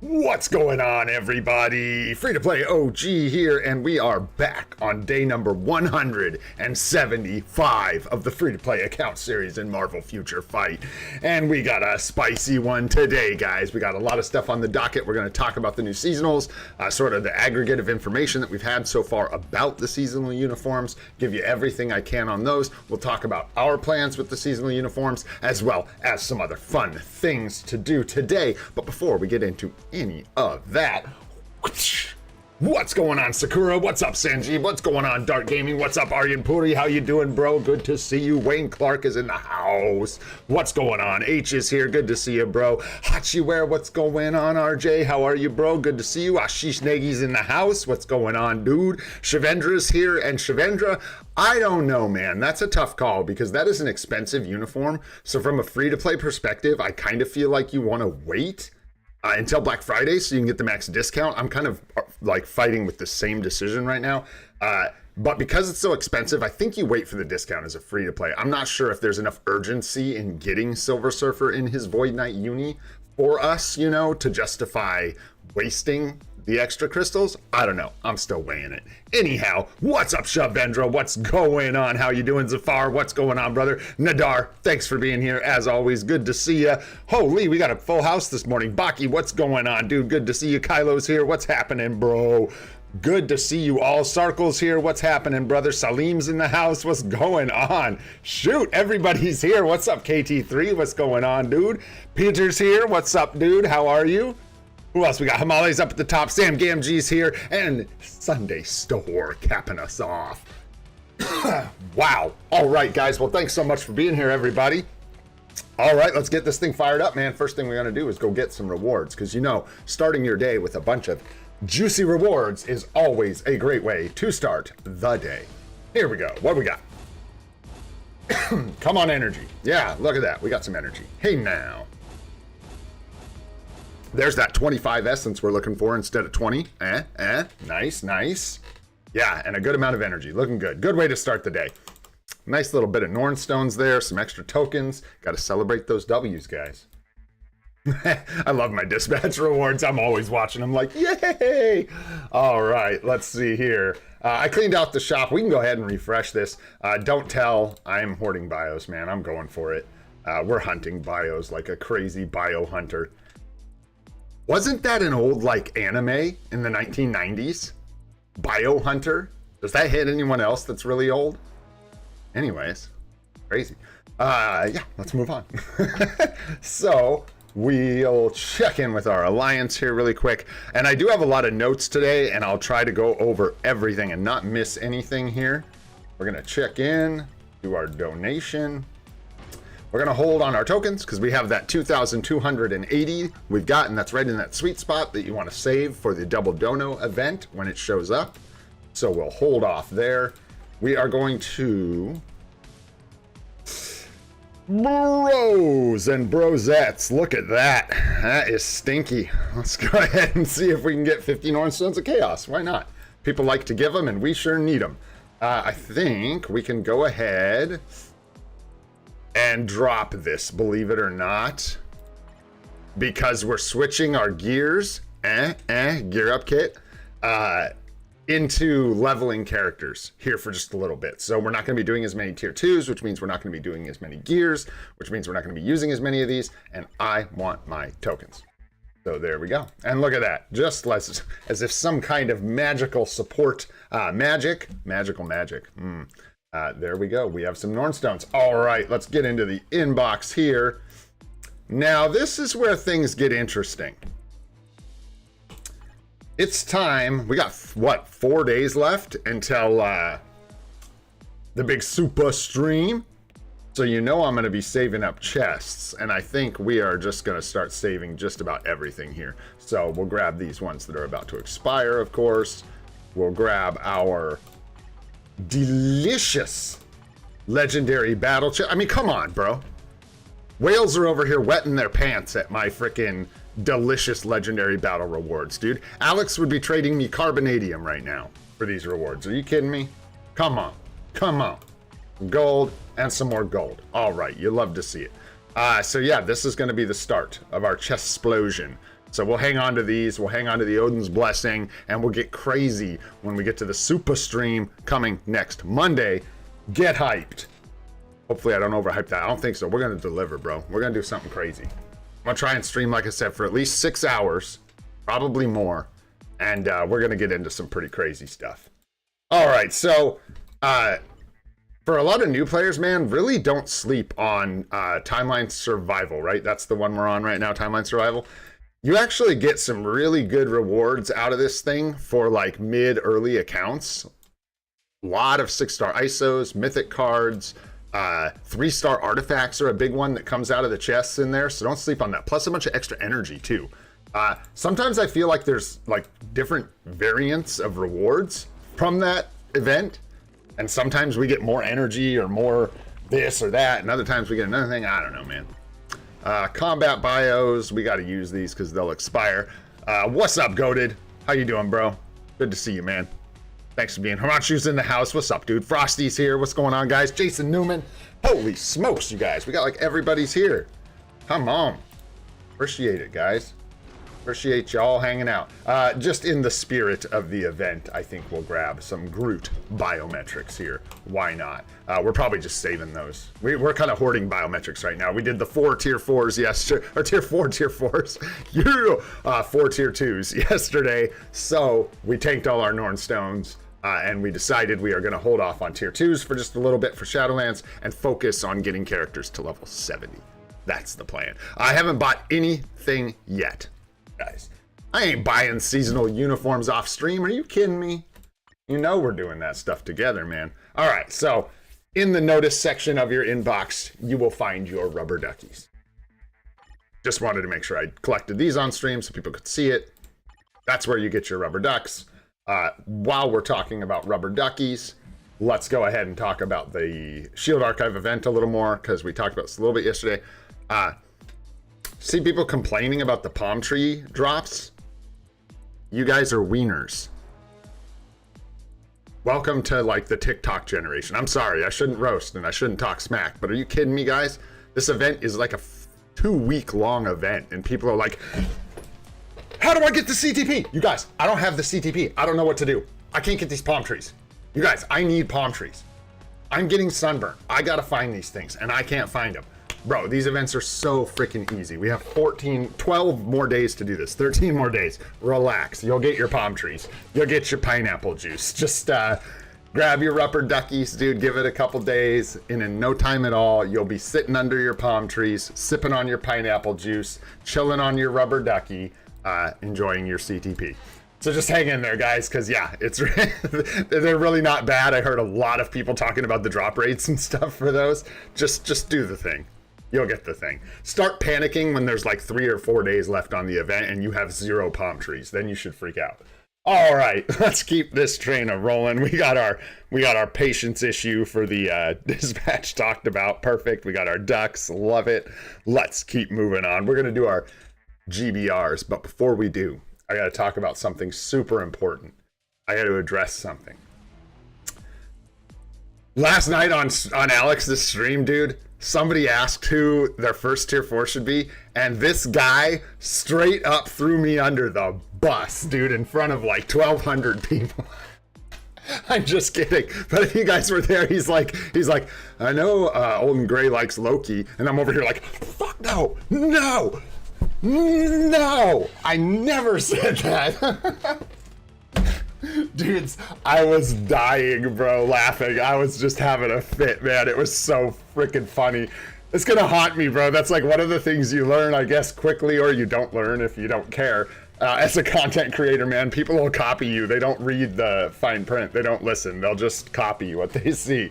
What's going on, everybody? Free to play OG here, and we are back on day number 175 of the free to play account series in Marvel Future Fight. And we got a spicy one today, guys. We got a lot of stuff on the docket. We're going to talk about the new seasonals, sort of the aggregate of information that we've had so far about the seasonal uniforms, give you everything I can on those. We'll talk about our plans with the seasonal uniforms, as well as some other fun things to do today. But before we get into any of that, what's going on, Sakura? What's up, Sanjeev? What's going on, Dart Gaming? What's up, Aryan Puri? How you doing, bro? Good to see you. Wayne Clark is in the house. What's going on? H is here. Good to see you, bro. Hachiware, what's going on, RJ? How are you, bro? Good to see you. Ashish Negi's in the house. What's going on, dude? Shivendra's here, and Shivendra, I don't know, man. That's a tough call because that is an expensive uniform. So from a free-to-play perspective, I kind of feel like you want to wait until Black Friday so you can get the max discount. I'm kind of like fighting with the same decision right now. But because it's so expensive, I think you wait for the discount as a free to play. I'm not sure if there's enough urgency in getting Silver Surfer in his Void Knight uni for us, you know, to justify wasting the extra crystals. I don't know. I'm still weighing it. Anyhow, what's up, Shavendra? What's going on? How you doing, Zafar? What's going on, brother? Nadar, thanks for being here. As always, good to see you. Holy, we got a full house this morning. Baki, what's going on, dude? Good to see you. Kylo's here. What's happening, bro? Good to see you all. Sarkle's here. What's happening, brother? Salim's in the house. What's going on? Shoot, everybody's here. What's up, KT3? What's going on, dude? Peter's here. What's up, dude? How are you? Who else? We got Himalayas up at the top. Sam Gamgee's here. And Sunday Store capping us off. Wow. All right, guys. Well, thanks so much for being here, everybody. All right, let's get this thing fired up, man. First thing we're going to do is go get some rewards. Because, you know, starting your day with a bunch of juicy rewards is always a great way to start the day. Here we go. What do we got? Come on, energy. Yeah, look at that. We got some energy. Hey, now. There's that 25 essence we're looking for instead of 20. Nice, nice. Yeah, and a good amount of energy. Looking good. Good way to start the day. Nice little bit of Norn stones there. Some extra tokens. Got to celebrate those W's, guys. I love my dispatch rewards. I'm always watching them like, yay! All right, let's see here. I cleaned out the shop. We can go ahead and refresh this. Don't tell. I'm hoarding bios, man. I'm going for it. We're hunting bios like a crazy bio hunter. Wasn't that an old, like, anime in the 1990s? Biohunter? Does that hit anyone else that's really old? Anyways, crazy. Yeah, let's move on. So, we'll check in with our alliance here really quick. And I do have a lot of notes today, and I'll try to go over everything and not miss anything here. We're going to check in, do our donation. We're going to hold on our tokens because we have that 2,280 we've got, and that's right in that sweet spot that you want to save for the double dono event when it shows up. So we'll hold off there. We are going to bros and brosettes. Look at that. That is stinky. Let's go ahead and see if we can get 15 orange stones of chaos. Why not? People like to give them, and we sure need them. I think we can go ahead and drop this, believe it or not, because we're switching our gears, gear up kit, into leveling characters here for just a little bit. So we're not going to be doing as many tier 2s, which means we're not going to be doing as many gears, which means we're not going to be using as many of these, and I want my tokens. So there we go. And look at that, just as if some kind of magical support, magical magic. There we go. We have some Norn stones. All right, let's get into the inbox here. Now, this is where things get interesting. It's time. We got, what, 4 days left until the big super stream. So you know I'm going to be saving up chests, and I think we are just going to start saving just about everything here. So we'll grab these ones that are about to expire, of course. We'll grab our delicious legendary battle chest. I mean, come on, bro. Whales are over here wetting their pants at my freaking delicious legendary battle rewards, dude. Alex would be trading me carbonadium right now for these rewards. Are you kidding me? Come on. Come on. Gold and some more gold. All right. You love to see it. So yeah, this is going to be the start of our chest explosion. So we'll hang on to these, we'll hang on to the Odin's Blessing, and we'll get crazy when we get to the Super Stream coming next Monday. Get hyped. Hopefully I don't overhype that. I don't think so. We're going to deliver, bro. We're going to do something crazy. I'm going to try and stream, like I said, for at least 6 hours, probably more, and we're going to get into some pretty crazy stuff. All right, so for a lot of new players, man, really don't sleep on Timeline Survival, right? That's the one we're on right now, Timeline Survival. You actually get some really good rewards out of this thing for like mid-early accounts. A lot of 6-star ISOs, mythic cards, 3-star artifacts are a big one that comes out of the chests in there, so don't sleep on that. Plus a bunch of extra energy too. Sometimes I feel like there's like different variants of rewards from that event, and sometimes we get more energy or more this or that, and other times we get another thing. I don't know, man. Combat bios, we got to use these because they'll expire. What's up, Goated? How you doing, bro? Good to see you, man. Thanks for being here. Himanshu's in the house. What's up, dude? Frosty's here. What's going on, guys? Jason Newman. Holy smokes, you guys. We got like everybody's here. Come on. Appreciate it, guys. Appreciate y'all hanging out. Just in the spirit of the event, I think we'll grab some Groot biometrics here. Why not? We're probably just saving those. We're kind of hoarding biometrics right now. We did the 4 tier 4s yesterday, or tier 4s. Yeah, 4 tier 2s yesterday. So we tanked all our Norn stones. And we decided we are going to hold off on tier 2s for just a little bit for Shadowlands and focus on getting characters to level 70. That's the plan. I haven't bought anything yet, guys. I ain't buying seasonal uniforms off stream. Are you kidding me? You know we're doing that stuff together, man. All right, so in the notice section of your inbox, you will find your rubber duckies. Just wanted to make sure I collected these on stream so people could see it. That's where you get your rubber ducks. While we're talking about rubber duckies, let's go ahead and talk about the Shield Archive event a little more, because we talked about this a little bit yesterday. See people complaining about the palm tree drops? You guys are wieners. Welcome to like the TikTok generation. I'm sorry, I shouldn't roast and I shouldn't talk smack, but are you kidding me, guys? This event is like a 2-week long event, and people are like, how do I get the CTP? You guys, I don't have the CTP. I don't know what to do. I can't get these palm trees. You guys, I need palm trees. I'm getting sunburned. I gotta find these things, and I can't find them. Bro, these events are so freaking easy. We have 12 more days to do this. 13 more days. Relax. You'll get your palm trees. You'll get your pineapple juice. Just grab your rubber duckies, dude. Give it a couple days, and in no time at all, you'll be sitting under your palm trees, sipping on your pineapple juice, chilling on your rubber ducky, enjoying your CTP. So just hang in there, guys, because yeah, it's they're really not bad. I heard a lot of people talking about the drop rates and stuff for those. Just do the thing. You'll get the thing. Start panicking when there's like 3 or 4 days left on the event and you have 0 palm trees. Then you should freak out. All right, let's keep this train a rolling. We got our patience issue for the dispatch talked about. Perfect. We got our ducks. Love it. Let's keep moving on. We're gonna do our GBRs, but before we do, I got to talk about something super important. I got to address something. Last night on Alex's stream, dude, somebody asked who their first tier 4 should be, and this guy straight up threw me under the bus, dude, in front of like 1,200 people. I'm just kidding. But if you guys were there, he's like, I know Olden Gray likes Loki, and I'm over here like, fuck no, I never said that. Dudes, I was dying, bro, laughing. I was just having a fit, man. It was so freaking funny. It's gonna haunt me, bro. That's like one of the things you learn, I guess, quickly, or you don't learn if you don't care. As a content creator, man, people will copy you. They don't read the fine print. They don't listen. They'll just copy what they see.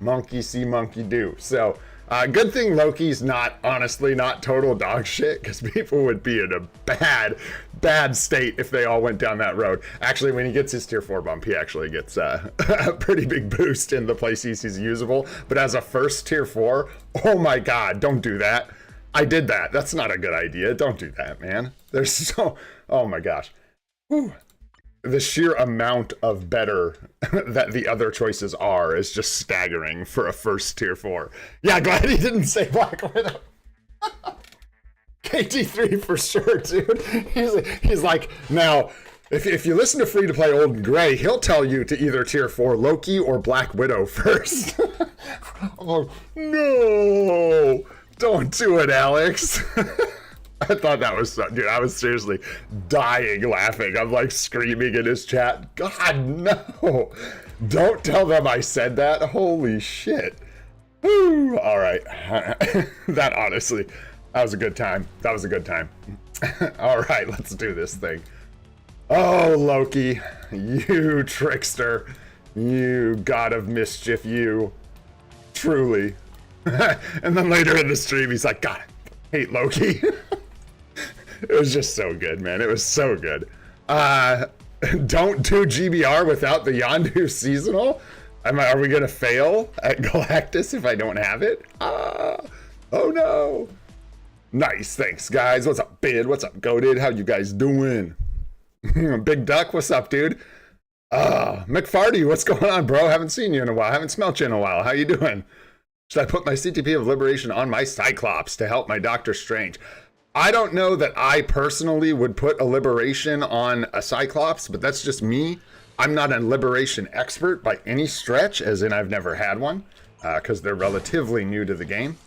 Monkey see, monkey do. So, good thing Loki's honestly not total dog shit, because people would be in a bad state if they all went down that road. Actually, when he gets his tier 4 bump, he actually gets a pretty big boost in the places he's usable. But as a first tier 4, oh my god, don't do that. I did that. That's not a good idea. Don't do that, man. There's so... Oh my gosh. Whew. The sheer amount of better that the other choices are is just staggering for a first tier 4. Yeah, glad he didn't say Black Widow. KT3 for sure, dude. He's like, now, if you listen to Free to Play Old and Gray, he'll tell you to either tier 4 Loki or Black Widow first. I'm like, no, don't do it, Alex. I thought that was so, dude, I was seriously dying laughing. I'm like screaming in his chat, God, no. Don't tell them I said that. Holy shit. Woo. All right. That honestly, that was a good time. That was a good time. All right, let's do this thing. Oh, Loki, you trickster, you god of mischief, you. Truly. And then later in the stream, he's like, God, I hate Loki. It was just so good, man. It was so good. Don't do GBR without the Yondu seasonal? Are we going to fail at Galactus if I don't have it? Oh, no. Nice. Thanks, guys. What's up, Bid? What's up, Goated? How you guys doing? Big Duck, what's up, dude? McFarty, what's going on, bro? Haven't seen you in a while. Haven't smelt you in a while. How you doing? Should I put my CTP of Liberation on my Cyclops to help my Doctor Strange? I don't know that I personally would put a Liberation on a Cyclops, but that's just me. I'm not a Liberation expert by any stretch, as in I've never had one, because they're relatively new to the game.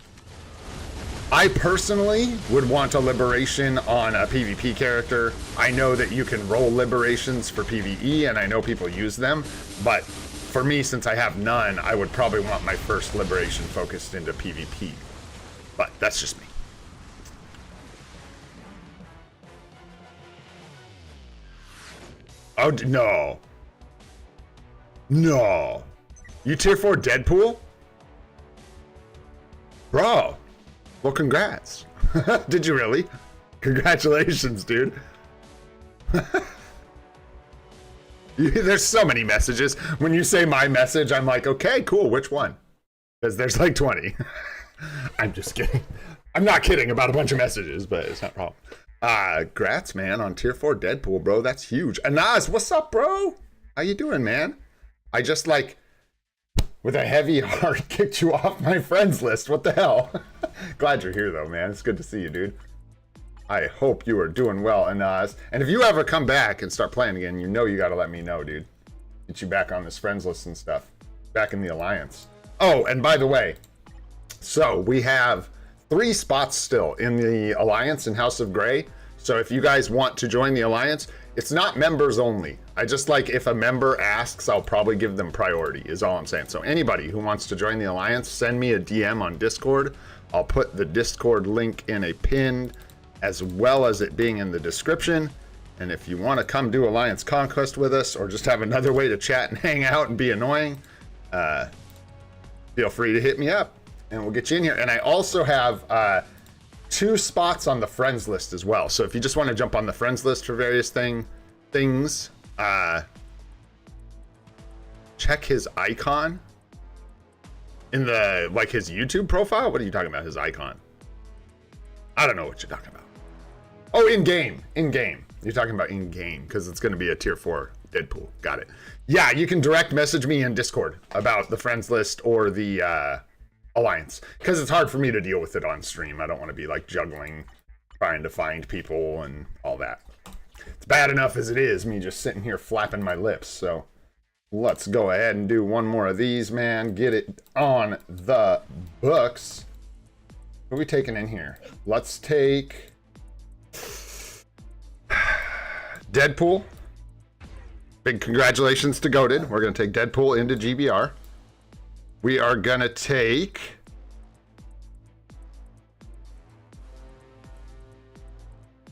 I personally would want a Liberation on a PvP character. I know that you can roll Liberations for PvE, and I know people use them, but for me, since I have none, I would probably want my first Liberation focused into PvP. But that's just me. Oh, no. No. You tier 4 Deadpool? Bro. Well, congrats. Did you really? Congratulations, dude. There's so many messages. When you say my message, I'm like, okay, cool. Which one? Because there's like 20. I'm just kidding. I'm not kidding about a bunch of messages, but it's not a problem. Grats, man, on tier 4 Deadpool, bro. That's huge. Anaz, what's up, bro? How you doing, man? I just like, with a heavy heart, kicked you off my friends list. What the hell? Glad you're here, though, man. It's good to see you, dude. I hope you are doing well, Anaz. And if you ever come back and start playing again, you know you got to let me know, dude. Get you back on this friends list and stuff. Back in the Alliance. Oh, and by the way, so we have 3 spots still in the Alliance in House of Grey. So if you guys want to join the Alliance, it's not members only. I just like, if a member asks, I'll probably give them priority, is all I'm saying. So anybody who wants to join the Alliance, send me a DM on Discord. I'll put the Discord link in a pinned, as well as it being in the description. And if you want to come do Alliance Conquest with us, or just have another way to chat and hang out and be annoying, feel free to hit me up and we'll get you in here. And I also have 2 spots on the friends list as well. So if you just want to jump on the friends list for various things, check his icon in the, like, his YouTube profile. What are you talking about? His icon? I don't know what you're talking about. Oh, in-game. In-game. You're talking about in-game, because it's going to be a tier 4 Deadpool. Got it. Yeah, you can direct message me in Discord about the friends list or the Alliance, because it's hard for me to deal with it on stream. I don't want to be, like, juggling, trying to find people and all that. It's bad enough as it is, me just sitting here flapping my lips, so let's go ahead and do one more of these, man. Get it on the books. What are we taking in here? Let's take Deadpool. Big congratulations to Goated. We're going to take Deadpool into GBR. We are going to take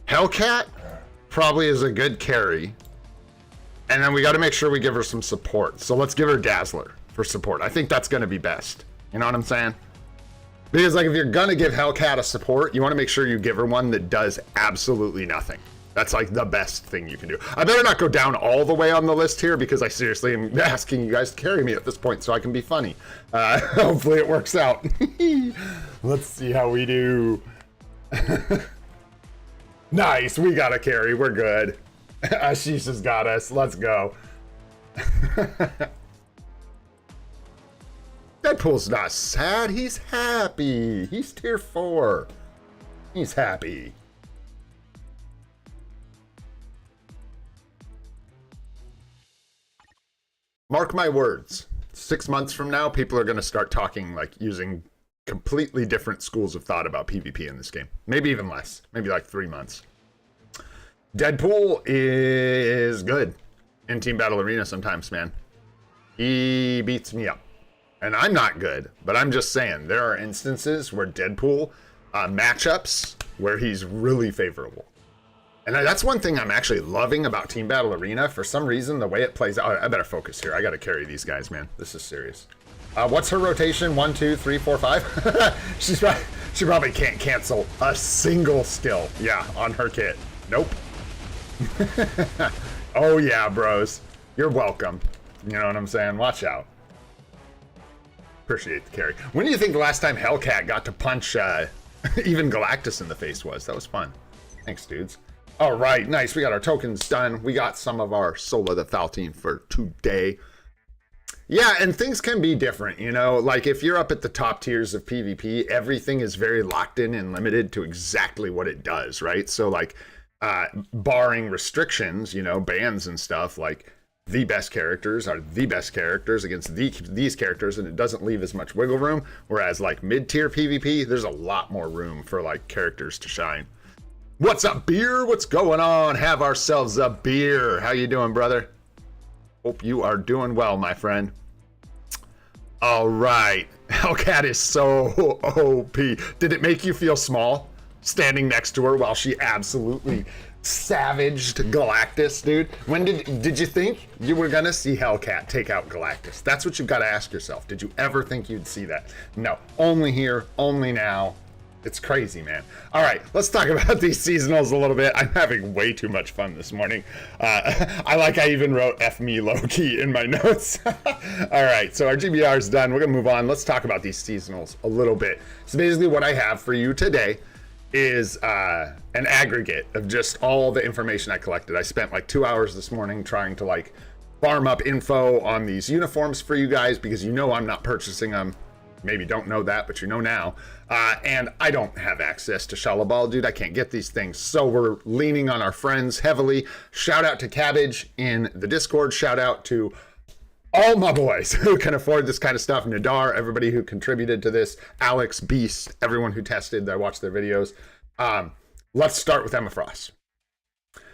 Hellcat. Probably is a good carry. And then we got to make sure we give her some support. So let's give her Dazzler for support. I think that's going to be best. You know what I'm saying? Because, like, if you're going to give Hellcat a support, you want to make sure you give her one that does absolutely nothing. That's, like, the best thing you can do. I better not go down all the way on the list here, because I seriously am asking you guys to carry me at this point so I can be funny. Hopefully it works out. Let's see how we do. Nice, we got a carry. We're good. Ashish has got us. Let's go. Deadpool's not sad. He's happy. He's tier 4. He's happy. Mark my words. 6 months from now, people are going to start talking, like, using completely different schools of thought about PvP in this game. Maybe even less. Maybe like 3 months. Deadpool is good in Team Battle Arena sometimes, man. He beats me up. And I'm not good, but I'm just saying, there are instances where Deadpool matchups where he's really favorable. And that's one thing I'm actually loving about Team Battle Arena. For some reason, the way it plays out... I better focus here. I got to carry these guys, man. This is serious. What's her rotation? 1, 2, 3, 4, 5? She probably can't cancel a single skill. Yeah, on her kit. Nope. Oh, yeah, bros. You're welcome. You know what I'm saying? Watch out. Appreciate the carry. When do you think the last time Hellcat got to punch even Galactus in the face was? That was fun. Thanks, dudes. All right, nice. We got our tokens done. We got some of our Soul of the Foul team for today. Yeah, and things can be different, you know? Like, if you're up at the top tiers of PvP, everything is very locked in and limited to exactly what it does, right? So, like, barring restrictions, you know, bans and stuff, like, the best characters are the best characters against these characters, and it doesn't leave as much wiggle room. Whereas, like, mid-tier PvP, there's a lot more room for, like, characters to shine. What's up, beer? What's going on? Have ourselves a beer. How you doing, brother? Hope you are doing well, my friend. All right. Hellcat is so OP. Did it make you feel small standing next to her while she absolutely savaged Galactus, dude? When did you think you were gonna see Hellcat take out Galactus? That's what you've got to ask yourself. Did you ever think you'd see that? No. Only here, only now. It's crazy, man. All right, let's talk about these seasonals a little bit. I'm having way too much fun this morning. I even wrote F me low-key in my notes. All right, so our GBR is done. We're going to move on. Let's talk about these seasonals a little bit. So basically what I have for you today is an aggregate of just all the information I collected. I spent like 2 hours this morning trying to like farm up info on these uniforms for you guys because you know I'm not purchasing them. Maybe don't know that, but you know now. And I don't have access to Shalabal, dude. I can't get these things. So we're leaning on our friends heavily. Shout out to Cabbage in the Discord. Shout out to all my boys who can afford this kind of stuff. Nadar, everybody who contributed to this. Alex, Beast, everyone who tested. I watched their videos. Let's start with Emma Frost.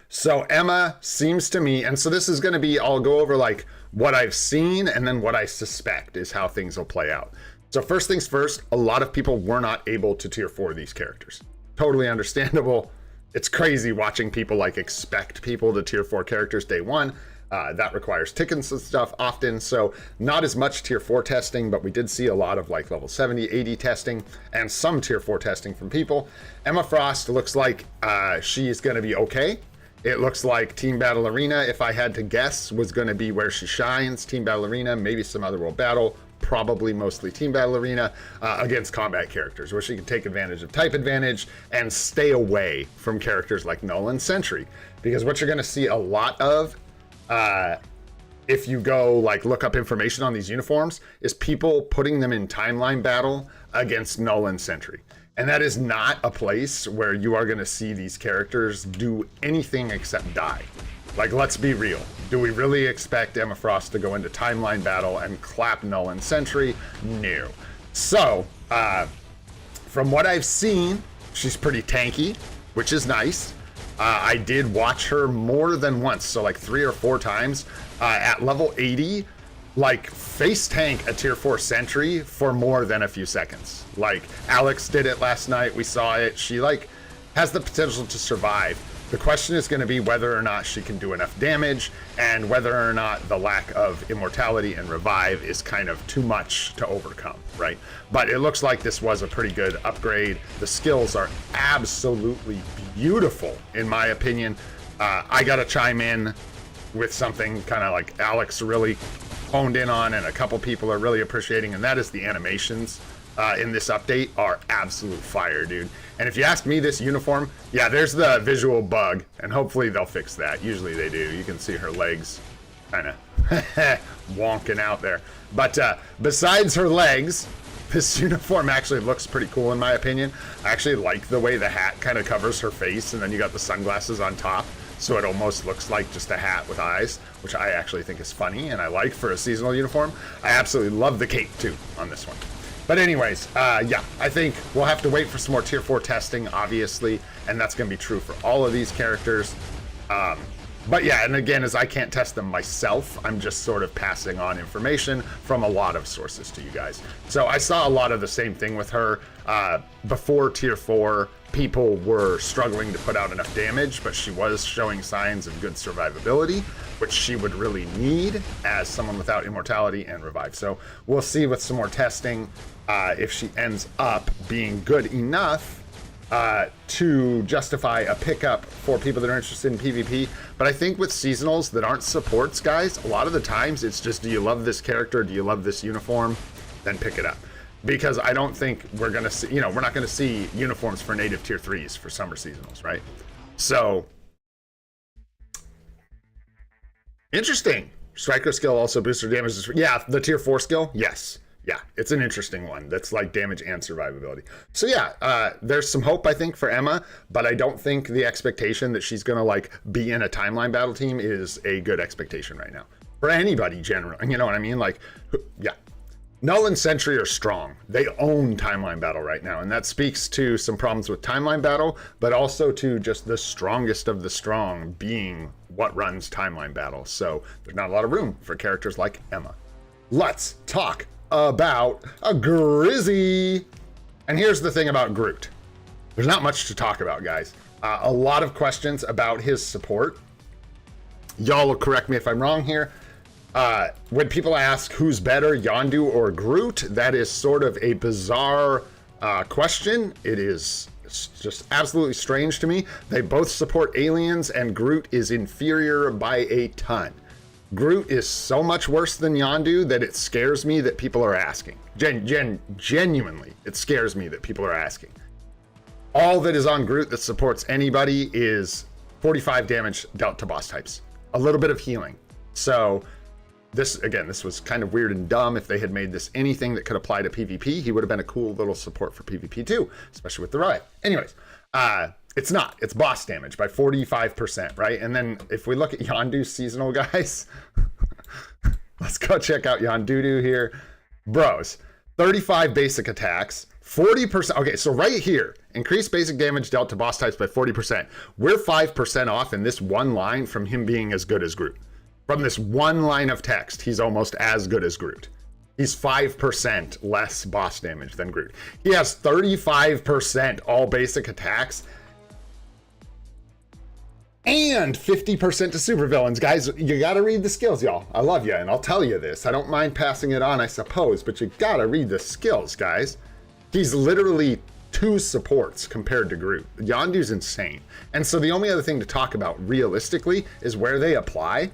So Emma seems to me, and so this is going to be, I'll go over like what I've seen and then what I suspect is how things will play out. So first things first, a lot of people were not able to tier 4 these characters. Totally understandable. It's crazy watching people like expect people to tier 4 characters day one. That requires tickets and stuff often. So not as much tier 4 testing, but we did see a lot of like level 70, 80 testing and some tier 4 testing from people. Emma Frost looks like she's going to be okay. It looks like Team Battle Arena, if I had to guess, was going to be where she shines. Team Battle Arena, maybe some other world battle. Probably mostly Team Battle Arena against combat characters, where she can take advantage of type advantage and stay away from characters like Null and Sentry. Because what you're going to see a lot of, if you go like look up information on these uniforms, is people putting them in timeline battle against Null and Sentry. And that is not a place where you are going to see these characters do anything except die. Like, let's be real. Do we really expect Emma Frost to go into timeline battle and clap Null and Sentry? No. So, from what I've seen, she's pretty tanky, which is nice. I did watch her more than once, so like 3 or 4 times at level 80, like face tank a tier 4 Sentry for more than a few seconds. Like, Alex did it last night. We saw it. She like has the potential to survive. The question is going to be whether or not she can do enough damage and whether or not the lack of immortality and revive is kind of too much to overcome, right? But it looks like this was a pretty good upgrade. The skills are absolutely beautiful, in my opinion. I got to chime in with something kind of like Alex really honed in on and a couple people are really appreciating, and that is the animations in this update are absolute fire, dude. And if you ask me, this uniform, yeah, there's the visual bug, and hopefully they'll fix that. Usually they do. You can see her legs kind of wonking out there. But besides her legs, This uniform actually looks pretty cool in my opinion. I actually like the way the hat kind of covers her face, and then you got the sunglasses on top, so it almost looks like just a hat with eyes, which I actually think is funny and I like for a seasonal uniform. I absolutely love the cape too on this one. But anyways, yeah, I think we'll have to wait for some more tier 4 testing, obviously, and that's going to be true for all of these characters. But yeah, and again, as I can't test them myself, I'm just sort of passing on information from a lot of sources to you guys. So I saw a lot of the same thing with her. Before tier 4, people were struggling to put out enough damage, but she was showing signs of good survivability, which she would really need as someone without immortality and revive. So we'll see with some more testing if she ends up being good enough to justify a pickup for people that are interested in PvP. But I think with seasonals that aren't supports, guys, a lot of the times it's just, do you love this character? Do you love this uniform? Then pick it up. Because I don't think we're going to see, we're not going to see uniforms for native tier 3s for summer seasonals, right? So, interesting. Striker skill also boosts her damage. Yeah, the tier 4 skill, yes. Yeah, it's an interesting one. That's like damage and survivability. So yeah, there's some hope, I think, for Emma, but I don't think the expectation that she's gonna like be in a timeline battle team is a good expectation right now. For anybody generally, you know what I mean? Like, yeah. Null and Sentry are strong. They own timeline battle right now, and that speaks to some problems with timeline battle, but also to just the strongest of the strong being what runs timeline battle. So there's not a lot of room for characters like Emma. Let's talk about a Grizzy. And here's the thing about Groot. There's not much to talk about, guys. A lot of questions about his support. Y'all will correct me if I'm wrong here. When people ask who's better, Yondu or Groot, that is sort of a bizarre question. It is just absolutely strange to me. They both support aliens, and Groot is inferior by a ton. Groot is so much worse than Yondu that it scares me that people are asking. Genuinely, it scares me that people are asking. All that is on Groot that supports anybody is 45 damage dealt to boss types. A little bit of healing. So this, again, this was kind of weird and dumb. If they had made this anything that could apply to PvP, he would have been a cool little support for PvP too, especially with the riot. Anyways, it's not. It's boss damage by 45%, right? And then if we look at Yondu's seasonal, guys, let's go check out Yondu here. Bros, 35 basic attacks, 40%. Okay, so right here, increased basic damage dealt to boss types by 40%. We're 5% off in this one line from him being as good as Groot. From this one line of text, he's almost as good as Groot. He's 5% less boss damage than Groot. He has 35% all basic attacks and 50% to supervillains. Guys, you gotta read the skills, y'all. I love you, and I'll tell you this. I don't mind passing it on, I suppose, but you gotta read the skills, guys. He's literally 2 supports compared to Groot. Yondu's insane. And so the only other thing to talk about realistically is where they apply.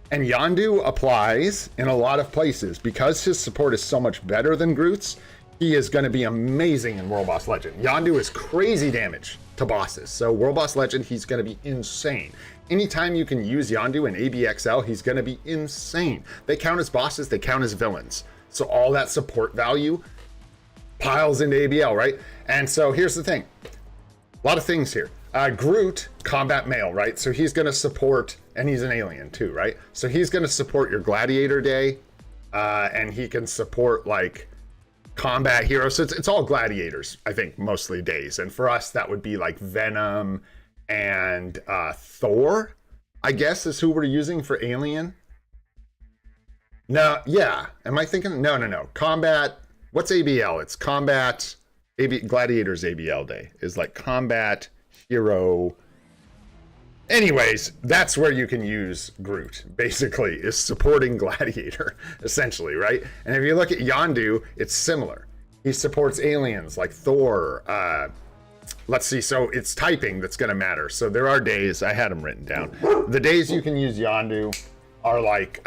And Yondu applies in a lot of places. Because his support is so much better than Groot's, he is going to be amazing in World Boss Legend. Yondu is crazy damage to bosses. So World Boss Legend, he's going to be insane. Anytime you can use Yondu in ABXL, he's going to be insane. They count as bosses, they count as villains. So all that support value piles into ABL, right? And so here's the thing. A lot of things here. Groot, combat male, right? So he's going to support, and he's an alien too, right? So he's going to support your Gladiator Day, and he can support like combat heroes. So it's all gladiators, I think, mostly days. And for us, that would be like Venom and Thor, I guess, is who we're using for alien. No, yeah. Am I thinking? No. Combat, what's ABL? It's combat, Gladiators ABL Day is like combat hero. Anyways, that's where you can use Groot, basically, is supporting Gladiator, essentially, right? And if you look at Yondu, it's similar. He supports aliens like Thor. Let's see, so it's typing that's going to matter. So there are days, I had them written down. The days you can use Yondu are like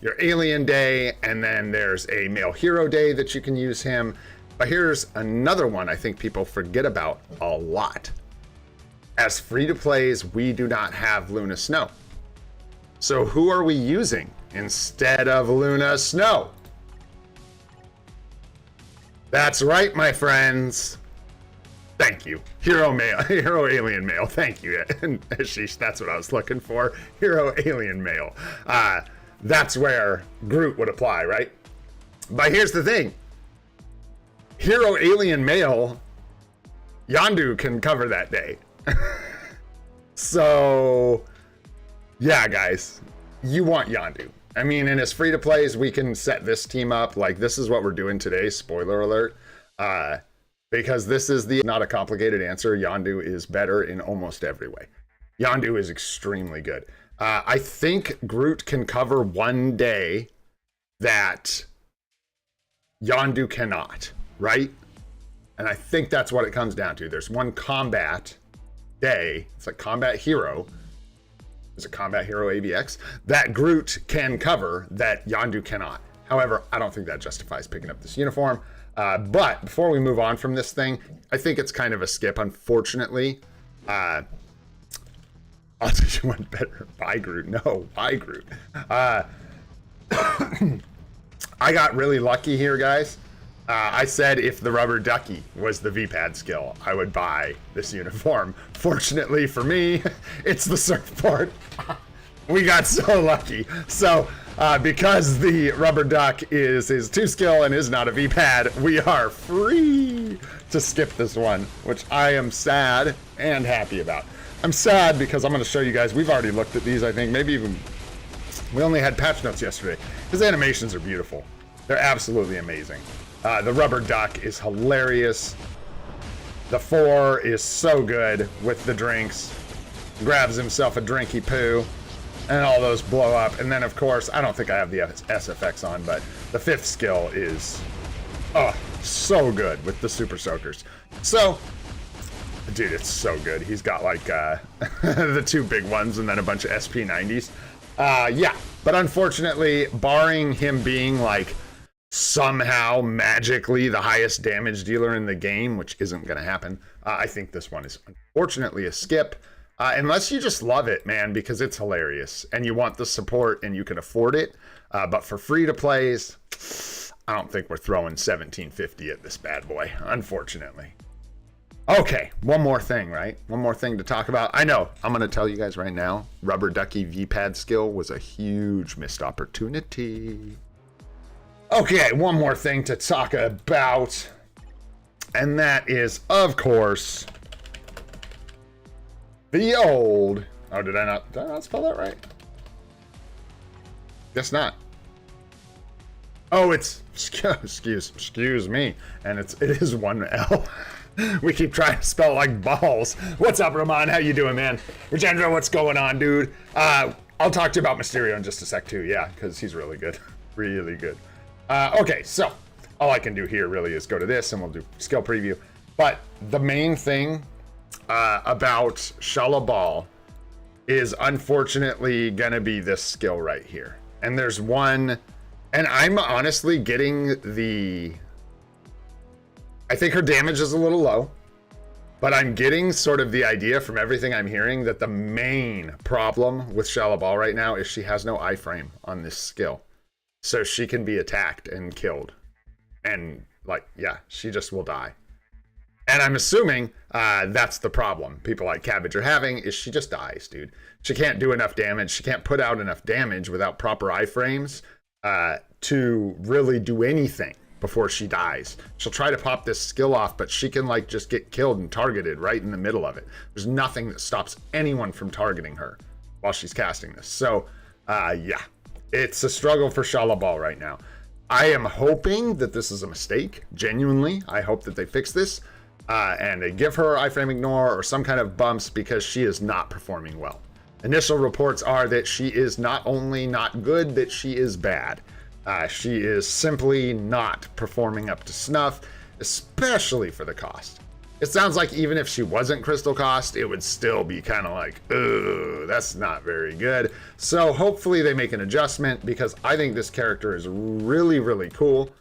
your Alien Day, and then there's a Male Hero Day that you can use him. But here's another one I think people forget about a lot. As free-to-plays, we do not have Luna Snow. So who are we using instead of Luna Snow? That's right, my friends. Thank you. Hero male, hero alien male. Thank you. And sheesh, that's what I was looking for. Hero alien male. That's where Groot would apply, right? But here's the thing. Hero alien male, Yondu can cover that day. So, yeah, guys, you want Yondu. I mean, in his free-to-plays, we can set this team up. Like, this is what we're doing today, spoiler alert. Because this is not a complicated answer. Yondu is better in almost every way. Yondu is extremely good. I think Groot can cover one day that Yondu cannot, right? And I think that's what it comes down to. There's one combat day. It's like combat hero. There's a combat hero AVX that Groot can cover that Yondu cannot. However, I don't think that justifies picking up this uniform. But before we move on from this thing, I think it's kind of a skip, unfortunately. I'll tell you one better. Buy Groot. No, buy Groot. I got really lucky here, guys. I said if the rubber ducky was the V-pad skill, I would buy this uniform. Fortunately for me, it's the surfboard. We got so lucky. So, because the rubber duck is his 2 skill and is not a V-pad, we are free to skip this one, which I am sad and happy about. I'm sad because I'm going to show you guys, we've already looked at these, I think, maybe even, we only had patch notes yesterday. His animations are beautiful. They're absolutely amazing. The rubber duck is hilarious. The 4 is so good with the drinks. Grabs himself a drinky poo. And all those blow up. And then, of course, I don't think I have the SFX on, but the 5th skill is, oh, so good with the Super Soakers. So, dude, it's so good. He's got, like, the 2 big ones and then a bunch of SP90s. Yeah, but unfortunately, barring him being, like, somehow magically the highest damage dealer in the game, which isn't going to happen, I think this one is unfortunately a skip. Unless you just love it, man, because it's hilarious and you want the support and you can afford it. But for free to plays, I don't think we're throwing $17.50 at this bad boy, unfortunately. Okay, one more thing, right? One more thing to talk about. I know, I'm going to tell you guys right now, Rubber Ducky V-pad skill was a huge missed opportunity. Okay, one more thing to talk about. And that is, of course, the old... Oh, did I not spell that right? Guess not. Oh, it's... Excuse me. And it is one L. We keep trying to spell it like balls. What's up, Ramon? How you doing, man? Regendra, what's going on, dude? I'll talk to you about Mysterio in just a sec, too. Yeah, because he's really good. Really good. Okay, so all I can do here really is go to this and we'll do skill preview. But the main thing about Shala Ball is unfortunately gonna be this skill right here. And there's one, and I'm honestly getting the, I think her damage is a little low, but I'm getting sort of the idea from everything I'm hearing that the main problem with Shala Ball right now is she has no iframe on this skill. So she can be attacked and killed. And, like, yeah, she just will die. And I'm assuming that's the problem people like Cabbage are having, is she just dies, dude. She can't do enough damage. She can't put out enough damage without proper iframes to really do anything before she dies. She'll try to pop this skill off, but she can, like, just get killed and targeted right in the middle of it. There's nothing that stops anyone from targeting her while she's casting this. So, yeah. It's a struggle for Shala Ball right now. I am hoping that this is a mistake. Genuinely, I hope that they fix this and they give her iframe ignore or some kind of bumps because she is not performing well. Initial reports are that she is not only not good, that she is bad. She is simply not performing up to snuff, especially for the cost. It sounds like even if she wasn't Crystal Cost, it would still be kind of like, ugh, that's not very good. So hopefully they make an adjustment because I think this character is really, really cool.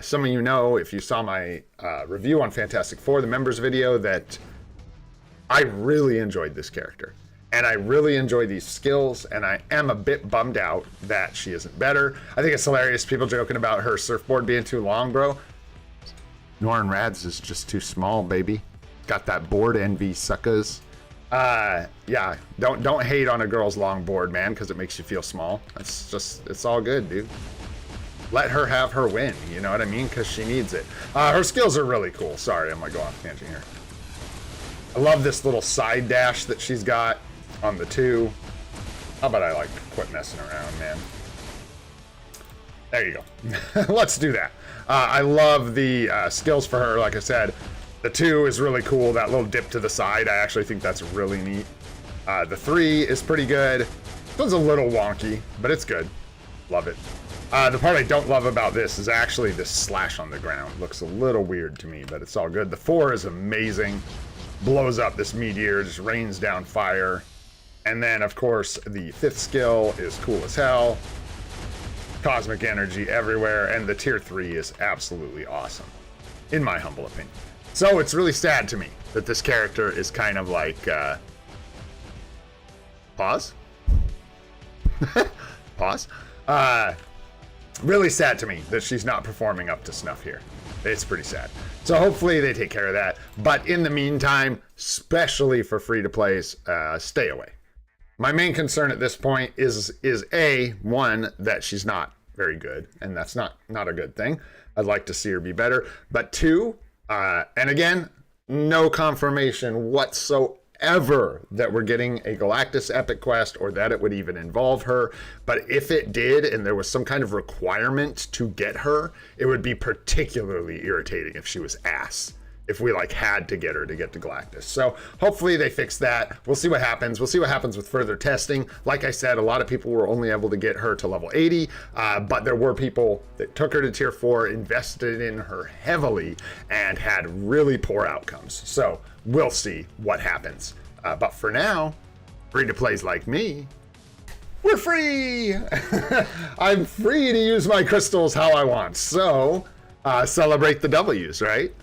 Some of you know, if you saw my review on Fantastic Four, the members video, that I really enjoyed this character. And I really enjoy these skills, and I am a bit bummed out that she isn't better. I think it's hilarious, people joking about her surfboard being too long, bro. Norrin Rads is just too small, baby. Got that board envy, suckers. Yeah, don't hate on a girl's long board, man, because it makes you feel small. It's all good, dude. Let her have her win, you know what I mean? Because she needs it. Her skills are really cool. Sorry, I'm gonna go off tangent here. I love this little side dash that she's got on the 2. How about I like quit messing around, man? There you go. Let's do that. I love the skills for her. Like I said, the 2 is really cool. That little dip to the side, I actually think that's really neat. The 3 is pretty good. This one's a little wonky, but it's good. Love it. The part I don't love about this is actually this slash on the ground. Looks a little weird to me, but it's all good. The 4 is amazing. Blows up this meteor, just rains down fire. And then, of course, the 5th skill is cool as hell. Cosmic energy everywhere, and the tier 3 is absolutely awesome, in my humble opinion. So it's really sad to me that this character is kind of like, pause? Pause? Really sad to me that she's not performing up to snuff here. It's pretty sad. So hopefully they take care of that. But in the meantime, especially for free-to-plays, stay away. My main concern at this point is one, that she's not very good, and that's not a good thing. I'd like to see her be better. But 2, and again, no confirmation whatsoever that we're getting a Galactus Epic Quest or that it would even involve her. But if it did and there was some kind of requirement to get her, it would be particularly irritating if she was ass. If we like had to get her to get to Galactus. So hopefully they fix that. We'll see what happens. We'll see what happens with further testing. Like I said, a lot of people were only able to get her to level 80, but there were people that took her to tier 4, invested in her heavily, and had really poor outcomes. So we'll see what happens. But for now, free-to-plays like me, we're free! I'm free to use my crystals how I want. So celebrate the W's, right?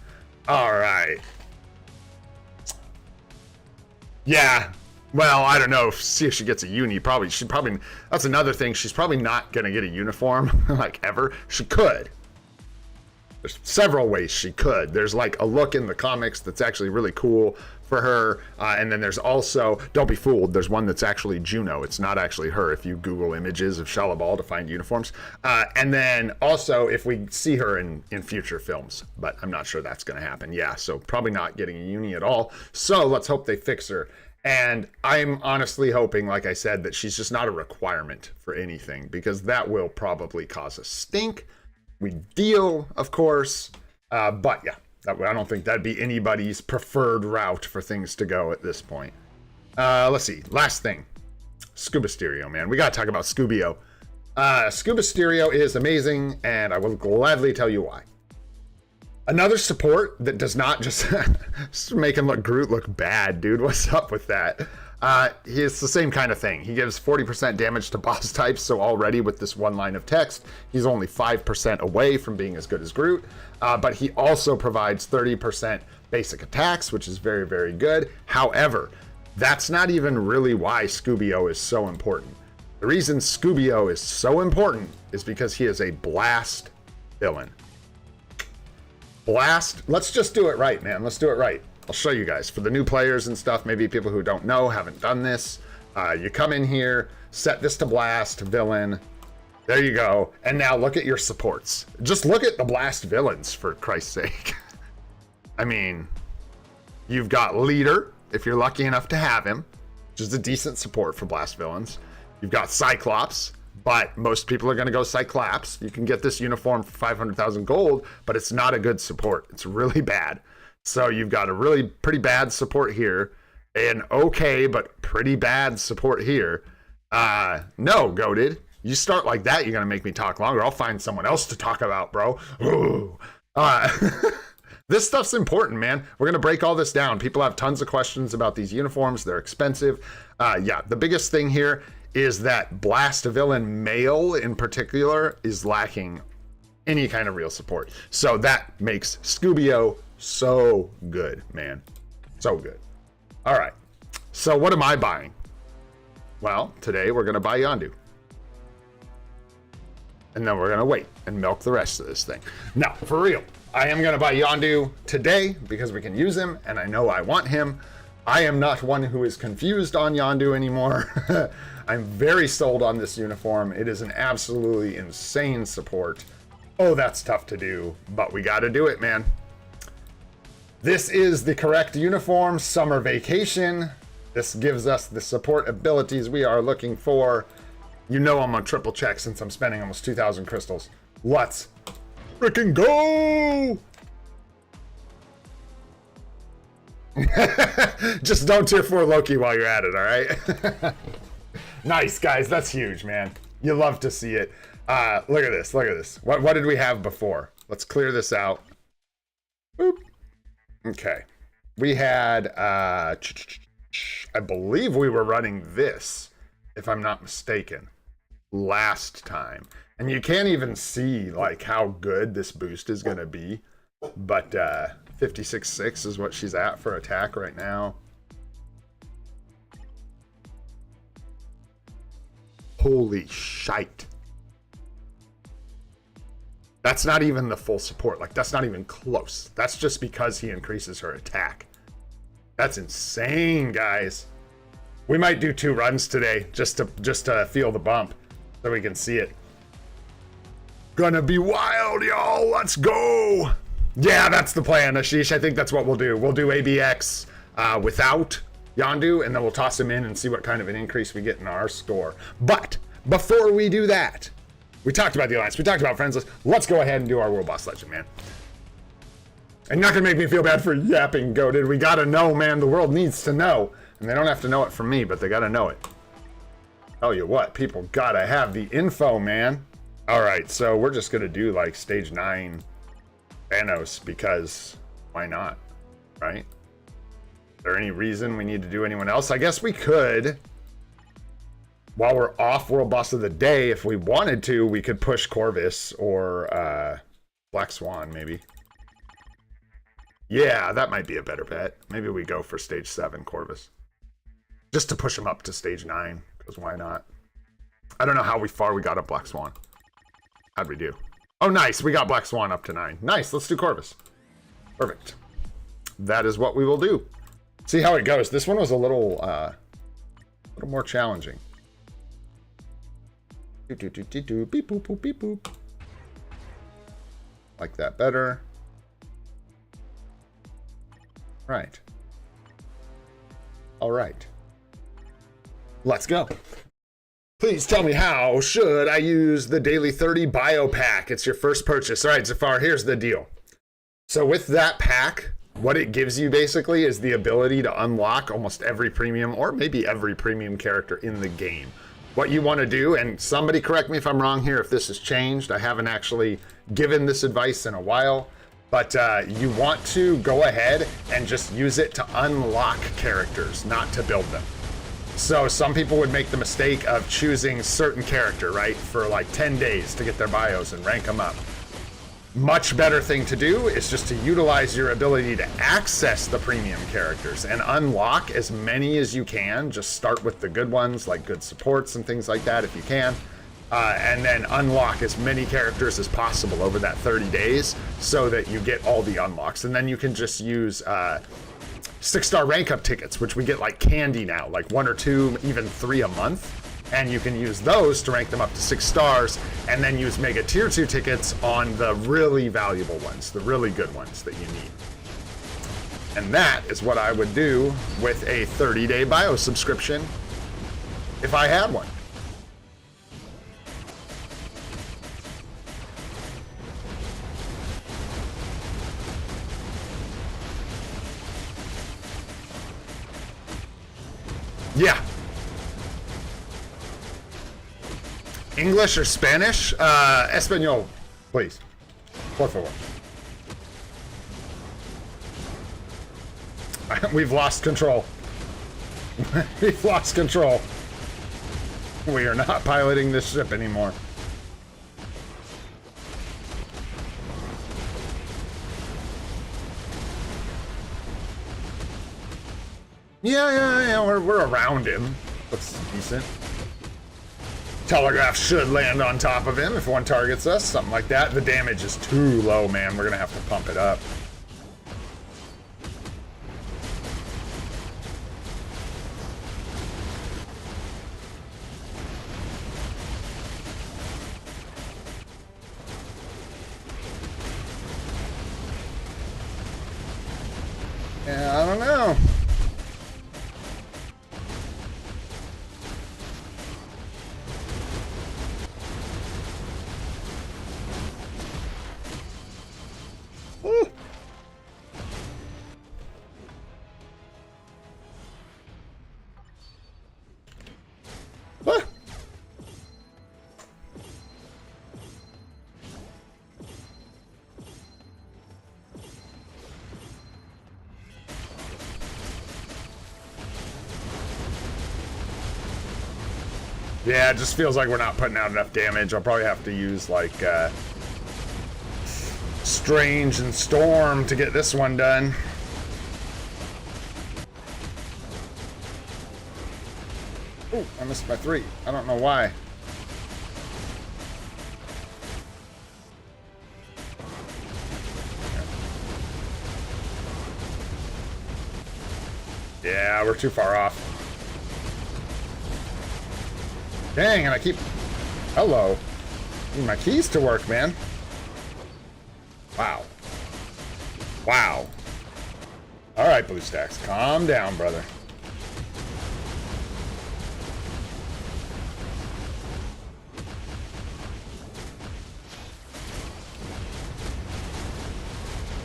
All right. Yeah. Well, I don't know. See if she gets a uni. That's another thing. She's probably not going to get a uniform, like, ever. She could. There's several ways she could. There's, like, a look in the comics that's actually really cool for her. And then there's also, don't be fooled, there's one that's actually Juno. It's not actually her if you Google images of Shalabal to find uniforms. And then also if we see her in future films, but I'm not sure that's going to happen. Yeah, so probably not getting a uni at all. So let's hope they fix her. And I'm honestly hoping, like I said, that she's just not a requirement for anything, because that will probably cause a stink. We deal, of course, but yeah. I don't think that'd be anybody's preferred route for things to go at this point. Let's see. Last thing. Scuba Stereo, man. We got to talk about Scubio. Scuba Stereo is amazing, and I will gladly tell you why. Another support that does not just make him Groot look bad, dude. What's up with that? It's the same kind of thing. He gives 40% damage to boss types, so already with this one line of text, he's only 5% away from being as good as Groot. But he also provides 30% basic attacks, which is very, very good. However, that's not even really why Scubio is so important. The reason Scubio is so important is because he is a blast villain. Blast, let's just do it right, man. Let's do it right. I'll show you guys. For the new players and stuff, maybe people who don't know, haven't done this, you come in here, set this to blast, villain. There you go. And now look at your supports. Just look at the blast villains, for Christ's sake. I mean, you've got leader, if you're lucky enough to have him, which is a decent support for blast villains. You've got Cyclops, but most people are going to go Cyclops. You can get this uniform for 500,000 gold, but it's not a good support. It's really bad. So you've got a really pretty bad support here, an okay but pretty bad support here. No, goated. You start like that, you're gonna make me talk longer. I'll find someone else to talk about, bro. Ooh. This stuff's important, man. We're gonna break all this down. People have tons of questions about these uniforms. They're expensive. Yeah, the biggest thing here is that Blast Villain male in particular is lacking any kind of real support. So that makes Scubio so good, man. So good. All right. So what am I buying? Well, today we're going to buy Yondu. And then we're going to wait and milk the rest of this thing. Now, for real, I am going to buy Yondu today because we can use him, and I know I want him. I am not one who is confused on Yondu anymore. I'm very sold on this uniform. It is an absolutely insane support. Oh, that's tough to do, but we got to do it, man. This is the correct uniform, Summer Vacation. This gives us the support abilities we are looking for. You know I'm on triple check since I'm spending almost 2,000 crystals. Let's freaking go! Just don't tier 4 Loki while you're at it, all right? Nice, guys. That's huge, man. You love to see it. Look at this. Look at this. What did we have before? Let's clear this out. Boop. Okay. We had, I believe we were running this, if I'm not mistaken, last time. And you can't even see, like, how good this boost is going to be. But 56.6 is what she's at for attack right now. Holy shite. That's not even the full support. Like, that's not even close. That's just because he increases her attack. That's insane, guys. We might do 2 runs today just to feel the bump so we can see it. Gonna be wild, y'all. Let's go. Yeah, that's the plan, Ashish. I think that's what we'll do. We'll do ABX without Yondu, and then we'll toss him in and see what kind of an increase we get in our score. But before we do that, we talked about the Alliance. We talked about Friends List. Let's go ahead and do our World Boss Legend, man. And not gonna make me feel bad for yapping, goated. We gotta know, man. The world needs to know. And they don't have to know it from me, but they gotta know it. Tell you what, people gotta have the info, man. All right, so we're just gonna do like stage 9 Thanos because why not, right? Is there any reason we need to do anyone else? I guess we could. While we're off World Boss of the Day, if we wanted to, we could push Corvus or Black Swan, maybe. Yeah, that might be a better bet. Maybe we go for stage 7 Corvus. Just to push him up to stage 9, because why not? I don't know how far we got up Black Swan. How'd we do? Oh, nice. We got Black Swan up to 9. Nice. Let's do Corvus. Perfect. That is what we will do. See how it goes. This one was a little more challenging. Beep, boop, boop, beep, boop. Like that better. Right. All right. Let's go. Please tell me, how should I use the Daily 30 Bio Pack? It's your first purchase. All right, Zafar, here's the deal. So with that pack, what it gives you basically is the ability to unlock almost every premium or maybe every premium character in the game. What you want to do, and somebody correct me if I'm wrong here if this has changed. I haven't actually given this advice in a while, but you want to go ahead and just use it to unlock characters, not to build them. So some people would make the mistake of choosing certain character, right, for like 10 days to get their bios and rank them up. Much better thing to do is just to utilize your ability to access the premium characters and unlock as many as you can. Just start with the good ones, like good supports and things like that if you can. And then unlock as many characters as possible over that 30 days so that you get all the unlocks. And then you can just use 6-star rank up tickets, which we get like candy now, like 1 or 2, even 3 a month. And you can use those to rank them up to 6 stars and then use mega tier 2 tickets on the really valuable ones, the really good ones that you need. And that is what I would do with a 30-day bio subscription if I had one. Yeah. English or Spanish? Espanol, please. Por favor. We've lost control. We've lost control. We are not piloting this ship anymore. Yeah, we're around him. Looks decent. Telegraph should land on top of him if one targets us, something like that. The damage is too low, man. We're gonna have to pump it up. Yeah, I don't know. Woo. Ah. Yeah, it just feels like we're not putting out enough damage. I'll probably have to use like Strange and Storm to get this one done. Oh, I missed my 3. I don't know why. Yeah, we're too far off. Dang, and I keep... Hello. Need my keys to work, man. Wow. Wow. Alright, BlueStacks. Calm down, brother.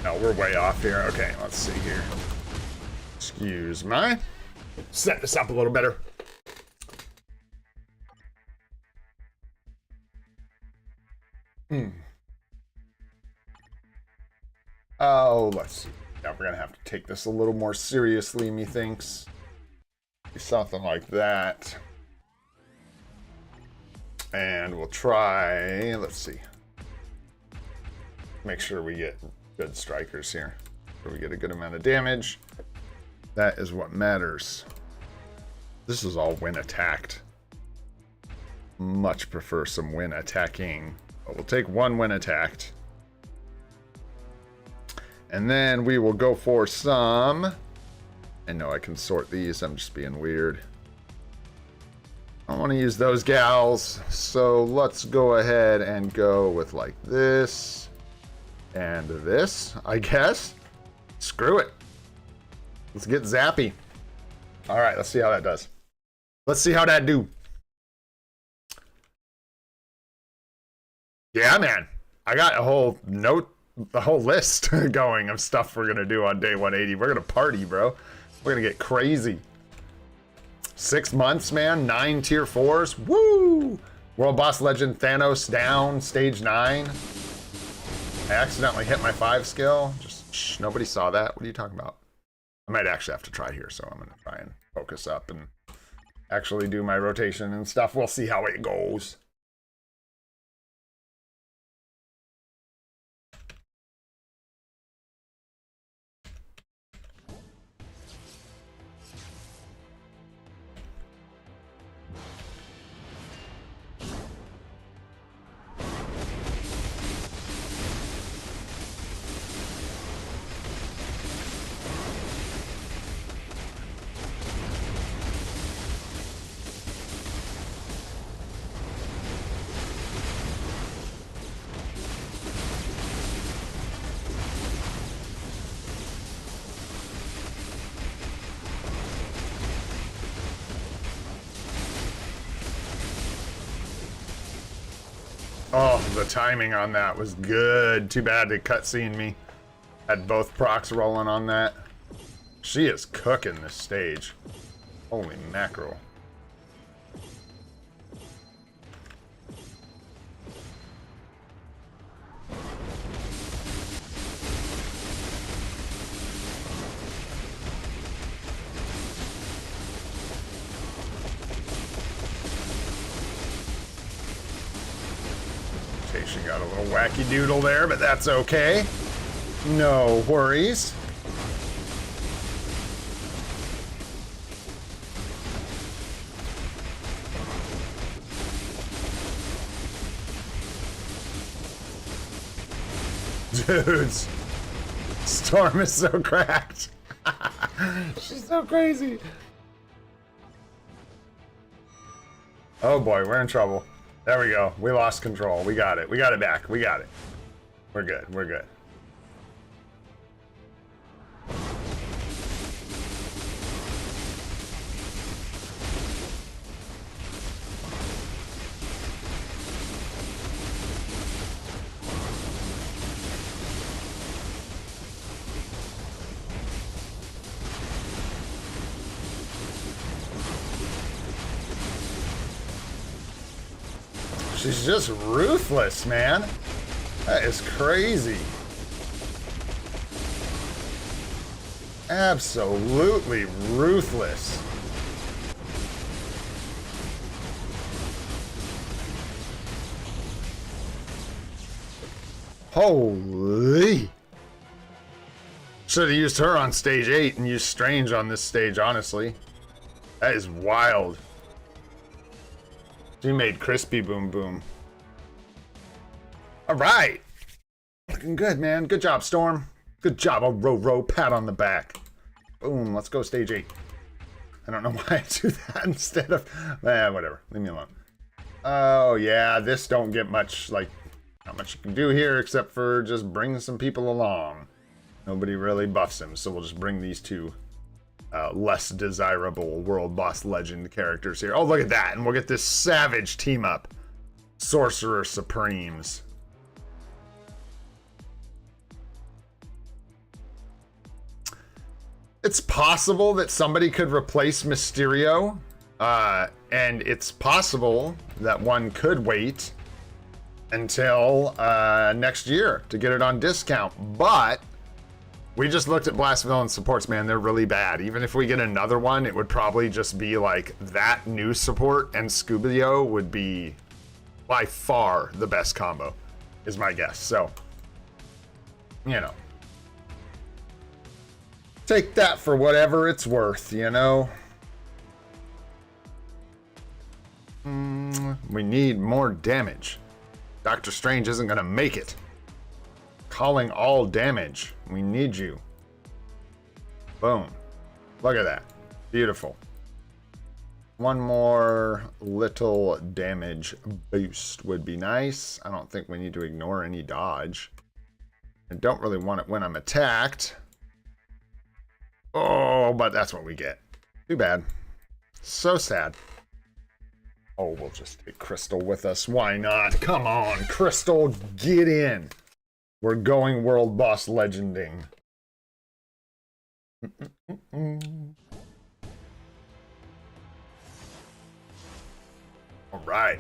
No, we're way off here. Okay, let's see here. Excuse me. Set this up a little better. Oh, let's see. Now we're gonna have to take this a little more seriously, methinks. Something like that. And we'll try, let's see. Make sure we get good strikers here. So we get a good amount of damage. That is what matters. This is all when attacked. Much prefer some when attacking. But we'll take one when attacked. And then we will go for some... I know I can sort these, I'm just being weird. I don't want to use those gals, so let's go ahead and go with like this. And this, I guess. Screw it. Let's get zappy. Alright, let's see how that does. Let's see how that do. Yeah, man. I got a whole list going of stuff we're gonna do on day 180. We're gonna party, bro. We're gonna get crazy. 6 months, man. 9 tier 4s. Woo! World Boss Legend Thanos down, stage 9. I accidentally hit my 5 skill. Just shh, nobody saw that. What are you talking about? I might actually have to try here, so I'm gonna try and focus up and actually do my rotation and stuff. We'll see how it goes. Oh, the timing on that was good. Too bad they cutscene me. Had both procs rolling on that. She is cooking this stage. Holy mackerel. She got a little wacky doodle there, but that's okay. No worries. Dudes. Storm is so cracked. She's so crazy. Oh boy, we're in trouble. There we go. We lost control. We got it. We got it back. We got it. We're good. We're good. She's just ruthless, man. That is crazy. Absolutely ruthless. Holy. Should have used her on stage 8 and used Strange on this stage, honestly. That is wild. She made crispy boom boom. All right. Looking good, man. Good job, Storm. Good job, a row, pat on the back. Boom, let's go stage 8. I don't know why I do that instead of... whatever, leave me alone. Oh, yeah, this don't get much, like, not much you can do here except for just bring some people along. Nobody really buffs him, so we'll just bring these two less desirable World Boss Legend characters here. Oh, look at that, and we'll get this savage team up. Sorcerer Supremes. It's possible that somebody could replace Mysterio, and it's possible that one could wait until next year to get it on discount, but we just looked at Blast Villain supports, man. They're really bad. Even if we get another one, it would probably just be like that new support and Scooby-Doo would be by far the best combo, is my guess. So, you know. Take that for whatever it's worth, you know? We need more damage. Doctor Strange isn't gonna make it. Calling all damage. We need you. Boom. Look at that. Beautiful. One more little damage boost would be nice. I don't think we need to ignore any dodge. I don't really want it when I'm attacked. Oh, but that's what we get. Too bad. So sad. Oh, we'll just take Crystal with us. Why not? Come on, Crystal, get in. We're going World Boss Legending. All right.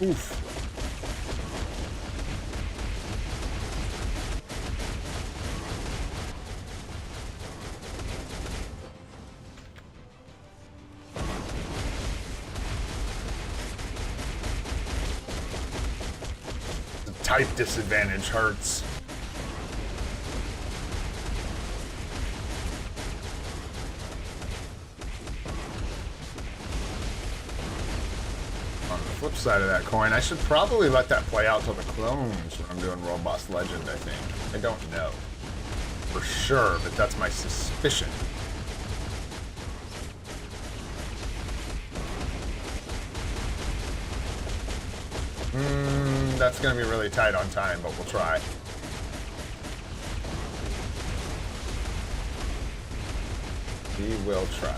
Oof. The type disadvantage hurts. Flip side of that coin, I should probably let that play out till the clones when I'm doing World Boss Legend, I think. I don't know for sure, but that's my suspicion. That's gonna be really tight on time, but we'll try. We will try.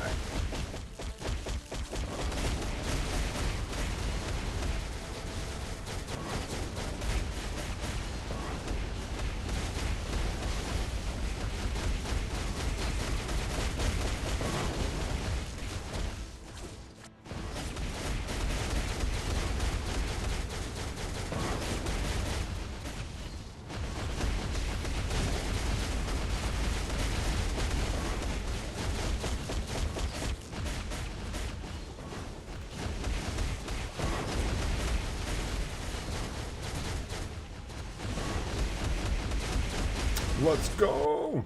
Let's go.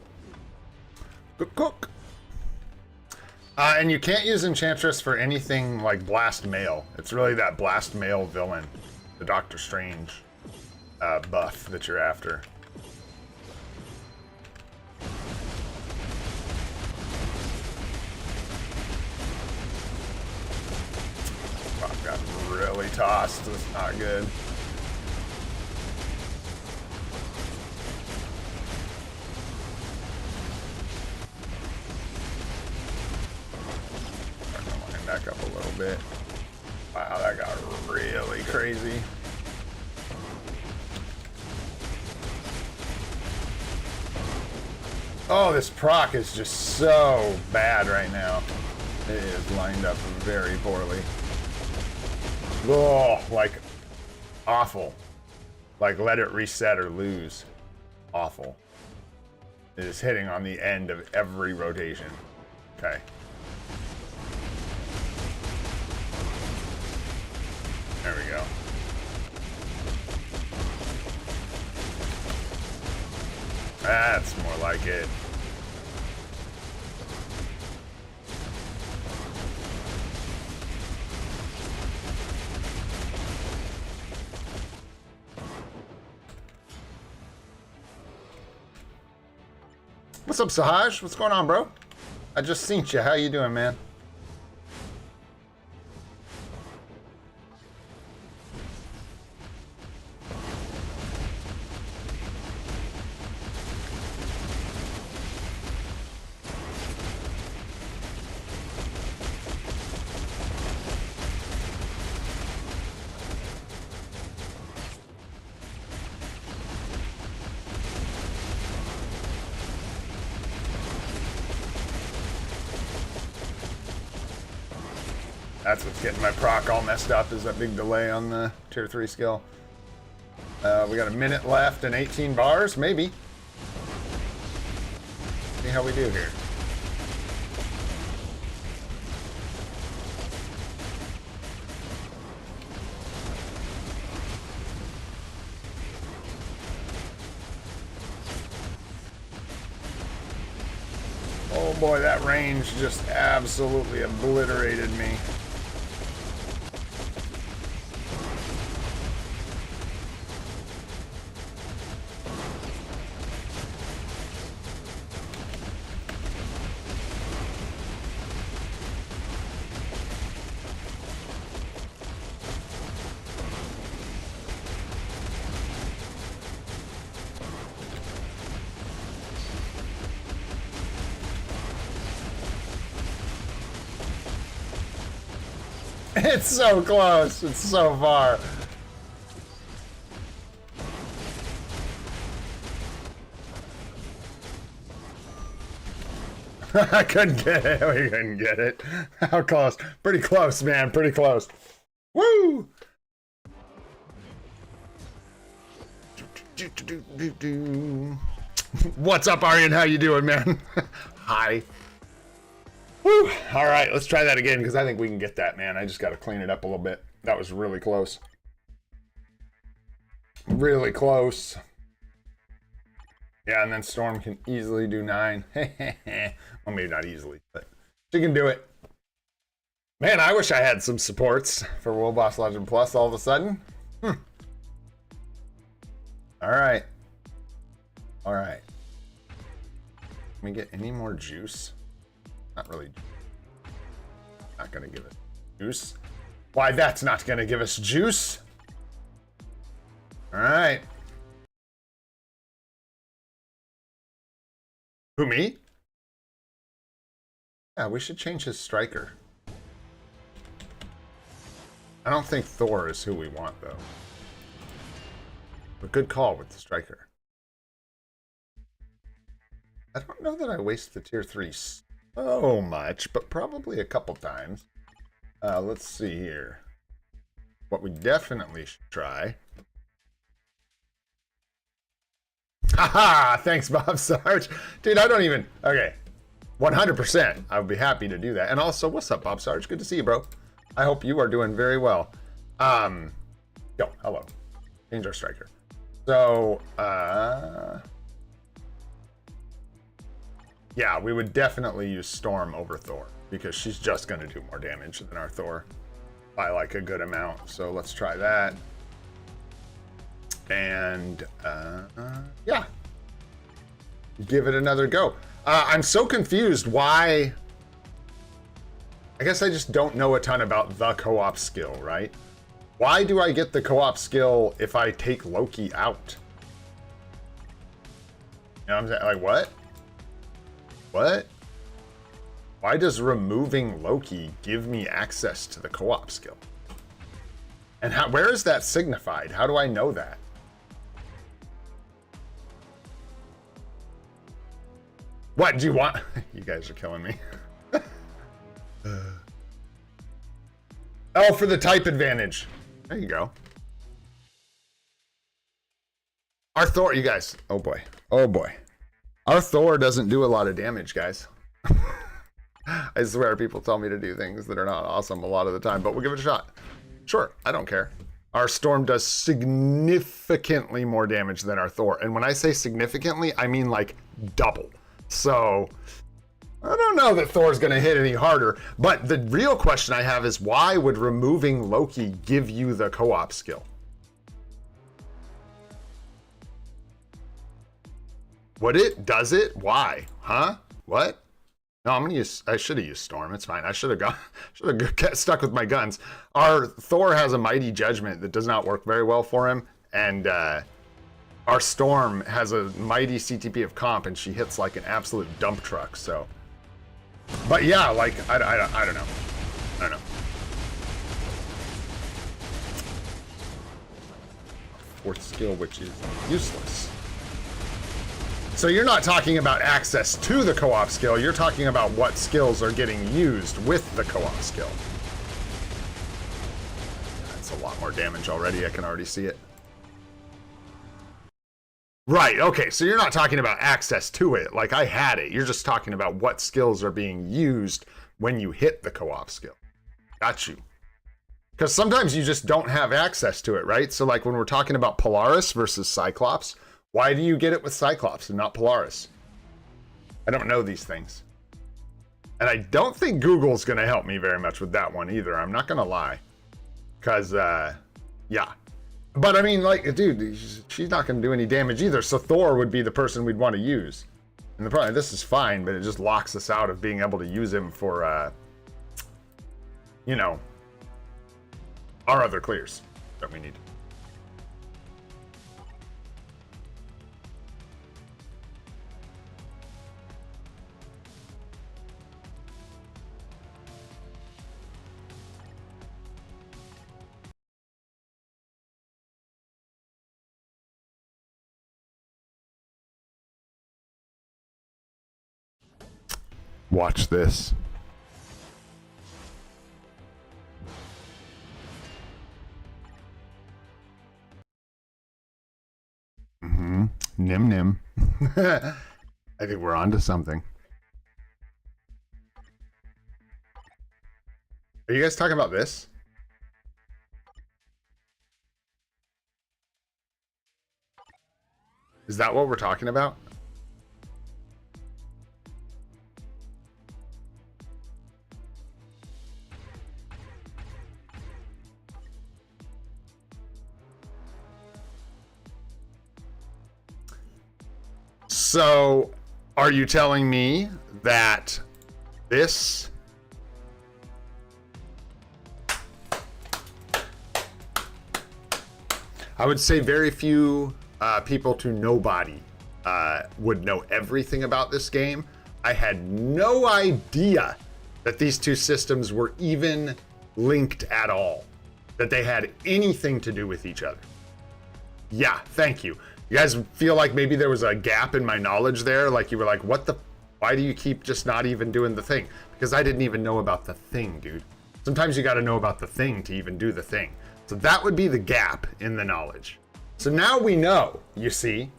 Cook. And you can't use Enchantress for anything like Blast Mail. It's really that Blast Mail villain, the Doctor Strange buff that you're after. Oh, got really tossed. That's not good. Back up a little bit. Wow, that got really crazy. Oh, this proc is just so bad right now. It is lined up very poorly. Oh, like awful. Like let it reset or lose. Awful. It is hitting on the end of every rotation. Okay. There we go. That's more like it. What's up, Sahaj? What's going on, bro? I just seen you. How you doing, man? That's what's getting my proc all messed up, is that big delay on the tier 3 skill. We got a minute left and 18 bars, maybe. See how we do here. Oh boy, that range just absolutely obliterated me. It's so close. It's so far. I couldn't get it. We couldn't get it. How close? Pretty close, man. Pretty close. Woo! What's up, Aryan? How you doing, man? Hi. Whew. All right, let's try that again because I think we can get that, man. I just got to clean it up a little bit. That was really close. Really close. Yeah, and then Storm can easily do 9. Well, maybe not easily, but she can do it. Man, I wish I had some supports for World Boss Legend Plus all of a sudden. All right. All right. Can we get any more juice? Not really. Not gonna give it juice. Why, that's not gonna give us juice. All right. Who, me? Yeah, we should change his striker. I don't think Thor is who we want, though. But good call with the striker. I don't know that I waste the tier 3 so much, but probably a couple times. Let's see here. What we definitely should try. Haha! Thanks, Bob Sarge. Dude, I don't even... Okay. 100%. I would be happy to do that. And also, what's up, Bob Sarge? Good to see you, bro. I hope you are doing very well. Yo, hello. Change our striker. So, Yeah, we would definitely use Storm over Thor because she's just going to do more damage than our Thor by like a good amount. So let's try that. And yeah, give it another go. I'm so confused why. I guess I just don't know a ton about the co-op skill, right? Why do I get the co-op skill if I take Loki out? You know what I'm saying? Like, what? What? Why does removing Loki give me access to the co-op skill? And how, where is that signified? How do I know that? What do you want? You guys are killing me. Oh, for the type advantage. There you go. Our Thor, you guys. Oh boy. Oh boy. Our Thor doesn't do a lot of damage, guys. I swear people tell me to do things that are not awesome a lot of the time, but we'll give it a shot. Sure, I don't care. Our Storm does significantly more damage than our Thor. And when I say significantly, I mean like double. So I don't know that Thor's going to hit any harder. But the real question I have is why would removing Loki give you the co-op skill? Would it? Does it? Why? Huh? What? No, I'm gonna use. I should have used Storm. It's fine. I should have stuck with my guns. Our Thor has a mighty judgment that does not work very well for him, and our Storm has a mighty CTP of comp, and she hits like an absolute dump truck. So, but yeah, like I don't know. I don't know. Fourth skill, which is useless. So you're not talking about access to the co-op skill, you're talking about what skills are getting used with the co-op skill. That's a lot more damage already, I can already see it. Right, okay, so you're not talking about access to it, like I had it. You're just talking about what skills are being used when you hit the co-op skill. Got you. Because sometimes you just don't have access to it, right? So like when we're talking about Polaris versus Cyclops, why do you get it with Cyclops and not Polaris? I don't know these things. And I don't think Google's going to help me very much with that one either. I'm not going to lie. Because, yeah. But I mean, like, dude, she's not going to do any damage either. So Thor would be the person we'd want to use. And the problem, this is fine, but it just locks us out of being able to use him for, you know, our other clears that we need. Watch this. Nim nim. I think we're on to something. Are you guys talking about this? Is that what we're talking about? So, are you telling me that this I would say very few people to nobody would know everything about this game. I had no idea that these two systems were even linked at all, that they had anything to do with each other. Yeah, thank you. You guys feel like maybe there was a gap in my knowledge there? Like you were like, what the, why do you keep just not even doing the thing? Because I didn't even know about the thing, dude. Sometimes you got to know about the thing to even do the thing. So that would be the gap in the knowledge. So now we know, you see,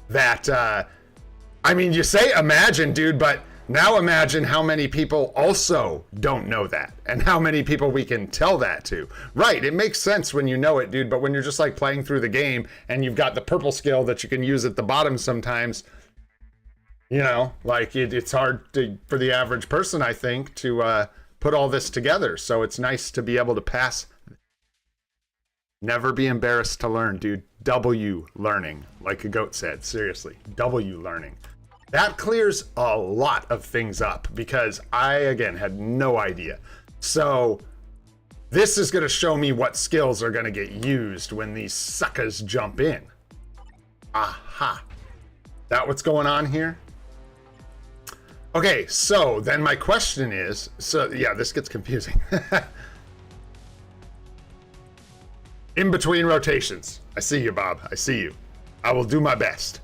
that, I mean, you say imagine, dude, but now imagine how many people also don't know that and how many people we can tell that to. Right, it makes sense when you know it, dude, but when you're just like playing through the game and you've got the purple skill that you can use at the bottom sometimes, You know, like it's hard for the average person, I think, to put all this together. So it's nice to be able to pass. Never be embarrassed to learn, dude. W learning, like a goat said. Seriously, W learning. That clears a lot of things up because I, again, had no idea. So this is going to show me what skills are going to get used when these suckers jump in. Aha. That what's going on here? Okay, so then my question is, so yeah, this gets confusing. In between rotations. I see you, Bob. I see you. I will do my best.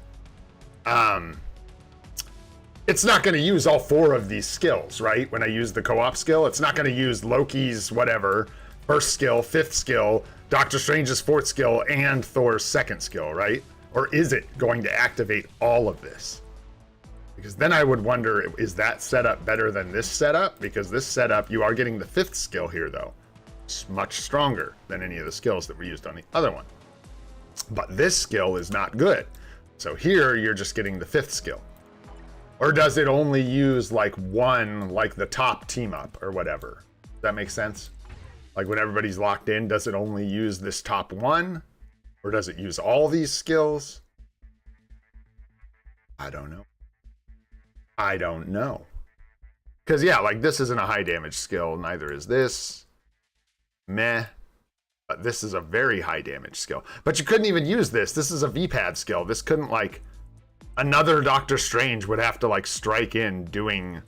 It's not going to use all 4 of these skills, right? When I use the co-op skill, it's not going to use Loki's whatever, first skill, 5th skill, Doctor Strange's 4th skill, and Thor's 2nd skill, right? Or is it going to activate all of this? Because then I would wonder, is that setup better than this setup? Because this setup, you are getting the 5th skill here, though. It's much stronger than any of the skills that were used on the other one. But this skill is not good. So here, you're just getting the 5th skill. Or does it only use like one, like the top team up or whatever? Does that make sense? Like when everybody's locked in, does it only use this top one? Or does it use all these skills? I don't know. I don't know. Because yeah, like this isn't a high damage skill. Neither is this. Meh. But this is a very high damage skill. But you couldn't even use this. This is a V-pad skill. This couldn't like... Another Doctor Strange would have to like strike in doing...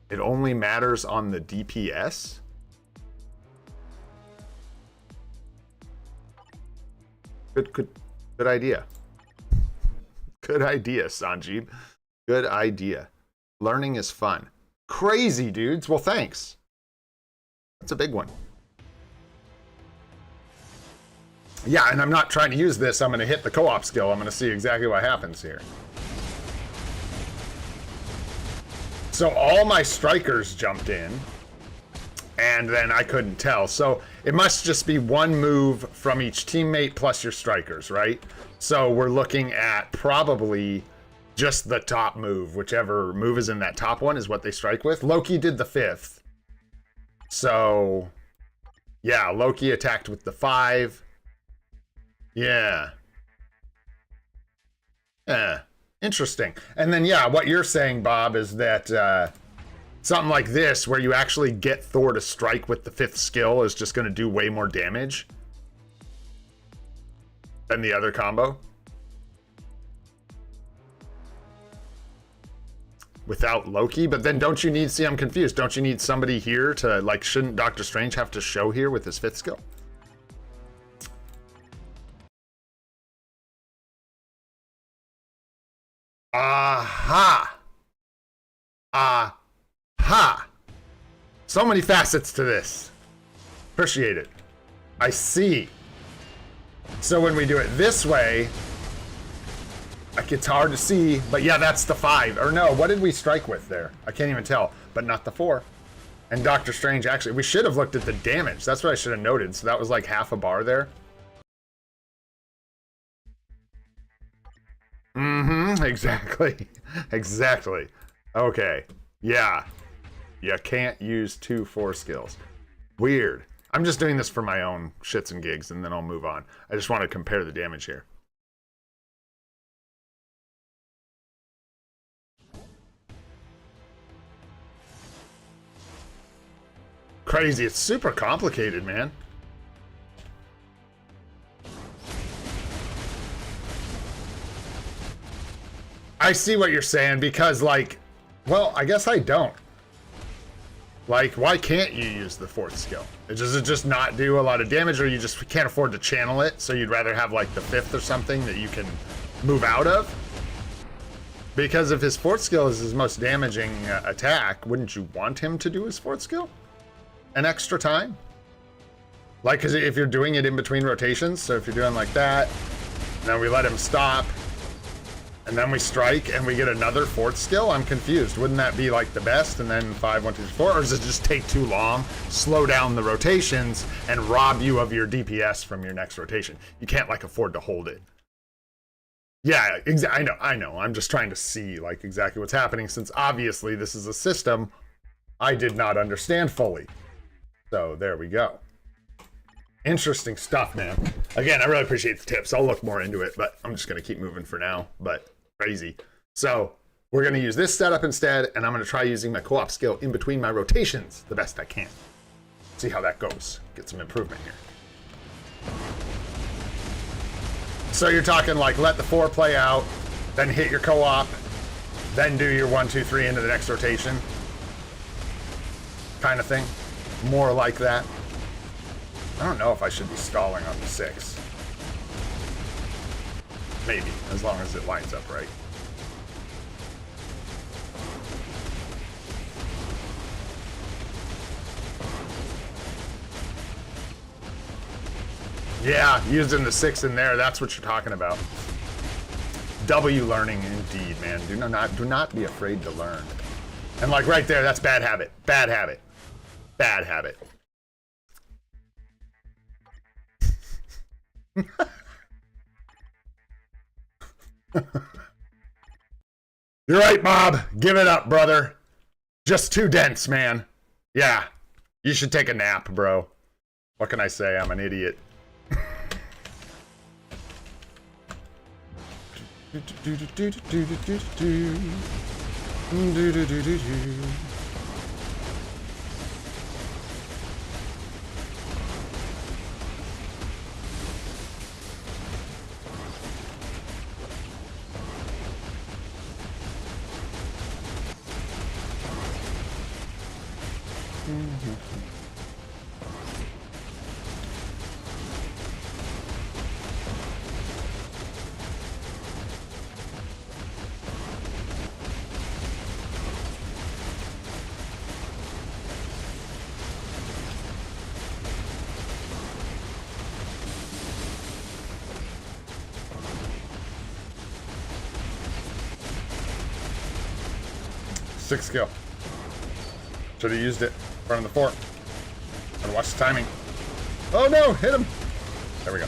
It only matters on the DPS? Good idea. Good idea, Sanjeev. Good idea. Learning is fun. Crazy, dudes. Well, thanks. That's a big one. Yeah, and I'm not trying to use this. I'm going to hit the co-op skill. I'm going to see exactly what happens here. So all my strikers jumped in, and then I couldn't tell. So it must just be one move from each teammate plus your strikers, right? So we're looking at probably just the top move. Whichever move is in that top one is what they strike with. Loki did the 5th. So, yeah, Loki attacked with the 5. Yeah. Interesting. And then, yeah, what you're saying, Bob, is that something like this, where you actually get Thor to strike with the 5th skill, is just going to do way more damage than the other combo. Without Loki? But then don't you need, see, I'm confused. Don't you need somebody here to, like, shouldn't Doctor Strange have to show here with his 5th skill? Aha! Aha! So many facets to this. Appreciate it. I see. So when we do it this way, like it's hard to see, but yeah, that's the 5. Or no, what did we strike with there? I can't even tell, but not the 4. And Doctor Strange, actually, we should have looked at the damage. That's what I should have noted. So that was like half a bar there. Mm-hmm, exactly. Exactly. Okay. Yeah. You can't use 2 4 skills. Weird. I'm just doing this for my own shits and gigs, and then I'll move on. I just want to compare the damage here. Crazy. It's super complicated, man. I see what you're saying, because, like, well, I guess I don't. Like, why can't you use the 4th skill? Does it just not do a lot of damage, or you just can't afford to channel it, so you'd rather have, like, the 5th or something that you can move out of? Because if his 4th skill is his most damaging attack, wouldn't you want him to do his 4th skill? An extra time? Like, because if you're doing it in between rotations, so if you're doing like that, then we let him stop, and then we strike, and we get another 4th skill? I'm confused. Wouldn't that be like the best, and then 5, 1, 2, 4? Or does it just take too long, slow down the rotations, and rob you of your DPS from your next rotation? You can't, like, afford to hold it. Yeah, I know. I'm just trying to see like exactly what's happening since obviously this is a system I did not understand fully. So there we go. Interesting stuff, man. Again, I really appreciate the tips. I'll look more into it, but I'm just going to keep moving for now. But crazy. So we're going to use this setup instead, and I'm going to try using my co-op skill in between my rotations the best I can. See how that goes. Get some improvement here. So you're talking like let the 4 play out, then hit your co-op, then do your 1, 2, 3 into the next rotation. Kind of thing. More like that. I don't know if I should be stalling on the 6. Maybe, as long as it lines up right. Yeah, using the 6 in there, that's what you're talking about. W learning indeed, man. Do not be afraid to learn. And like right there, that's bad habit. Bad habit. Bad habit. You're right, Bob. Give it up, brother. Just too dense, man. Yeah. You should take a nap, bro. What can I say? I'm an idiot. Six skill. Should have used it in front of the 4. Gotta watch the timing. Oh no, hit him. There we go.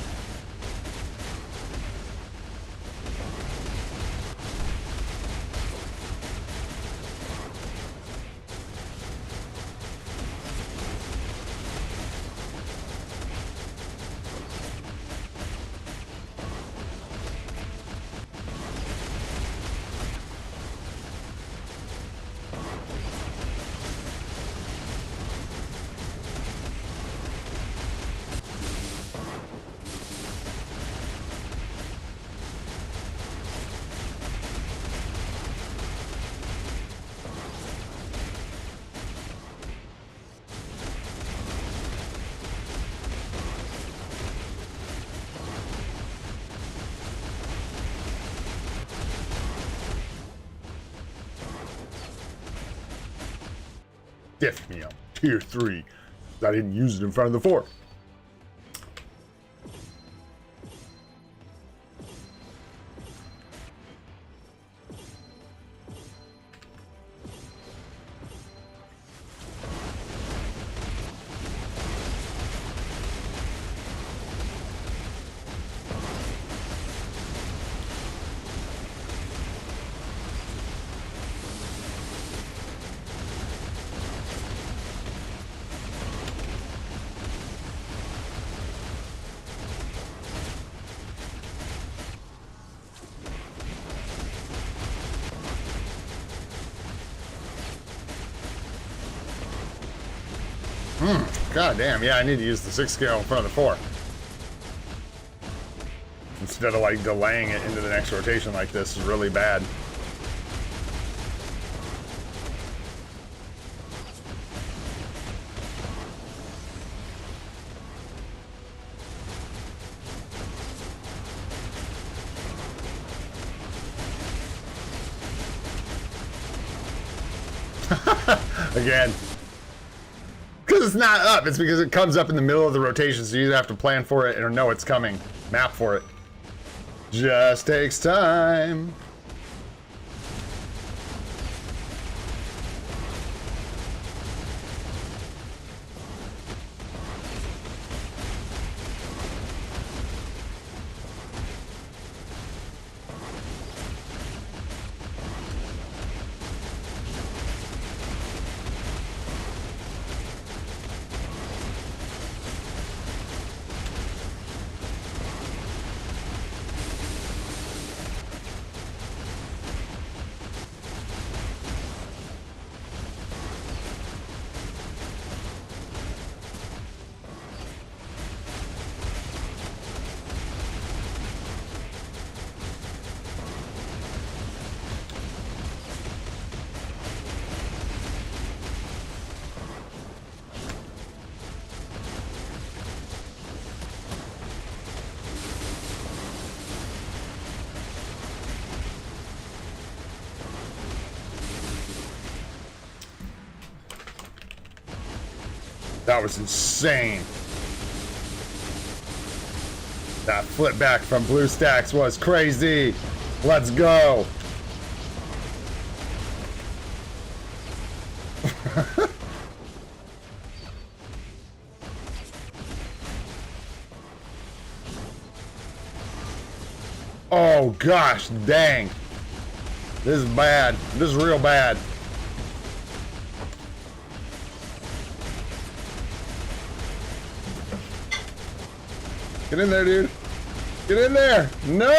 Stiffed me up. Tier 3. I didn't use it in front of the 4. God damn, yeah, I need to use the 6 scale in front of the 4. Instead of like delaying it into the next rotation like this is really bad. Again. Because it's not up, it's because it comes up in the middle of the rotation, so you either have to plan for it or know it's coming. Map for it. Just takes time. That was insane. That flip back from blue stacks was crazy. Let's go. Oh gosh, dang. This is bad. This is real bad. Get in there, dude. Get in there. No,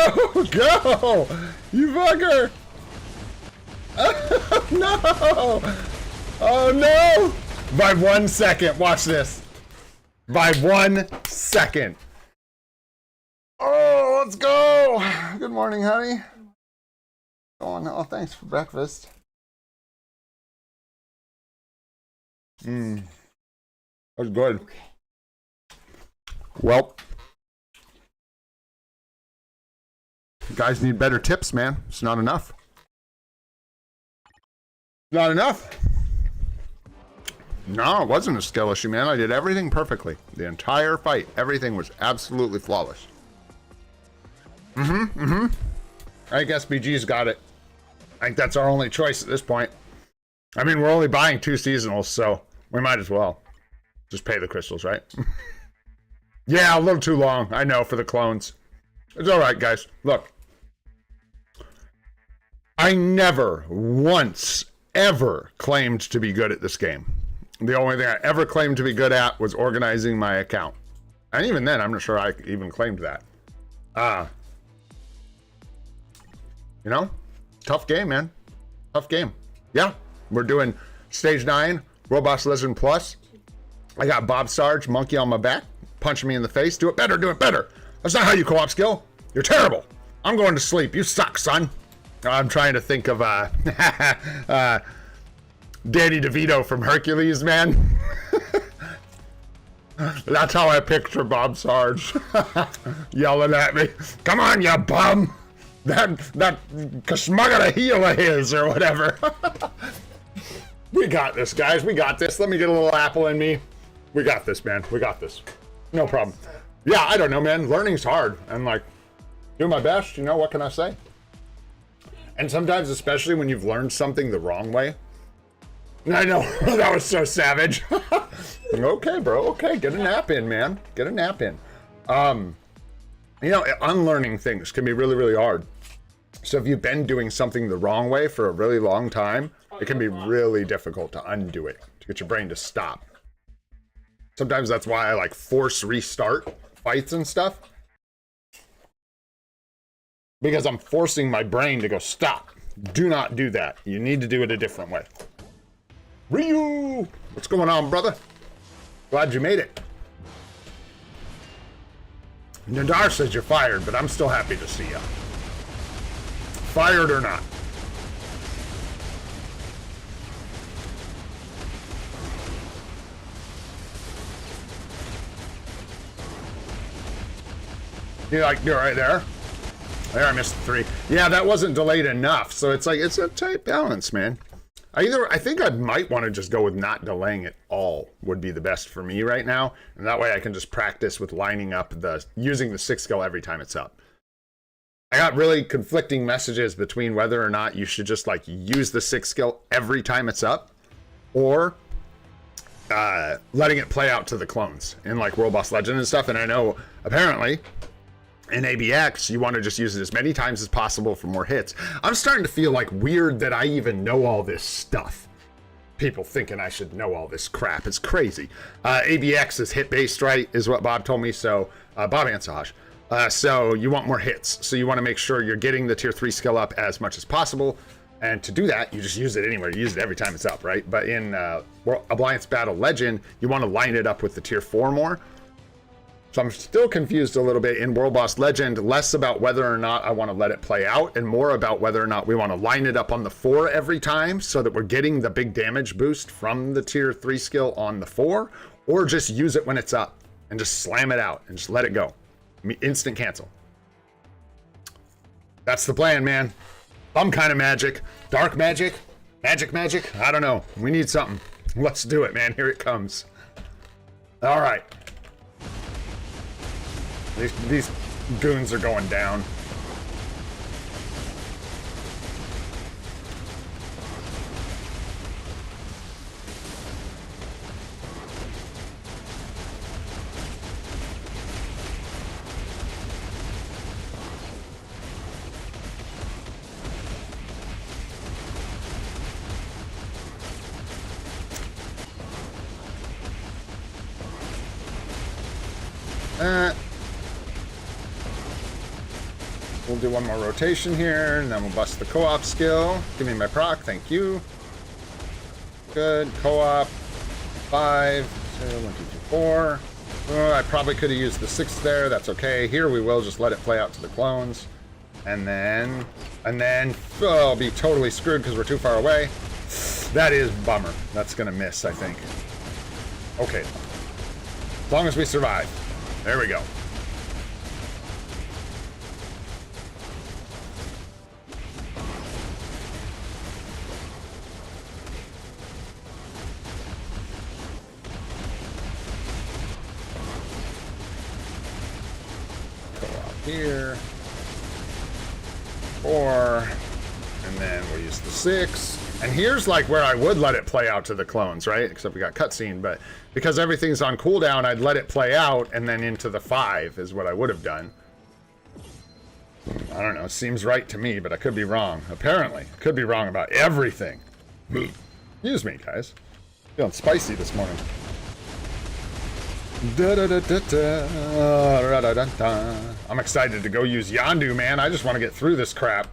go. You fucker. Oh, no. Oh, no. By 1 second. Watch this. By 1 second. Oh, let's go. Good morning, honey. Oh, thanks for breakfast. That was good. Well, you guys need better tips, man. It's not enough. Not enough. No, it wasn't a skill issue, man. I did everything perfectly. The entire fight. Everything was absolutely flawless. I guess BG's got it. I think that's our only choice at this point. I mean, we're only buying 2 seasonals, so we might as well just pay the crystals, right? Yeah, a little too long. I know, for the clones. It's all right, guys. Look. I never once ever claimed to be good at this game. The only thing I ever claimed to be good at was organizing my account. And even then, I'm not sure I even claimed that. You know, tough game, man. Tough game. Yeah, we're doing stage 9, Robot Legend Plus. I got Bob Sarge, monkey on my back, punching me in the face. Do it better, do it better. That's not how you co-op skill. You're terrible. I'm going to sleep. You suck, son. I'm trying to think of Danny DeVito from Hercules, man. That's how I picture Bob Sarge yelling at me. Come on, you bum. That smuggle a heel of his or whatever. We got this, guys. We got this. Let me get a little apple in me. We got this, man. We got this. No problem. Yeah, I don't know, man. Learning's hard. I'm like, do my best. You know, what can I say? And sometimes, especially when you've learned something the wrong way. I know. That was so savage. Okay, bro. Okay, get a nap in, man. Get a nap in. You know, unlearning things can be really, really hard. So if you've been doing something the wrong way for a really long time, it can be really difficult to undo it, to get your brain to stop. Sometimes that's why I like force restart fights and stuff. Because I'm forcing my brain to go, stop. Do not do that. You need to do it a different way. Ryu! What's going on, brother? Glad you made it. Nadar says you're fired, but I'm still happy to see you. Fired or not. You like, you're right there. There, I missed 3. Yeah, that wasn't delayed enough. So it's like, it's a tight balance, man. I think I might want to just go with not delaying it all would be the best for me right now. And that way I can just practice with lining up using the 6 skill every time it's up. I got really conflicting messages between whether or not you should just like use the 6 skill every time it's up or letting it play out to the clones in like World Boss Legend and stuff. And I know apparently in ABX, you want to just use it as many times as possible for more hits. I'm starting to feel like weird that I even know all this stuff. People thinking I should know all this crap. It's crazy. ABX is hit-based, right, is what Bob told me. So, Bob and Saj. So you want more hits. So you want to make sure you're getting the tier 3 skill up as much as possible. And to do that, you just use it anywhere. You use it every time it's up, right? But in Alliance Battle Legend, you want to line it up with the tier 4 more. So I'm still confused a little bit in World Boss Legend, less about whether or not I want to let it play out and more about whether or not we want to line it up on the 4 every time so that we're getting the big damage boost from the tier 3 skill on the 4, or just use it when it's up and just slam it out and just let it go. Instant cancel. That's the plan, man. Some kind of magic. Dark magic? Magic? I don't know. We need something. Let's do it, man. Here it comes. All right. These goons are going down. We'll do one more rotation here, and then we'll bust the co-op skill. Give me my proc, thank you. Good, co-op. 5, 0, 1, 2, 3, 4. Oh, I probably could have used the 6 there, that's okay. Here we will just let it play out to the clones. And then, oh, I'll be totally screwed because we're too far away. That is bummer. That's gonna miss, I think. Okay. As long as we survive. There we go. Here, 4, and then we'll use the 6. And here's like where I would let it play out to the clones, right? Except we got cutscene, but because everything's on cooldown, I'd let it play out and then into the 5 is what I would have done. I don't know, seems right to me, but I could be wrong. Apparently, could be wrong about everything. Excuse me, guys. Feeling spicy this morning. I'm excited to go use Yondu, man. I just want to get through this crap.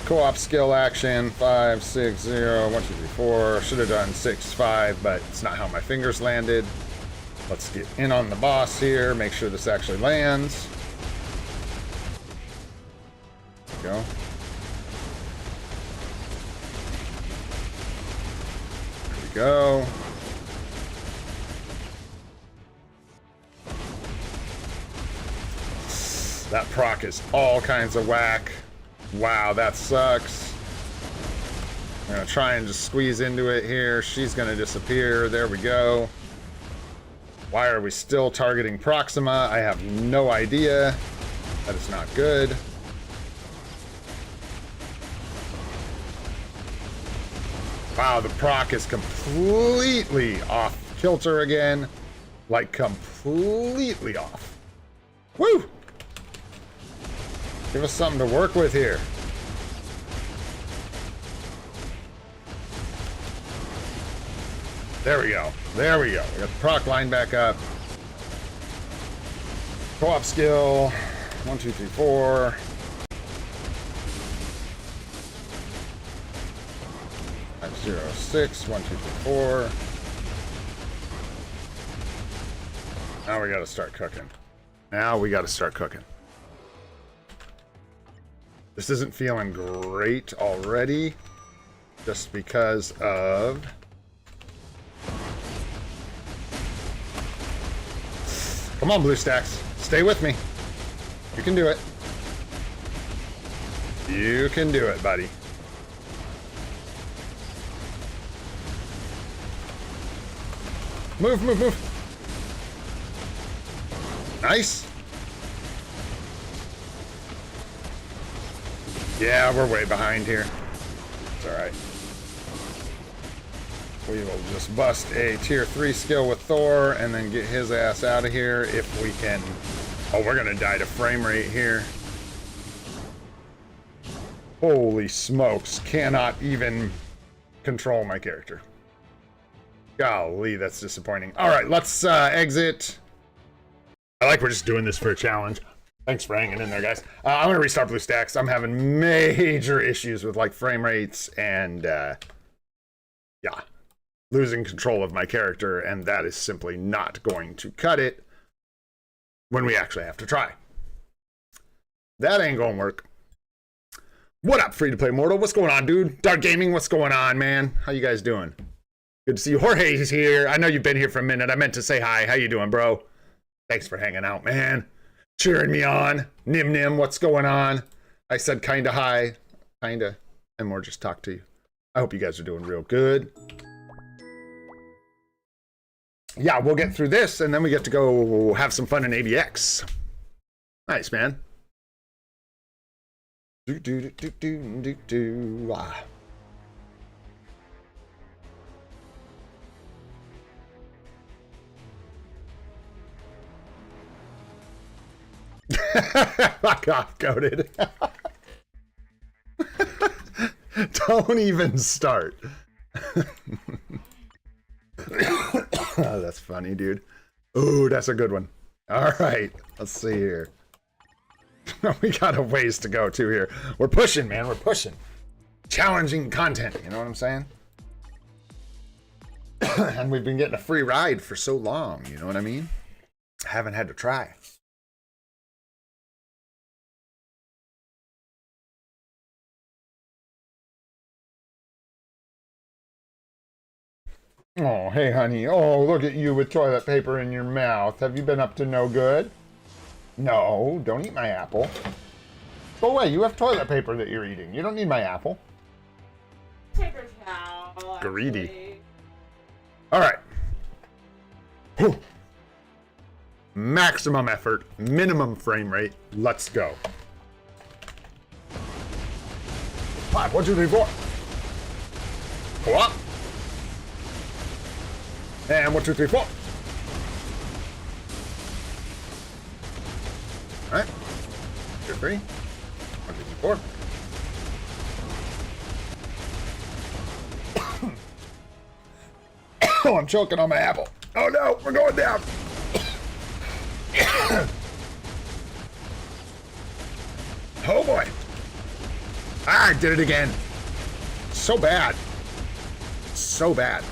Co-op skill action, 5, 6, 0, 1, 2, 3, 4. Should have done 6, 5, but it's not how my fingers landed. Let's get in on the boss here, make sure this actually lands. There we go. Go. That proc is all kinds of whack. Wow, that sucks. I'm gonna try and just squeeze into it here. She's gonna disappear. There we go. Why are we still targeting Proxima? I have no idea. That is not good. Wow, the proc is completely off kilter again. Like, completely off. Woo! Give us something to work with here. There we go. There we go. We got the proc line back up. Co-op skill. 1, 2, 3, 4. 0, 6, 1, 2, 3, 4. Now we gotta start cooking. Now we gotta start cooking. This isn't feeling great already, just because of... Come on, BlueStacks. Stay with me. You can do it. You can do it, buddy. Move, move, move. Nice. Yeah, we're way behind here. It's all right. We will just bust a tier 3 skill with Thor and then get his ass out of here if we can. Oh, we're gonna die to frame rate here. Holy smokes, cannot even control my character. Golly, that's disappointing. All right, let's exit. I like we're just doing this for a challenge. Thanks for hanging in there, guys. I'm gonna restart BlueStacks. I'm having major issues with like frame rates and yeah, losing control of my character, and that is simply not going to cut it when we actually have to try. That ain't gonna work. What up, free-to-play mortal? What's going on, dude? Dark Gaming, what's going on, man? How you guys doing? Good to see you. Jorge's here. I know you've been here for a minute. I meant to say hi. How you doing, bro? Thanks for hanging out, man. Cheering me on. Nim Nim, what's going on? I said kinda hi. Kinda. And more just talk to you. I hope you guys are doing real good. Yeah, we'll get through this, and then we get to go have some fun in ABX. Nice, man. Ah. Fuck off, goated. Don't even start. Oh, that's funny, dude. Ooh, that's a good one. All right, let's see here. We got a ways to go, too, here. We're pushing, man. We're pushing. Challenging content, you know what I'm saying? And we've been getting a free ride for so long, you know what I mean? Haven't had to try. Oh, hey, honey. Oh, look at you with toilet paper in your mouth. Have you been up to no good? No, don't eat my apple. Go away. You have toilet paper that you're eating. You don't need my apple. Paper towel. Greedy. Actually. All right. Whew. Maximum effort, minimum frame rate. Let's go. 5, 1, 2, 3, 4. Go up. And 1, 2, 3, 4. All right. 2, 3. 1, 2, 3, 4. Oh, I'm choking on my apple. Oh no, we're going down. Oh boy. Ah, I did it again. So bad. So bad.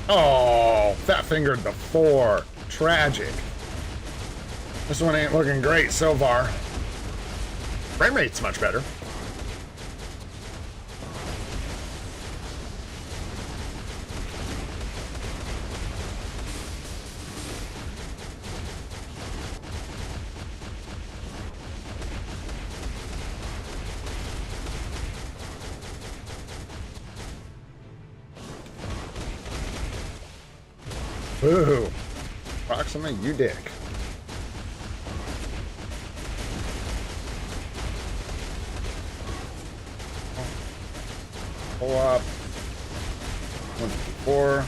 Oh, fat fingered the 4. Tragic. This one ain't looking great so far. Frame rate's much better. Ooh. Proxima, you dick. Pull up. 1, 2, 4.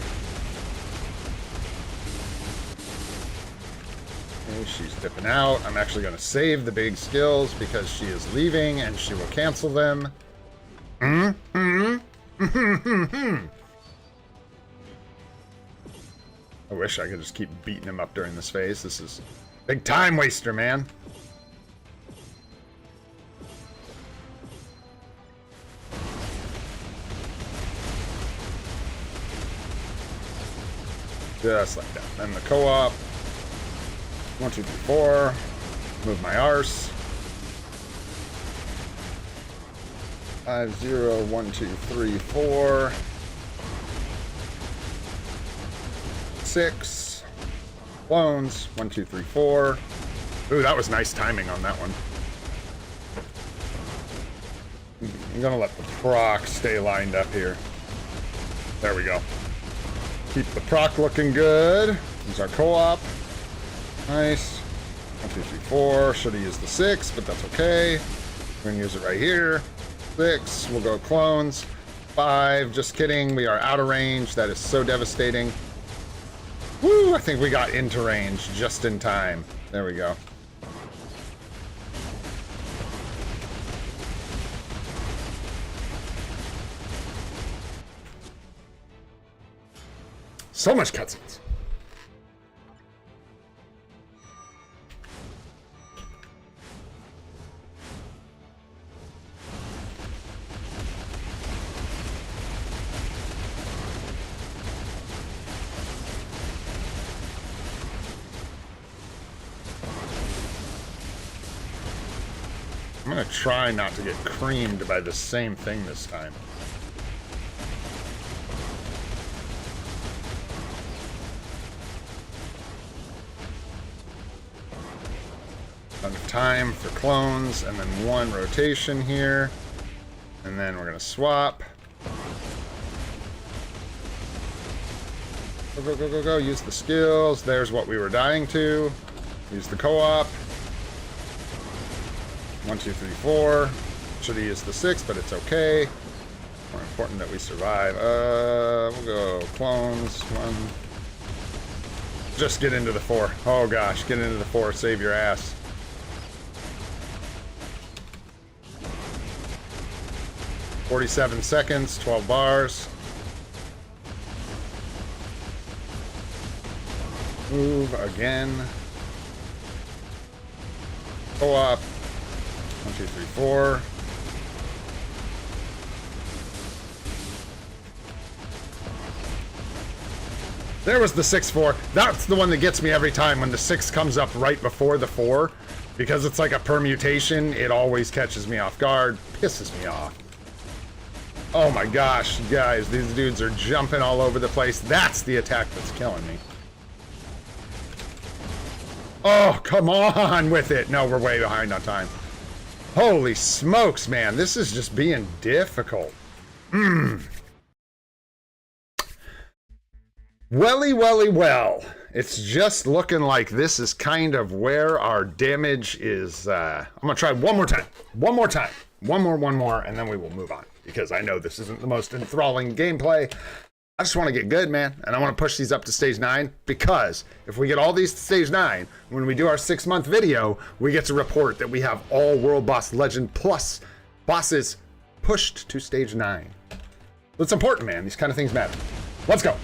Okay, she's dipping out. I'm actually going to save the big skills because she is leaving and she will cancel them. I wish I could just keep beating him up during this phase. This is big time waster, man. Just like that. Then the co-op. 1, 2, 3, 4. Move my arse. 5, 0, 1, 2, 3, 4. 6. Clones. 1, 2, 3, 4. Ooh, that was nice timing on that one. I'm gonna let the proc stay lined up here. There we go. Keep the proc looking good. Use our co-op. Nice. 1, 2, 3, 4. Should have used the 6, but that's okay. We're gonna use it right here. 6. We'll go clones. 5. Just kidding. We are out of range. That is so devastating. Woo! I think we got into range just in time. There we go. So much cutscenes. I'm gonna try not to get creamed by the same thing this time. Enough time for clones, and then one rotation here. And then we're gonna swap. Go, go, go, go, go. Use the skills. There's what we were dying to. Use the co-op. 1, 2, 3, 4. Should have used the 6, but it's okay. More important that we survive. We'll go clones. 1. Just get into the 4. Oh gosh, get into the 4. Save your ass. "47 seconds, 12 bars. Move again. Co-op. 1, 2, 3, 4. There was the 6-4. That's the one that gets me every time when the 6 comes up right before the 4. Because it's like a permutation, it always catches me off guard. Pisses me off. Oh my gosh, guys, these dudes are jumping all over the place. That's the attack that's killing me. Oh, come on with it. No, we're way behind on time. Holy smokes, man. This is just being difficult. Welly, welly, well. It's just looking like this is kind of where our damage is. I'm going to try one more time. One more time. One more, and then we will move on. Because I know this isn't the most enthralling gameplay. I just want to get good, man. And I want to push these up to stage 9. Because if we get all these to stage 9, when we do our 6-month video, we get to report that we have all World Boss Legend Plus bosses pushed to stage 9. That's important, man. These kind of things matter. Let's go.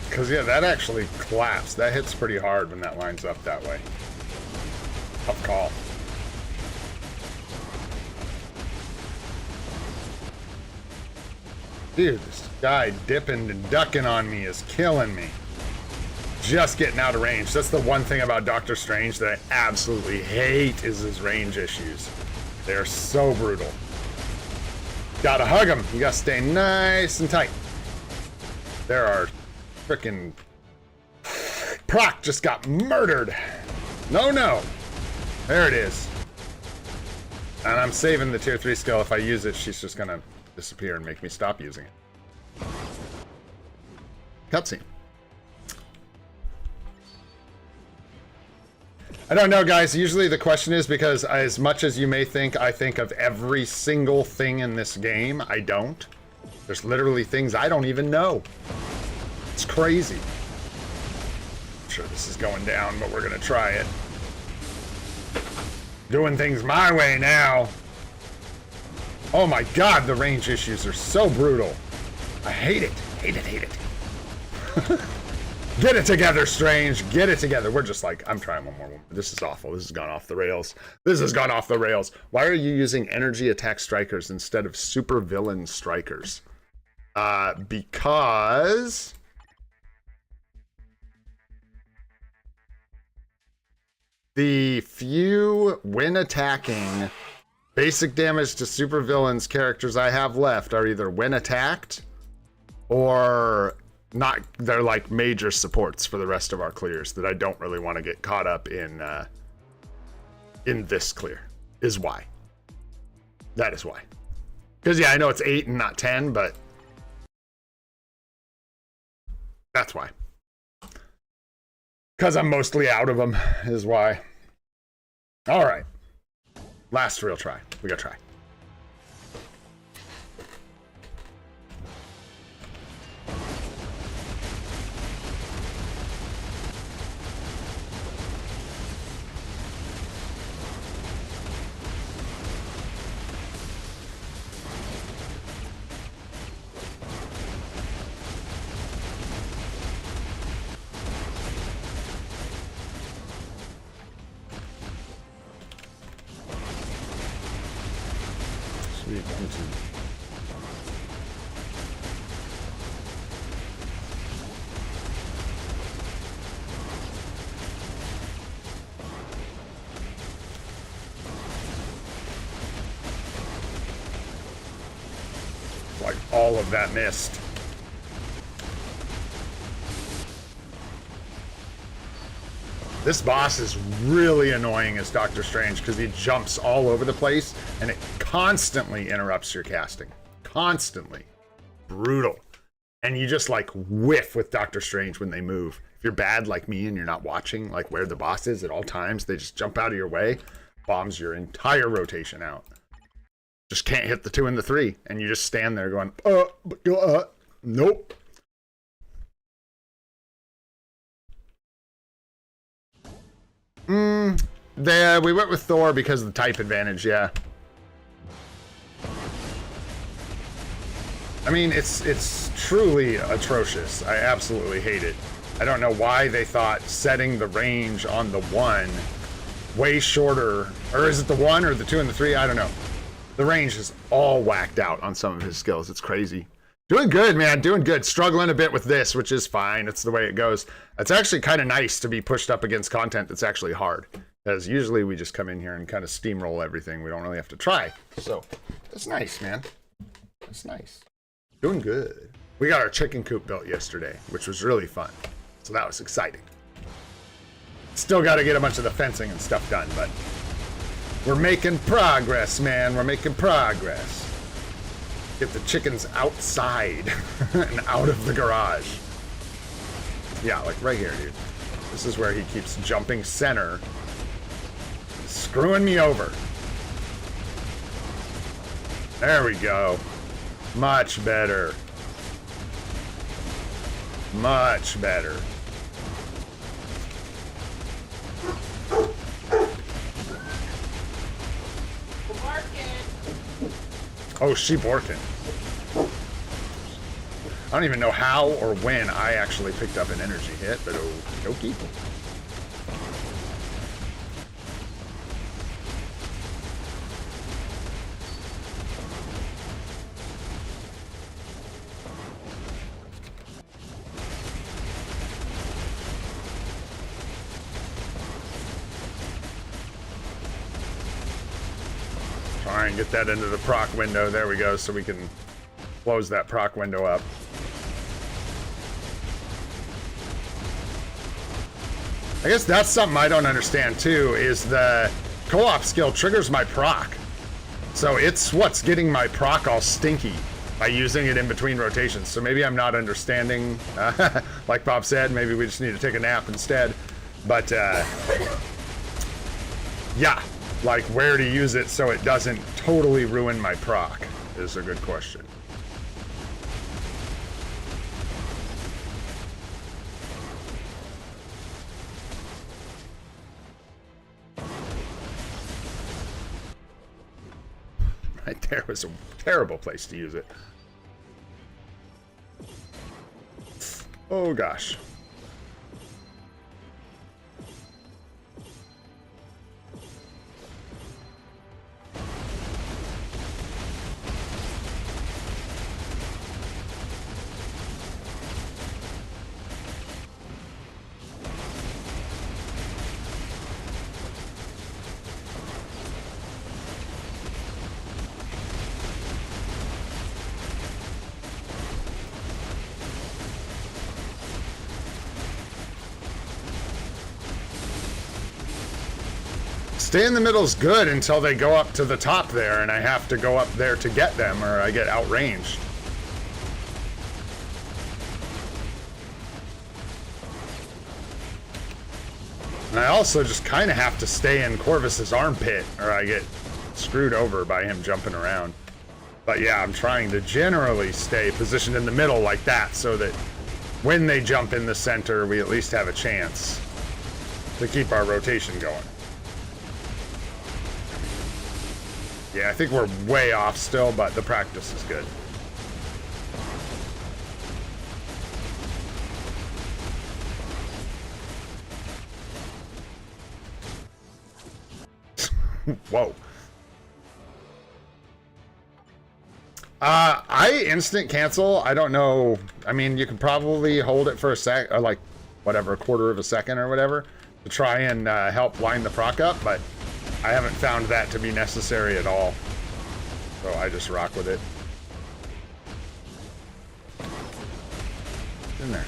Because, yeah, that actually claps. That hits pretty hard when that lines up that way. Tough call. Dude, this guy dipping and ducking on me is killing me. Just getting out of range. That's the one thing about Doctor Strange that I absolutely hate is his range issues. They're so brutal. Gotta hug him. You gotta stay nice and tight. There are frickin' Proc just got murdered. No, no. There it is. And I'm saving the tier 3 skill. If I use it, she's just gonna disappear and make me stop using it. Cutscene. I don't know, guys. Usually the question is because as much as you may think I think of every single thing in this game, I don't. There's literally things I don't even know. It's crazy. I'm sure this is going down, but we're gonna try it. Doing things my way now. Oh my god, the range issues are so brutal. I hate it. Hate it, hate it. Get it together, Strange. Get it together. We're just like, I'm trying one more. This is awful. This has gone off the rails. This has gone off the rails. Why are you using energy attack strikers instead of super villain strikers? Because the few, when attacking, basic damage to supervillains characters I have left are either when attacked or not, they're like major supports for the rest of our clears that I don't really want to get caught up in this clear, is why. That is why. Because, yeah, I know it's 8 and not 10, but that's why. Because I'm mostly out of them is why. All right. Last real try. We gotta try. Sweet. Like all of that missed. This boss is really annoying as Doctor Strange because he jumps all over the place and it constantly interrupts your casting. Constantly. Brutal. And you just like whiff with Doctor Strange when they move. If you're bad like me and you're not watching like where the boss is at all times, they just jump out of your way, bombs your entire rotation out. Just can't hit the 2 and the 3, and you just stand there going, nope. We went with Thor because of the type advantage, yeah. I mean, it's truly atrocious. I absolutely hate it. I don't know why they thought setting the range on the 1 way shorter, or is it the 1 or the 2 and the 3? I don't know. The range is all whacked out on some of his skills. It's crazy. Doing good, man. Doing good. Struggling a bit with this, which is fine. It's the way it goes. It's actually kind of nice to be pushed up against content that's actually hard. Because usually we just come in here and kind of steamroll everything. We don't really have to try. So, it's nice, man. It's nice. Doing good. We got our chicken coop built yesterday, which was really fun. So that was exciting. Still got to get a bunch of the fencing and stuff done, but we're making progress, man. We're making progress. Get the chickens outside and out of the garage. Yeah, like right here, dude. This is where he keeps jumping center, screwing me over. There we go. Much better. Much better. Oh, she borking. I don't even know how or when I actually picked up an energy hit, but okie dokie. Try and get that into the proc window. There we go, so we can close that proc window up. I guess that's something I don't understand too, is the co-op skill triggers my proc. So it's what's getting my proc all stinky by using it in between rotations. So maybe I'm not understanding, like Bob said, maybe we just need to take a nap instead. But yeah, like where to use it so it doesn't totally ruin my proc is a good question. Right there was a terrible place to use it. Oh gosh. Stay in the middle's good until they go up to the top there, and I have to go up there to get them, or I get outranged. And I also just kind of have to stay in Corvus's armpit, or I get screwed over by him jumping around. But yeah, I'm trying to generally stay positioned in the middle like that, so that when they jump in the center, we at least have a chance to keep our rotation going. Yeah, I think we're way off still, but the practice is good. Whoa. I instant cancel. I don't know. I mean, you could probably hold it for a sec, or like whatever, a quarter of a second or whatever, to try and help line the proc up, but I haven't found that to be necessary at all. So I just rock with it. In there.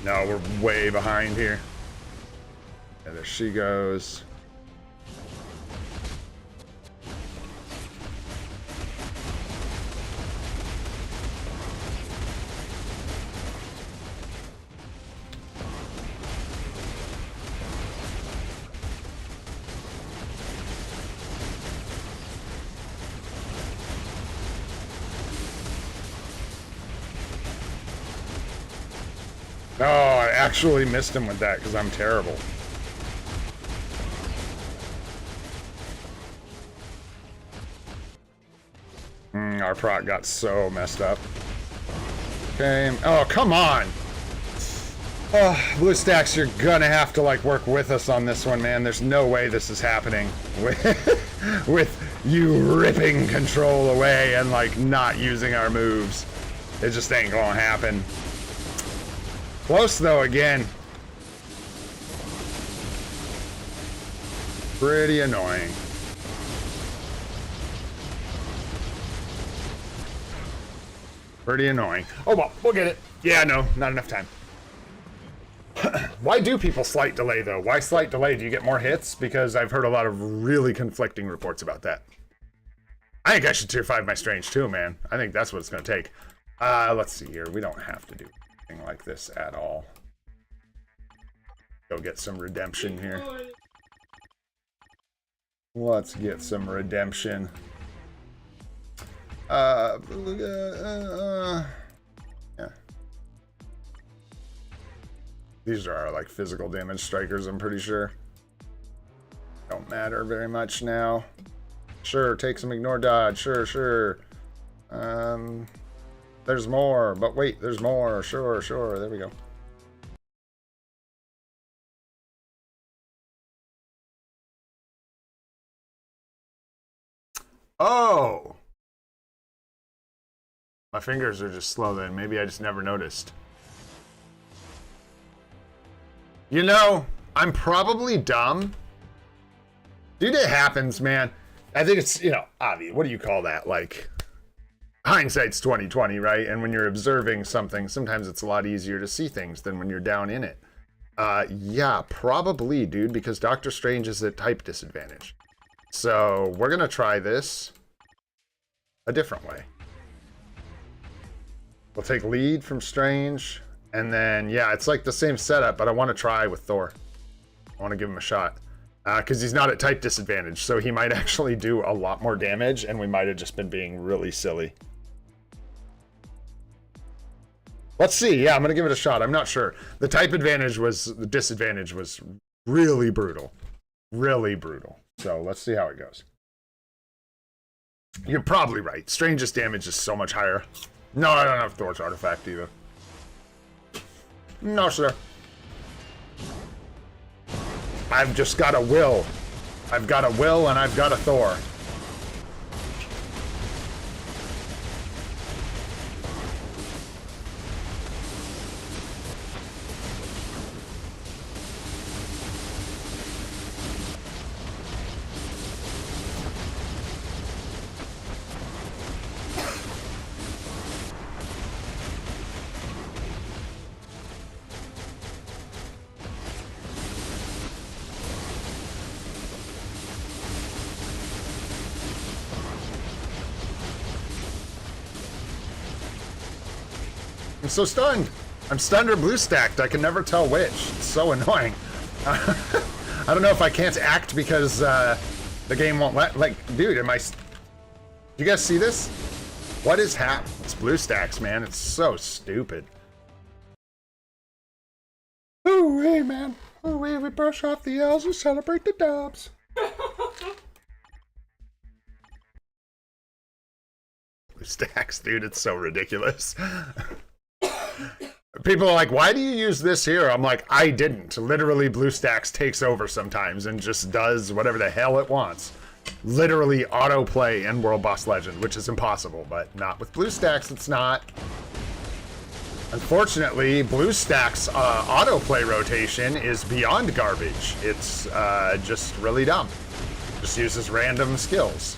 No, we're way behind here. Yeah, there she goes. No, I actually missed him with that because I'm terrible. Our proc got so messed up. Okay. Oh, come on. Oh, BlueStacks, you're gonna have to like work with us on this one, man. There's no way this is happening with you ripping control away and like not using our moves. It just ain't gonna happen. Close though again. Pretty annoying. Pretty annoying. Oh well, we'll get it. Yeah, no, not enough time. Why do people slight delay though? Why slight delay? Do you get more hits? Because I've heard a lot of really conflicting reports about that. I think I should tier 5 my Strange too, man. I think that's what it's gonna take. Let's see here. We don't have to do anything like this at all. Go get some redemption here. Let's get some redemption. Yeah. These are our, like, physical damage strikers, I'm pretty sure. Don't matter very much now. Sure, take some ignore dodge. Sure, sure. There's more, but wait, there's more. Sure, sure. There we go. Oh! My fingers are just slow then. Maybe I just never noticed. You know, I'm probably dumb. Dude, it happens, man. I think it's, you know, obvious. What do you call that? Like, hindsight's 20/20, right? And when you're observing something, sometimes it's a lot easier to see things than when you're down in it. Yeah, probably, dude, because Doctor Strange is at type disadvantage. So we're gonna try this a different way. We'll take lead from Strange, and then, yeah, it's like the same setup, but I want to try with Thor. I want to give him a shot. Because he's not at type disadvantage, so he might actually do a lot more damage, and we might have just been being really silly. Let's see. Yeah, I'm going to give it a shot. I'm not sure. The type advantage was, the disadvantage was really brutal. Really brutal. So let's see how it goes. You're probably right. Strange's damage is so much higher. No, I don't have Thor's artifact either. No, sir. I've just got a will. I've got a will and I've got a Thor. I'm so stunned. I'm stunned or blue stacked. I can never tell which. It's so annoying. I don't know if I can't act because the game won't let. Like, dude, am I? You guys see this? What is happening? It's blue stacks, man. It's so stupid. Oh, hey, man. Oh, hey, we brush off the L's and celebrate the dubs. Blue stacks, dude. It's so ridiculous. People are like, why do you use this here? I'm like, I didn't. Literally, BlueStacks takes over sometimes and just does whatever the hell it wants. Literally autoplay in World Boss Legend, which is impossible, but not with BlueStacks, it's not. Unfortunately, BlueStacks autoplay rotation is beyond garbage. It's just really dumb. Just uses random skills.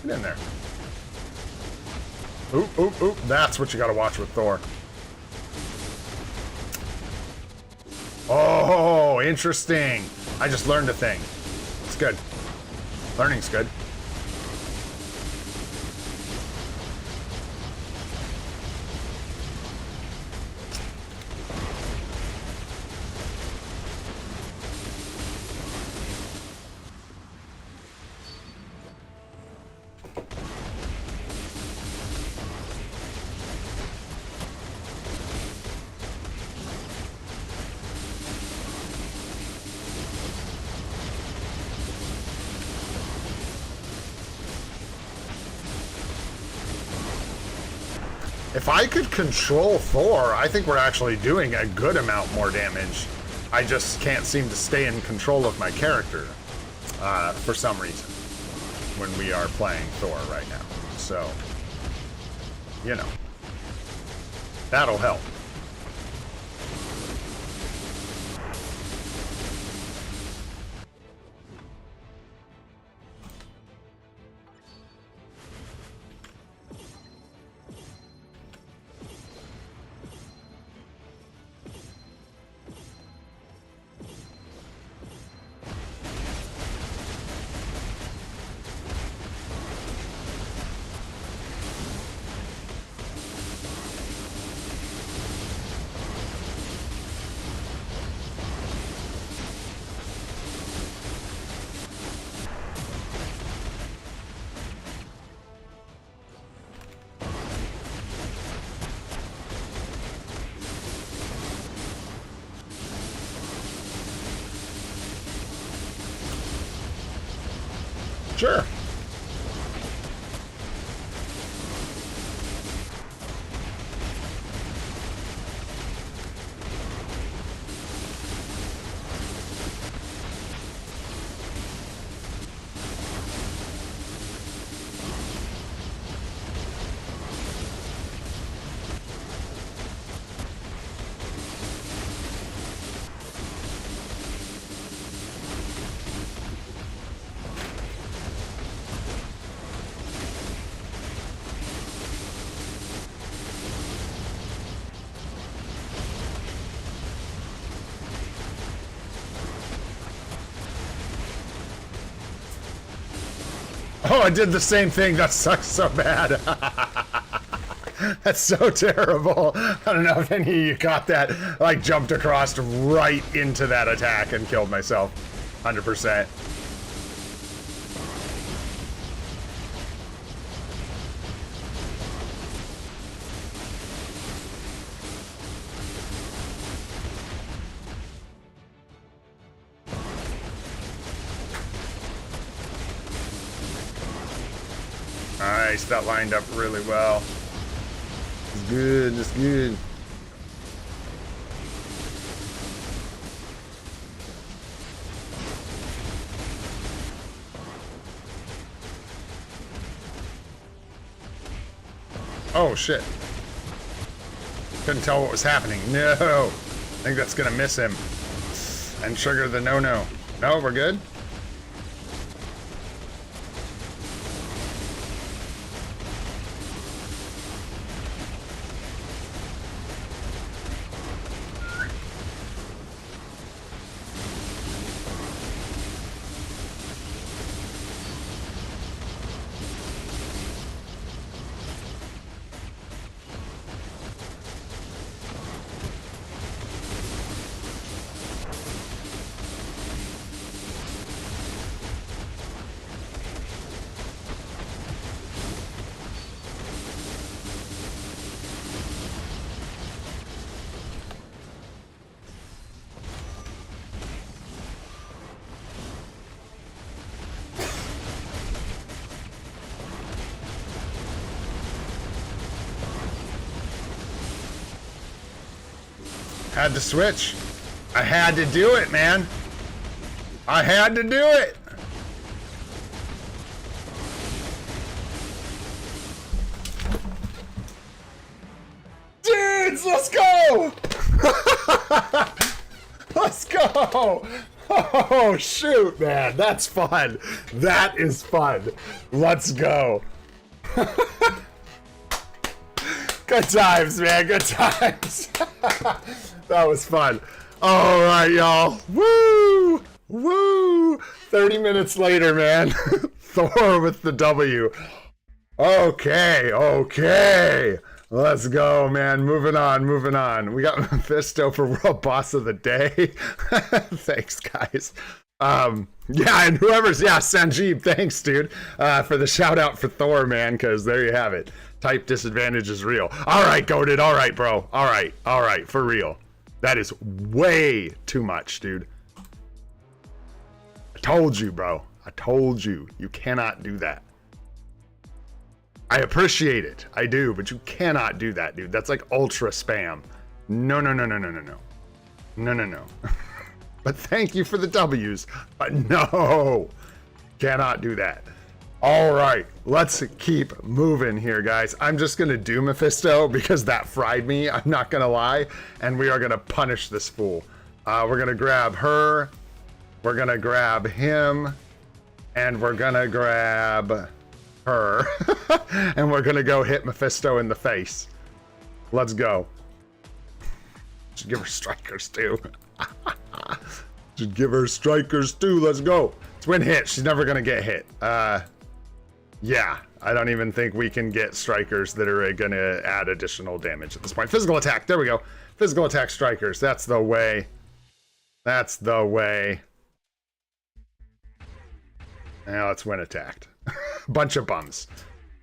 Get in there. Oop, oop, oop. That's what you gotta watch with Thor. Oh, interesting. I just learned a thing. It's good. Learning's good. If I could control Thor, I think we're actually doing a good amount more damage. I just can't seem to stay in control of my character for some reason when we are playing Thor right now. So, you know, that'll help. Sure. Oh, I did the same thing. That sucks so bad. That's so terrible. I don't know if any of you got that. I, like, jumped across right into that attack and killed myself. 100%. Nice, that lined up really well. It's good, it's good. Oh shit. Couldn't tell what was happening. No! I think that's gonna miss him. And trigger the no-no. No, we're good? Had to switch. I had to do it, man. I had to do it. Dudes, let's go. Let's go. Oh, shoot, man. That's fun. That is fun. Let's go. Good times, man. Good times. That was fun. All right, y'all. Woo! Woo! 30 minutes later, man. Thor with the W. Okay, okay. Let's go, man. Moving on, moving on. We got Mephisto for World Boss of the Day. Thanks, guys. Yeah, and whoever's, yeah, Sanjeev, thanks, dude, for the shout out for Thor, man, because there you have it. Type disadvantage is real. All right, goated. All right, bro. All right, for real. That is way too much, dude. I told you, bro. I told you. You cannot do that. I appreciate it. I do, but you cannot do that, dude. That's like ultra spam. No, no, no, no, no, no, no. No, no, no. But thank you for the W's. But no, cannot do that. All right, let's keep moving here, guys. I'm just gonna do Mephisto because that fried me. I'm not gonna lie. And we are gonna punish this fool. We're gonna grab her. We're gonna grab him. And we're gonna grab her. And we're gonna go hit Mephisto in the face. Let's go. Should give her strikers too. Should give her strikers too. Let's go. It's win hit. She's never gonna get hit. Yeah, I don't even think we can get strikers that are gonna add additional damage at this point. Physical attack. There we go. Physical attack strikers. That's the way. That's the way. Now let's win attacked. Bunch of bums.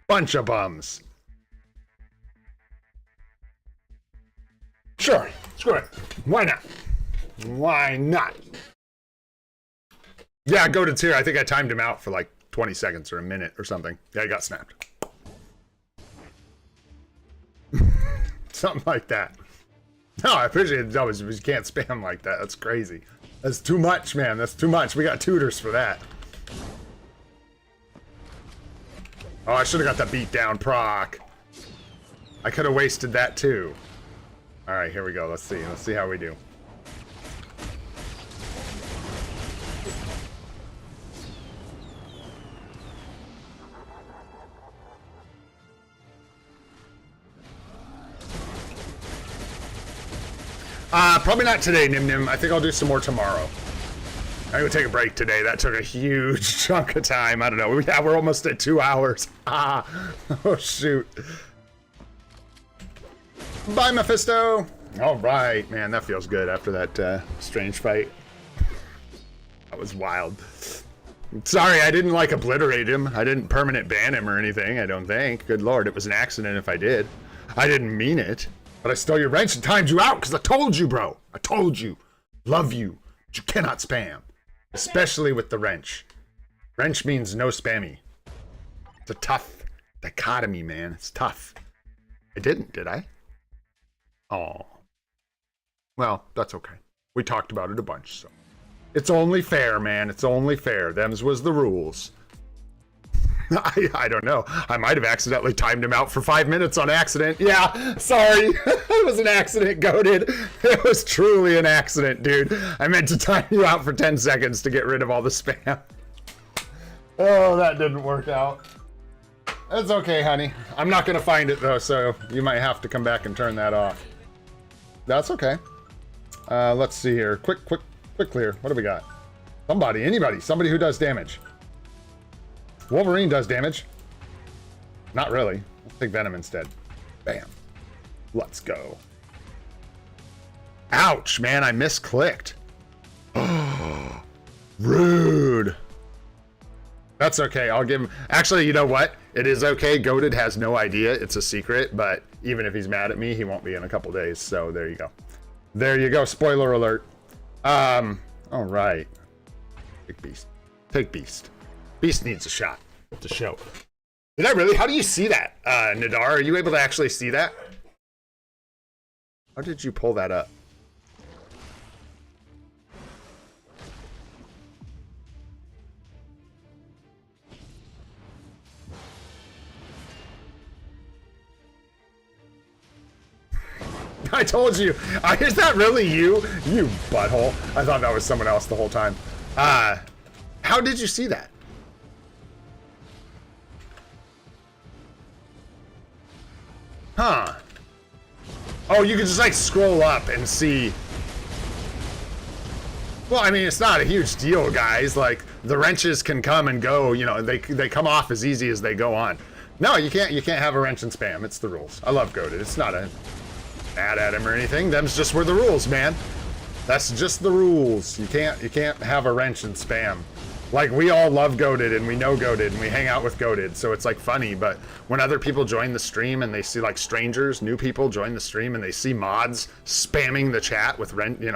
Bunch of bums. Sure. Screw it. Why not? Why not? Yeah, Goated's here. I think I timed him out for like 20 seconds or a minute or something. Yeah, he got snapped. Something like that. No, I appreciate it. No, you can't spam like that. That's crazy. That's too much, man. That's too much. We got tutors for that. Oh, I should have got that beat down proc. I could have wasted that too. All right, here we go. Let's see. Let's see how we do. Probably not today, Nim Nim. I think I'll do some more tomorrow. I'm gonna take a break today. That took a huge chunk of time. I don't know. Yeah, we're almost at 2 hours. Ah, oh shoot. Bye, Mephisto. All right, man. That feels good after that strange fight. That was wild. Sorry, I didn't like obliterate him. I didn't permanent ban him or anything. I don't think. Good lord, it was an accident if I did. I didn't mean it. But I stole your wrench and timed you out because I told you, bro. I told you. Love you. But you cannot spam. Especially with the wrench. Wrench means no spammy. It's a tough dichotomy, man. It's tough. I didn't, did I? Oh. Well, that's okay. We talked about it a bunch, so. It's only fair, man. It's only fair. Them's was the rules. I don't know. I might have accidentally timed him out for 5 minutes on accident. Yeah, sorry. It was an accident, Goated. It was truly an accident, dude. I meant to time you out for 10 seconds to get rid of all the spam. Oh, that didn't work out. That's okay, honey. I'm not going to find it, though, so you might have to come back and turn that off. That's okay. Let's see here. Quick clear. What do we got? Somebody, anybody. Somebody who does damage. Wolverine does damage. Not really. Let's take Venom instead. Bam. Let's go. Ouch, man. I misclicked. Oh, rude. That's okay. I'll give him... Actually, you know what? It is okay. Goated has no idea. It's a secret, but even if he's mad at me, he won't be in a couple days. So there you go. There you go. Spoiler alert. All right. Take Beast. Take Beast. Beast needs a shot to show. Did I really? How do you see that, Nadar? Are you able to actually see that? How did you pull that up? I told you. Is that really you? You butthole. I thought that was someone else the whole time. How did you see that? Huh. Oh, you can just like scroll up and see. Well, I mean, it's not a huge deal, guys. Like, the wrenches can come and go, you know, they come off as easy as they go on. No, you can't have a wrench and spam. It's the rules. I love Goated. It's not a mad at him or anything. Them's just were the rules, man. That's just the rules. You can't have a wrench and spam. Like, we all love Goated and we know Goated and we hang out with Goated, so it's like funny, but when other people join the stream and they see like strangers, new people join the stream and they see mods spamming the chat with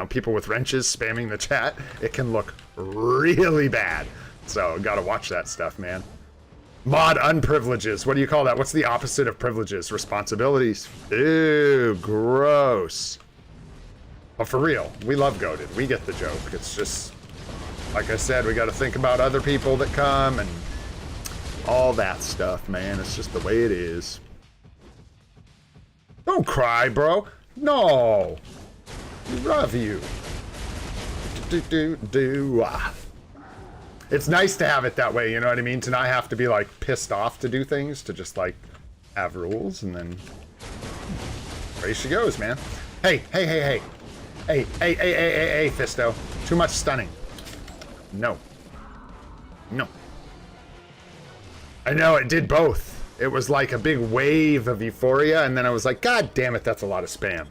people with wrenches spamming the chat, it can look really bad. So gotta watch that stuff, man. Mod unprivileges. What do you call that? What's the opposite of privileges? Responsibilities. Ew, gross. But for real, we love Goated. We get the joke. It's just, like I said, we got to think about other people that come and all that stuff, man. It's just the way it is. Don't cry, bro. No. We love you. It's nice to have it that way, you know what I mean? To not have to be like pissed off to do things, to just like have rules and then there she goes, man. Hey, Fisto. Too much stunning. No. I know, it did both. It was like a big wave of euphoria, and then I was like, God damn it, that's a lot of spam.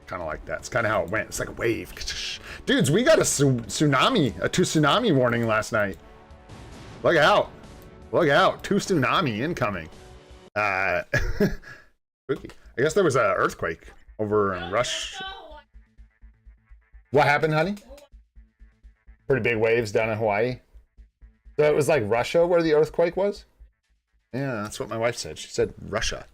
Kind of like that. It's kind of how it went. It's like a wave. Dudes, we got a tsunami warning last night. Look out. 2 tsunami incoming. Spooky. I guess there was an earthquake over in Russia. What happened, honey? Pretty big waves down in Hawaii. So it was like Russia where the earthquake was? Yeah, that's what my wife said. She said Russia.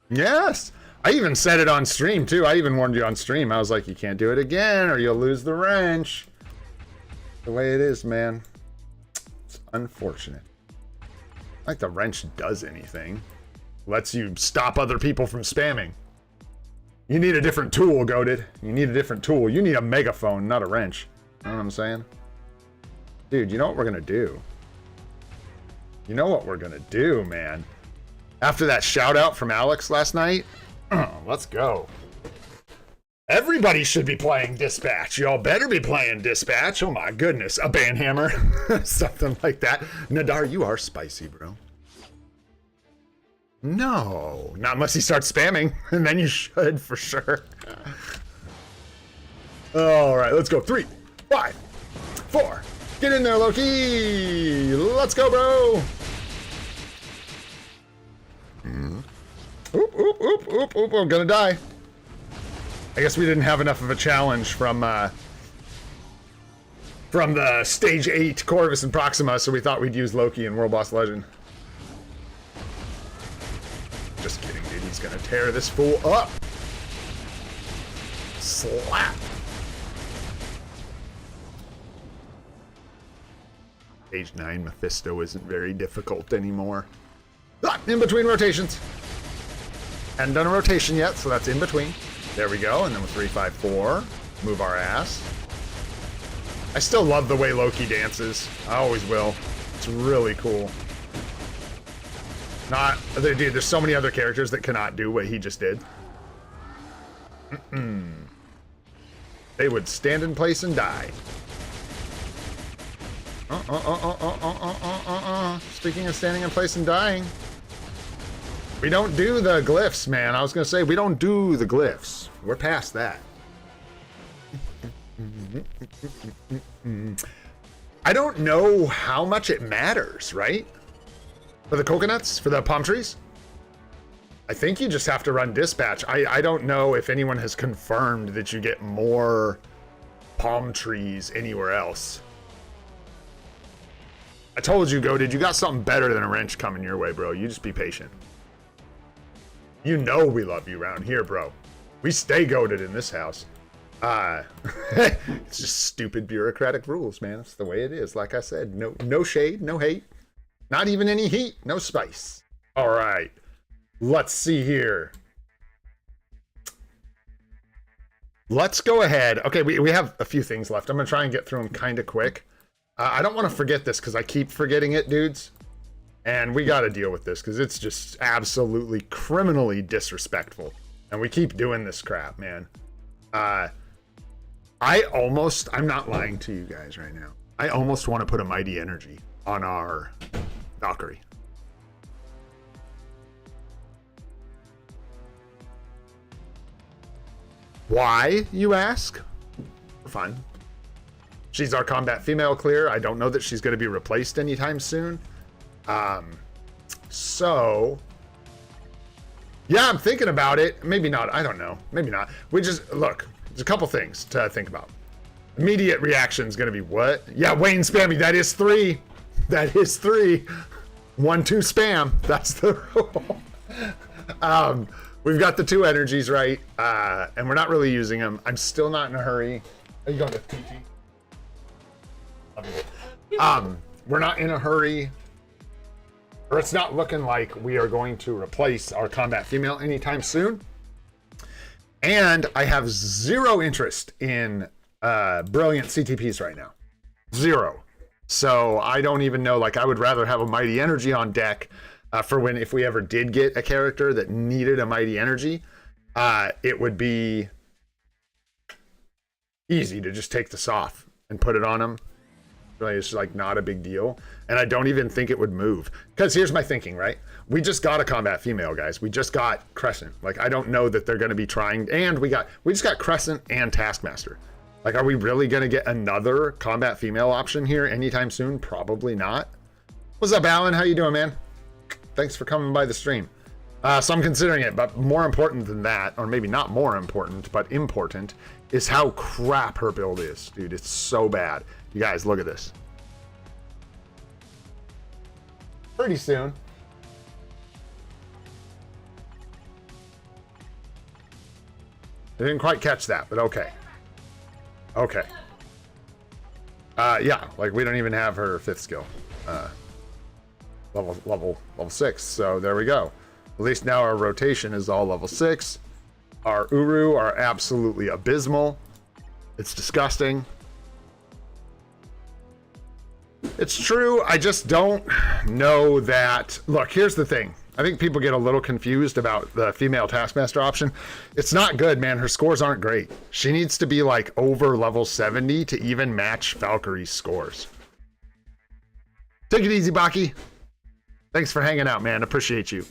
Yes! I even said it on stream, too. I even warned you on stream. I was like, you can't do it again or you'll lose the wrench. The way it is, man. It's unfortunate. Like the wrench does anything. Lets you stop other people from spamming. You need a different tool, Goated. You need a different tool. You need a megaphone, not a wrench. You know what I'm saying? Dude, you know what we're gonna do? You know what we're gonna do, man? After that shout out from Alex last night, let's go. Everybody should be playing Dispatch. Y'all better be playing Dispatch. Oh my goodness. A banhammer. Something like that. Nadar, you are spicy, bro. No, not unless he starts spamming, and then you should for sure. All right, let's go. 3, 5, 4. Get in there, Loki. Let's go, bro. Oop. I'm gonna die. I guess we didn't have enough of a challenge from the stage 8 Corvus and Proxima, so we thought we'd use Loki in World Boss Legend. Just kidding, dude. He's gonna tear this fool up. Slap. Stage 9 Mephisto isn't very difficult anymore. In between rotations. Hadn't done a rotation yet, so that's in between. There we go, and then with 3, 5, 4, move our ass. I still love the way Loki dances. I always will. It's really cool. Dude, there's so many other characters that cannot do what he just did. They would stand in place and die. Speaking of standing in place and dying, we don't do the glyphs, man. I was gonna say, we don't do the glyphs. We're past that. I don't know how much it matters, right? For the coconuts? For the palm trees? I think you just have to run dispatch. I don't know if anyone has confirmed that you get more palm trees anywhere else. I told you, Goated, you got something better than a wrench coming your way, bro. You just be patient. You know we love you around here, bro. We stay Goated in this house. It's just stupid bureaucratic rules, man. It's the way it is. Like I said, no shade, no hate. Not even any heat, no spice. All right, let's see here. let's go ahead. Okay, we have a few things left. I'm gonna try and get through them kind of quick. I don't want to forget this because I keep forgetting it, dudes. And we got to deal with this because it's just absolutely criminally disrespectful. And we keep doing this crap, man. I'm not lying to you guys right now. I almost want to put a Mighty Energy on our Valkyrie. Why, you ask? For fun. She's our combat female clear. I don't know that she's going to be replaced anytime soon. So yeah, I'm thinking about it. Maybe not. I don't know. Maybe not. We just look. There's a couple things to think about. Immediate reaction is going to be what? Yeah, Wayne spammy. That is 3. That is 3. 1, 2 spam. That's the rule. We've got the 2 energies right, and we're not really using them. I'm still not in a hurry. Are you going to TT? We're not in a hurry, or it's not looking like we are going to replace our combat female anytime soon. And I have 0 interest in brilliant CTPs right now. 0. So I don't even know, like I would rather have a Mighty Energy on deck for when, if we ever did get a character that needed a Mighty Energy, it would be easy to just take this off and put it on them. Really, it's like not a big deal. And I don't even think it would move. Because here's my thinking, right? We just got a combat female, guys. We just got Crescent. Like, I don't know that they're going to be trying. And we just got Crescent and Taskmaster. Like, are we really going to get another combat female option here anytime soon? Probably not. What's up, Alan? How you doing, man? Thanks for coming by the stream. So I'm considering it, but more important than that, or maybe not more important, but important, is how crap her build is. Dude, it's so bad. You guys, look at this. Pretty soon. I didn't quite catch that, but okay. Okay. Yeah, like we don't even have her 5th skill. Level 6, so there we go. At least now our rotation is all level 6. Our Uru are absolutely abysmal. It's disgusting. It's true, I just don't know that. Look, here's the thing. I think people get a little confused about the female Taskmaster option. It's not good, man. Her scores aren't great. She needs to be like over level 70 to even match Valkyrie's scores. Take it easy, Baki. Thanks for hanging out, man. Appreciate you.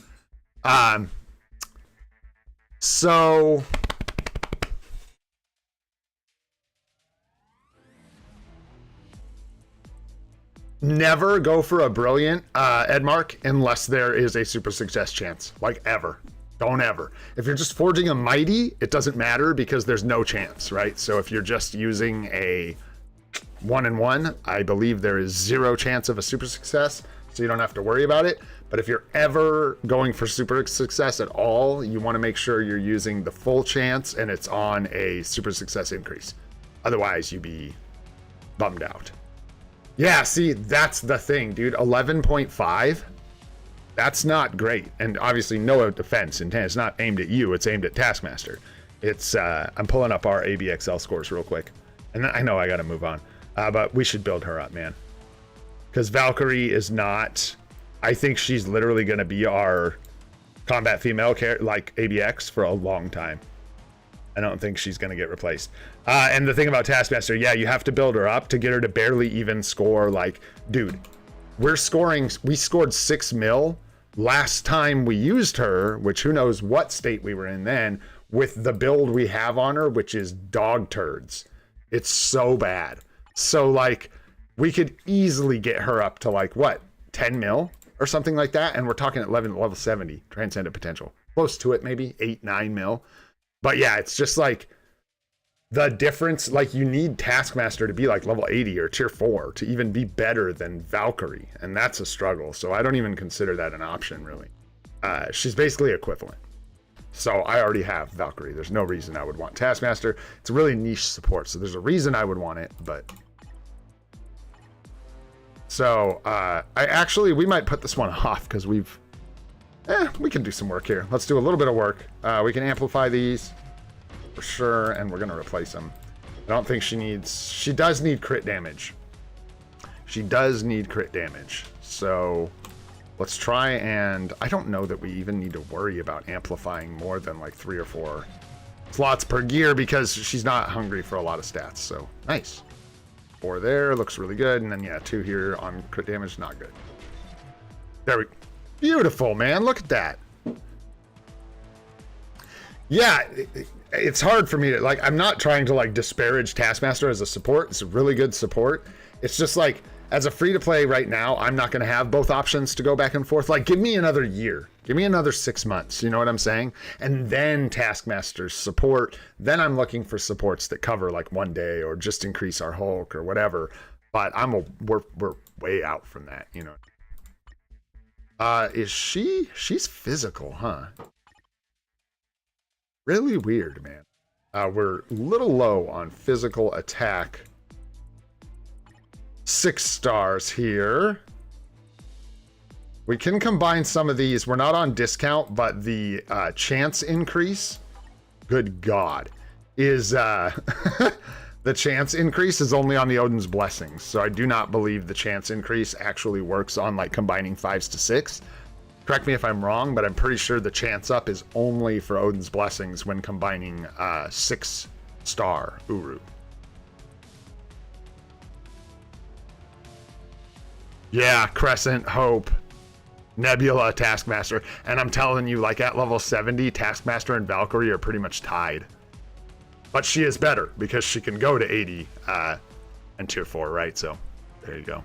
So never go for a brilliant Edmark unless there is a super success chance. Like ever. Don't ever. If you're just forging a mighty, it doesn't matter because there's no chance, right? So if you're just using a 1-in-1, I believe there is 0 chance of a super success, so you don't have to worry about it. But if you're ever going for super success at all, you want to make sure you're using the full chance and it's on a super success increase. Otherwise, you'd be bummed out. Yeah, see, that's the thing, dude. 11.5, that's not great. And obviously, no defense intent. It's not aimed at you. It's aimed at Taskmaster. It's, I'm pulling up our ABXL scores real quick. And I know I got to move on. But we should build her up, man. Because Valkyrie is not... I think she's literally going to be our combat female like ABX for a long time. I don't think she's going to get replaced. And the thing about Taskmaster, yeah, you have to build her up to get her to barely even score. Like, dude, we scored 6 mil last time we used her, which who knows what state we were in then, with the build we have on her, which is dog turds. It's so bad. So, like, we could easily get her up to, like, what, 10 mil or something like that? And we're talking at level 70, transcendent potential. Close to it, maybe 8, 9 mil. But yeah, it's just like the difference. Like, you need Taskmaster to be like level 80 or tier 4 to even be better than Valkyrie. And that's a struggle. So I don't even consider that an option, really. She's basically equivalent. So I already have Valkyrie. There's no reason I would want Taskmaster. It's a really niche support. So there's a reason I would want it, but... So we might put this one off because we can do some work here. Let's do a little bit of work. We can amplify these. for sure, and we're going to replace him. I don't think she does need crit damage. She does need crit damage. So let's try, and I don't know that we even need to worry about amplifying more than like 3 or 4 slots per gear because she's not hungry for a lot of stats. So nice. 4 there, looks really good. And then yeah, 2 here on crit damage, not good. There we go. Beautiful, man. Look at that. Yeah, it's hard for me to, like, I'm not trying to, like, disparage Taskmaster as a support. It's a really good support. It's just, like, as a free-to-play right now, I'm not going to have both options to go back and forth. Like, give me another year. Give me another 6 months. You know what I'm saying? And then Taskmaster's support. Then I'm looking for supports that cover, like, 1 day or just increase our Hulk or whatever. But we're way out from that, you know. She's physical, huh? Really weird, man. We're a little low on physical attack. 6 stars here. We can combine some of these. We're not on discount, but the chance increase, good God, is the chance increase is only on the Odin's Blessings. So I do not believe the chance increase actually works on like combining 5s to 6. Correct me if I'm wrong, but I'm pretty sure the chance up is only for Odin's Blessings when combining 6-star Uru. Yeah, Crescent, Hope, Nebula, Taskmaster. And I'm telling you, like at level 70, Taskmaster and Valkyrie are pretty much tied. But she is better because she can go to 80 and tier 4, right? So there you go.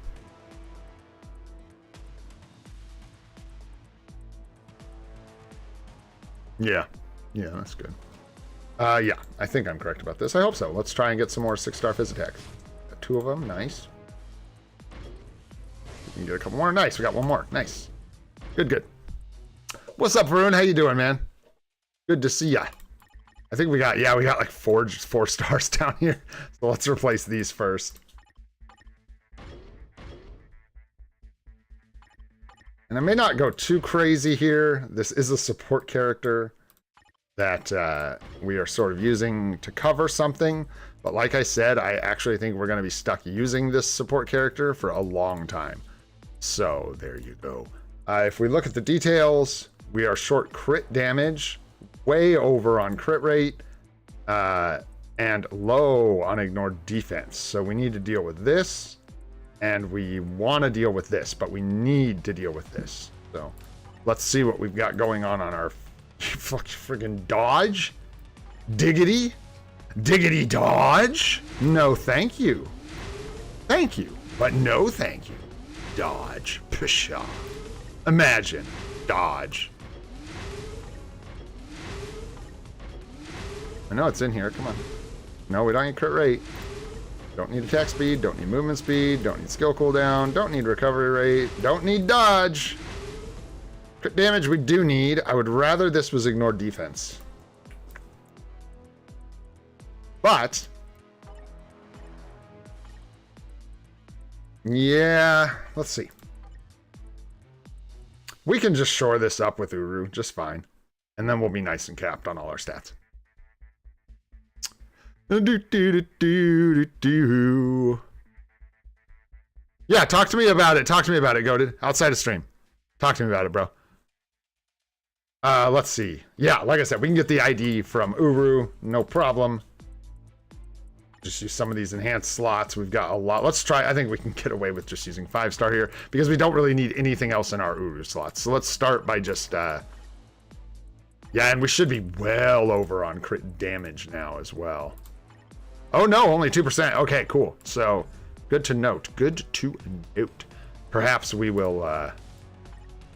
Yeah, that's good. Yeah, I think I'm correct about this. I hope so. Let's try and get some more 6-star Fizz attacks. Got 2 of them, nice. We can get a couple more, nice. We got 1 more, nice. Good. What's up, Varun? How you doing, man? Good to see ya. I think we got like 4 stars down here. So let's replace these first. And I may not go too crazy here. This is a support character that we are sort of using to cover something. But like I said, I actually think we're going to be stuck using this support character for a long time. So there you go. If we look at the details, we are short crit damage, way over on crit rate, and low on ignored defense. So we need to deal with this. And we want to deal with this, but we need to deal with this. So let's see what we've got going on our friggin' dodge. Diggity dodge. No, thank you. Thank you, but no thank you. Dodge. Pshaw. Imagine. Dodge. I know it's in here. Come on. No, we don't need crit rate. Don't need attack speed, don't need movement speed, don't need skill cooldown, don't need recovery rate, don't need dodge. Crit damage we do need. I would rather this was ignored defense. But yeah, let's see. We can just shore this up with Uru just fine. And then we'll be nice and capped on all our stats. Yeah, talk to me about it. Talk to me about it, Goated. Outside of stream. Talk to me about it, bro. Let's see. Yeah, like I said, we can get the ID from Uru. No problem. Just use some of these enhanced slots. We've got a lot. Let's try. I think we can get away with just using 5-star here because we don't really need anything else in our Uru slots. So let's start by just... yeah, and we should be well over on crit damage now as well. Oh no, only 2%. Okay, cool. So, good to note. Good to note. Perhaps we will,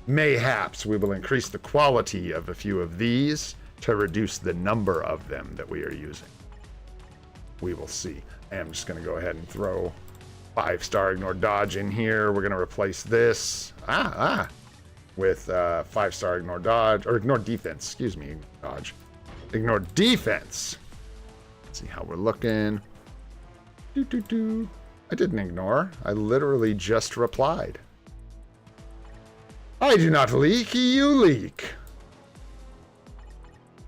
mayhaps we will increase the quality of a few of these to reduce the number of them that we are using. We will see. I am just going to go ahead and throw 5-star ignore dodge in here. We're going to replace this with 5-star ignore dodge, or ignore defense. Excuse me, dodge. Ignore defense. See how we're looking. I didn't ignore. I literally just replied. I do not leak, you leak.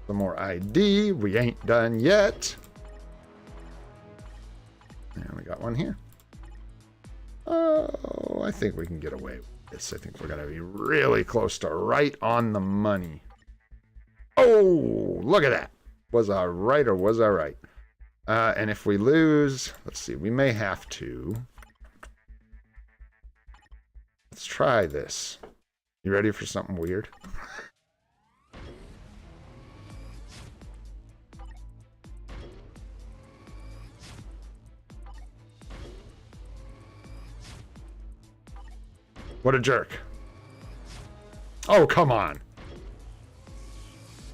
Some more ID. We ain't done yet. And we got one here. Oh, I think we can get away with this. I think we're going to be really close to right on the money. Oh, look at that. Was I right or was I right? And if we lose, let's see, we may have to. Let's try this. You ready for something weird? What a jerk. Oh, come on.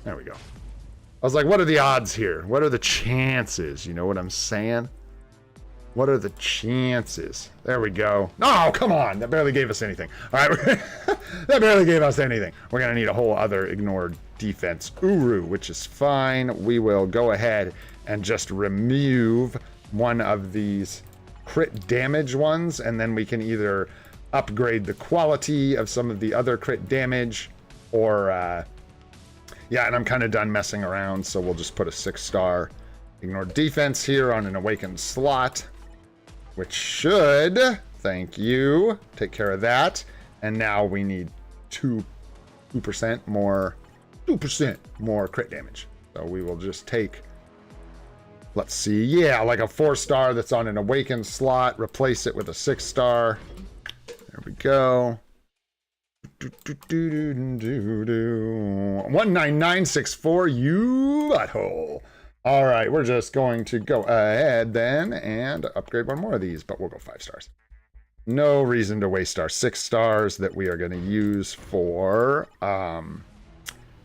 There we go. I was like, what are the odds here? What are the chances? You know what I'm saying? What are the chances? There we go. No, come on. That barely gave us anything. All right. That barely gave us anything. We're going to need a whole other ignored defense Uru, which is fine. We will go ahead and just remove one of these crit damage ones, and then we can either upgrade the quality of some of the other crit damage, or yeah, and I'm kind of done messing around, so we'll just put a 6-star ignore defense here on an awakened slot, which should, thank you, take care of that. And now we need 2% more crit damage. So we will just take, let's see, yeah, like a 4-star that's on an awakened slot, replace it with a 6-star. There we go. 19964, you butthole. All right, we're just going to go ahead then and upgrade one more of these, but we'll go 5 stars. No reason to waste our 6 stars that we are going to use for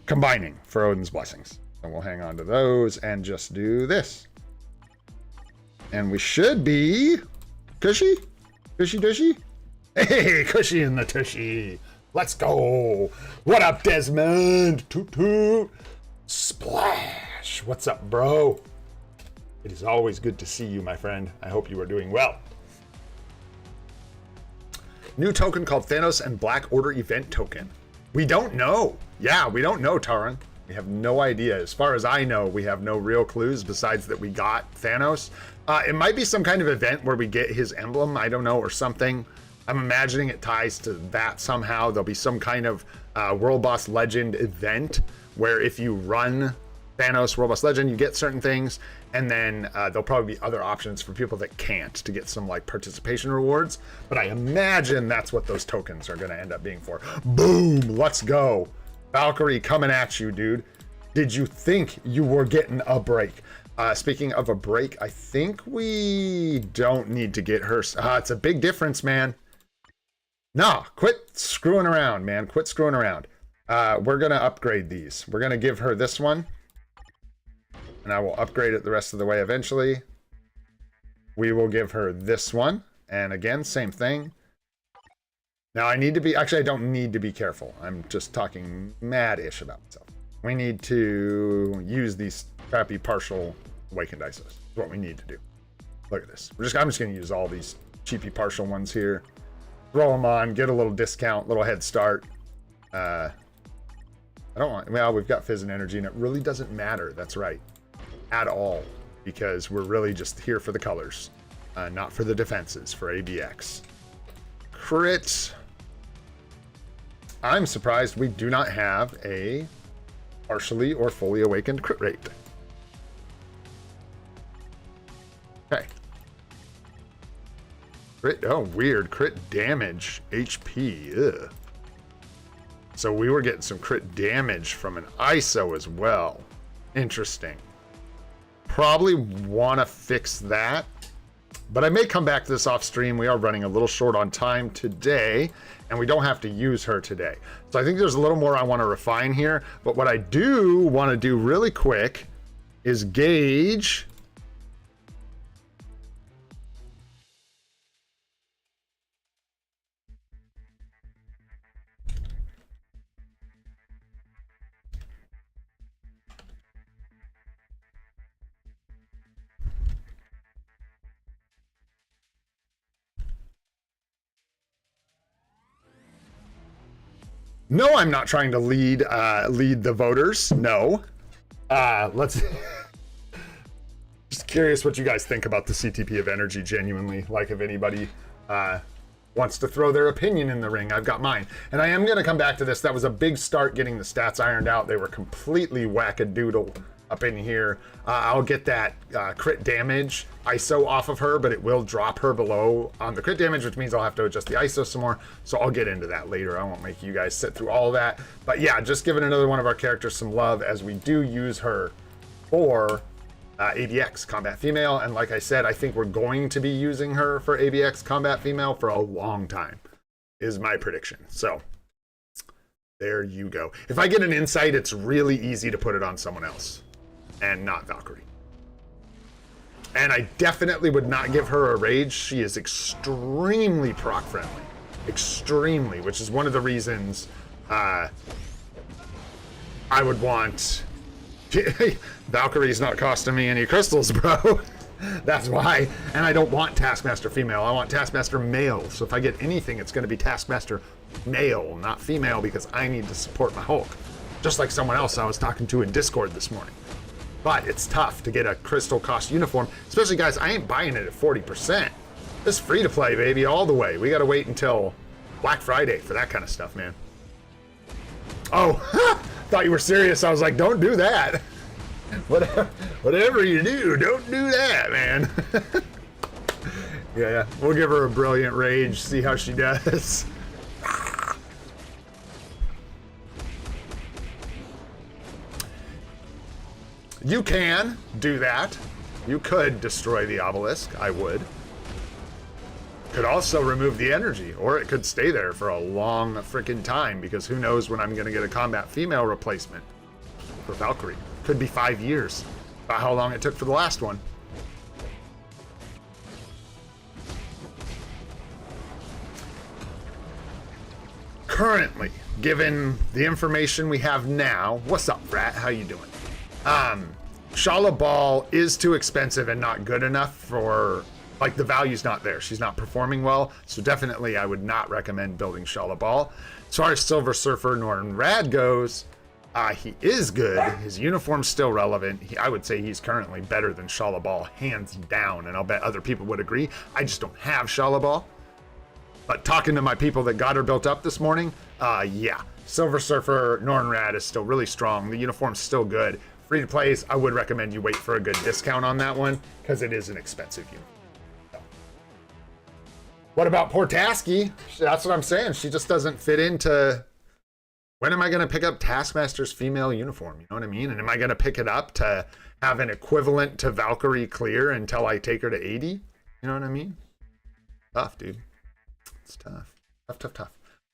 combining for Odin's Blessings. And we'll hang on to those and just do this. And we should be cushy. Hey, cushy in the tushy. Let's go. What up, Desmond? Toot toot. Splash. What's up, bro? It is always good to see you, my friend. I hope you are doing well. New token called Thanos and Black Order event token. We don't know. Yeah, we don't know, Taran. We have no idea. As far as I know, we have no real clues besides that we got Thanos. It might be some kind of event where we get his emblem, I don't know, or something. I'm imagining it ties to that somehow. There'll be some kind of World Boss Legend event where if you run Thanos World Boss Legend, you get certain things, and then there'll probably be other options for people that can't to get some like participation rewards. But I imagine that's what those tokens are going to end up being for. Boom! Let's go. Valkyrie coming at you, dude. Did you think you were getting a break? Speaking of a break, I think we don't need to get her. It's a big difference, man. Nah, quit screwing around, man. Quit screwing around. We're going to upgrade these. We're going to give her this one. And I will upgrade it the rest of the way eventually. We will give her this one. And again, same thing. Now I need to be, actually I don't need to be careful. I'm just talking mad-ish about myself. We need to use these crappy partial awakened ISOs. That's what we need to do. Look at this. I'm just going to use all these cheapy partial ones here. Throw them on, get a little discount, little head start. I don't want, well, we've got Fizz and Energy, and it really doesn't matter. That's right. At all. Because we're really just here for the colors. Not for the defenses, for ABX. Crit. I'm surprised we do not have a partially or fully awakened crit rate. Okay. Crit, oh, weird. Crit damage. HP. Ugh. So we were getting some crit damage from an ISO as well. Interesting. Probably want to fix that. But I may come back to this off stream. We are running a little short on time today, and we don't have to use her today. So I think there's a little more I want to refine here. But what I do want to do really quick is gauge. No, I'm not trying to lead the voters. No. Let's just curious what you guys think about the CTP of energy, genuinely. Like, if anybody wants to throw their opinion in the ring, I've got mine. And I am going to come back to this. That was a big start getting the stats ironed out. They were completely wackadoodle up in here. I'll get that crit damage ISO off of her, but it will drop her below on the crit damage, which means I'll have to adjust the ISO some more. So I'll get into that later. I won't make you guys sit through all of that. But yeah, just giving another one of our characters some love, as we do use her for ABX, Combat Female. And like I said, I think we're going to be using her for ABX, Combat Female, for a long time, is my prediction. So there you go. If I get an insight, it's really easy to put it on someone else and not Valkyrie. And I definitely would not give her a rage. She is extremely proc friendly. Extremely, which is one of the reasons I would want... Valkyrie's not costing me any crystals, bro. That's why. And I don't want Taskmaster female. I want Taskmaster male. So if I get anything, it's going to be Taskmaster male, not female, because I need to support my Hulk. Just like someone else I was talking to in Discord this morning. But it's tough to get a crystal cost uniform, especially, guys, I ain't buying it at 40%. This is free to play, baby, all the way. We got to wait until Black Friday for that kind of stuff, man. Oh, thought you were serious. I was like, don't do that. Whatever you do, don't do that, man. Yeah, we'll give her a brilliant rage, see how she does. You can do that. You could destroy the obelisk. I would. Could also remove the energy, or it could stay there for a long freaking time, because who knows when I'm going to get a combat female replacement for Valkyrie. Could be 5 years. About how long it took for the last one. Currently, given the information we have now, what's up, Rat? How you doing? Shala Ball is too expensive and not good enough for, like, the value's not there. She's not performing well, so definitely I would not recommend building Shala Ball. As far as Silver Surfer Norton Rad goes, he is good. His uniform's still relevant. I would say he's currently better than Shala Ball, hands down, and I'll bet other people would agree. I just don't have Shala Ball. But talking to my people that got her built up this morning, yeah. Silver Surfer Norton Rad is still really strong. The uniform's still good. Free to plays, I would recommend you wait for a good discount on that one, because it is an expensive uniform. So. What about Portasky? That's what I'm saying. She just doesn't fit into... When am I going to pick up Taskmaster's female uniform? You know what I mean? And am I going to pick it up to have an equivalent to Valkyrie clear until I take her to 80? You know what I mean? Tough, dude. It's tough. Tough.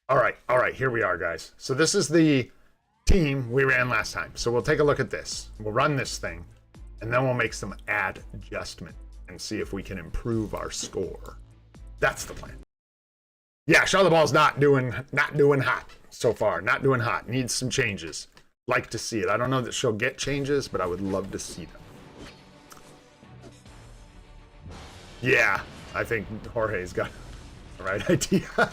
All right, here we are, guys. So this is the team we ran last time. So we'll take a look at this. We'll run this thing, and then we'll make some adjustment and see if we can improve our score. That's the plan. Yeah, Shala Ball's not doing hot so far. Not doing hot. Needs some changes. Like to see it. I don't know that she'll get changes, but I would love to see them. Yeah, I think Jorge's got the right idea.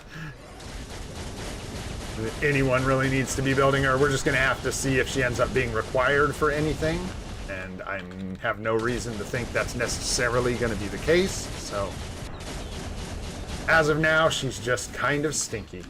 Anyone really needs to be building her. We're just going to have to see if she ends up being required for anything. And I have no reason to think that's necessarily going to be the case. So, as of now, she's just kind of stinky.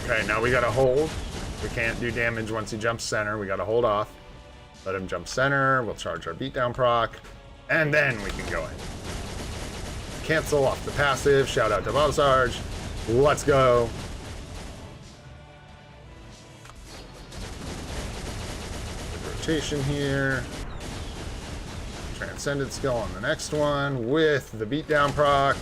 Okay, now we gotta hold. We can't do damage once he jumps center. We gotta hold off. Let him jump center. We'll charge our beatdown proc. And then we can go in. Cancel off the passive. Shout out to Bob Sarge. Let's go. Rotation here. Transcended skill on the next one with the beatdown proc.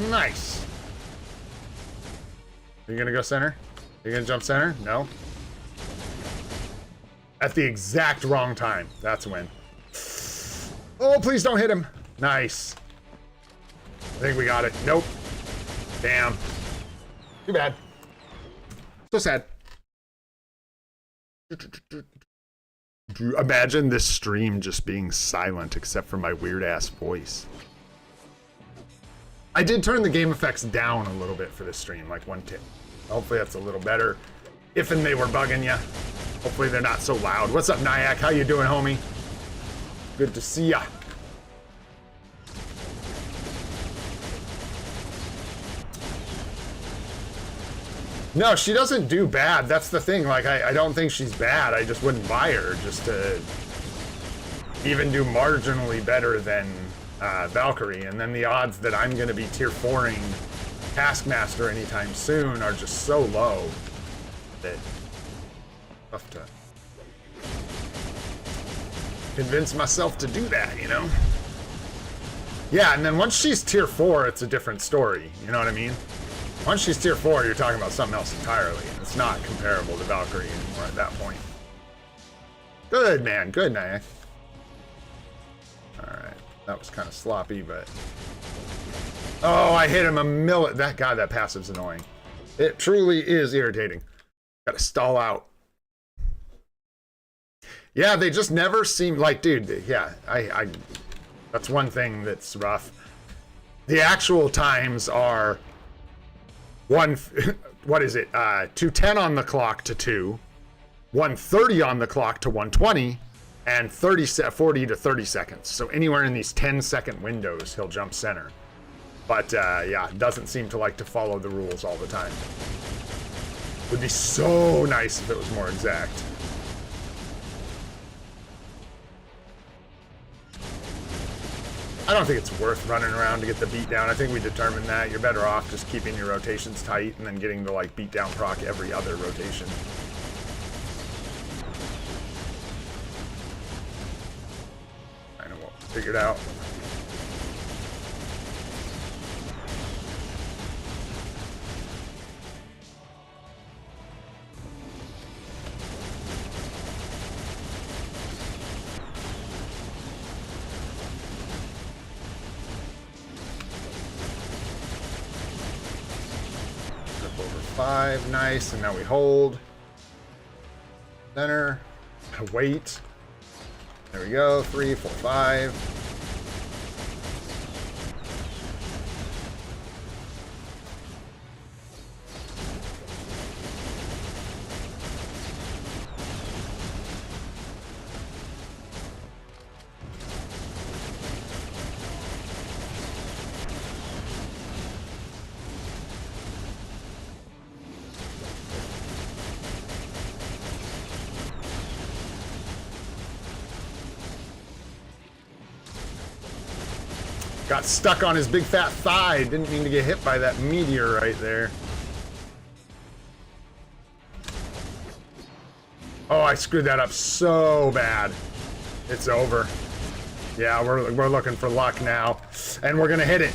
Nice. Are you gonna go center? Are you gonna jump center? No. At the exact wrong time. That's a win. Oh, please don't hit him. Nice. I think we got it. Nope. Damn. Too bad. So sad. Imagine this stream just being silent except for my weird ass voice. I did turn the game effects down a little bit for this stream, like 1 tip. Hopefully that's a little better. If and they were bugging ya. Hopefully they're not so loud. What's up, Nyack? How you doing, homie? Good to see ya. No, she doesn't do bad. That's the thing. Like, I don't think she's bad. I just wouldn't buy her just to even do marginally better than Valkyrie. And then the odds that I'm going to be tier 4ing Taskmaster anytime soon are just so low that tough to convince myself to do that, you know? Yeah, and then once she's tier 4, it's a different story. You know what I mean? Once she's tier 4, you're talking about something else entirely. It's not comparable to Valkyrie anymore at that point. Good, man. Good, Nyack. Alright. That was kind of sloppy, but... Oh, I hit him a milli... that passive's annoying. It truly is irritating. Gotta stall out. Yeah, they just never seem like... Dude, yeah, I that's one thing that's rough. The actual times are... what is it? 2:10 on the clock to 2, 1:30 on the clock to 1:20, and 40 to 30 seconds. So anywhere in these 10-second windows, he'll jump center. But yeah, doesn't seem to like to follow the rules all the time. Would be so nice if it was more exact. I don't think it's worth running around to get the beat down. I think we determined that. You're better off just keeping your rotations tight and then getting the like beat down proc every other rotation. I know we'll figure it out. Over 5, nice, and now we hold. Center, wait. There we go, 3, 4, 5. Got stuck on his big fat thigh. Didn't mean to get hit by that meteor right there. Oh, I screwed that up so bad. It's over. Yeah, we're looking for luck now. And we're gonna hit it.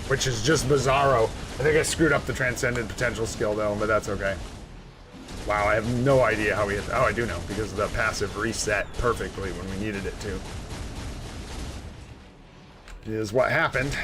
Which is just bizarro. I think I screwed up the Transcendent Potential skill though, but that's okay. Wow, I have no idea how we hit that. Oh, I do know, because the passive reset perfectly when we needed it to. Is what happened.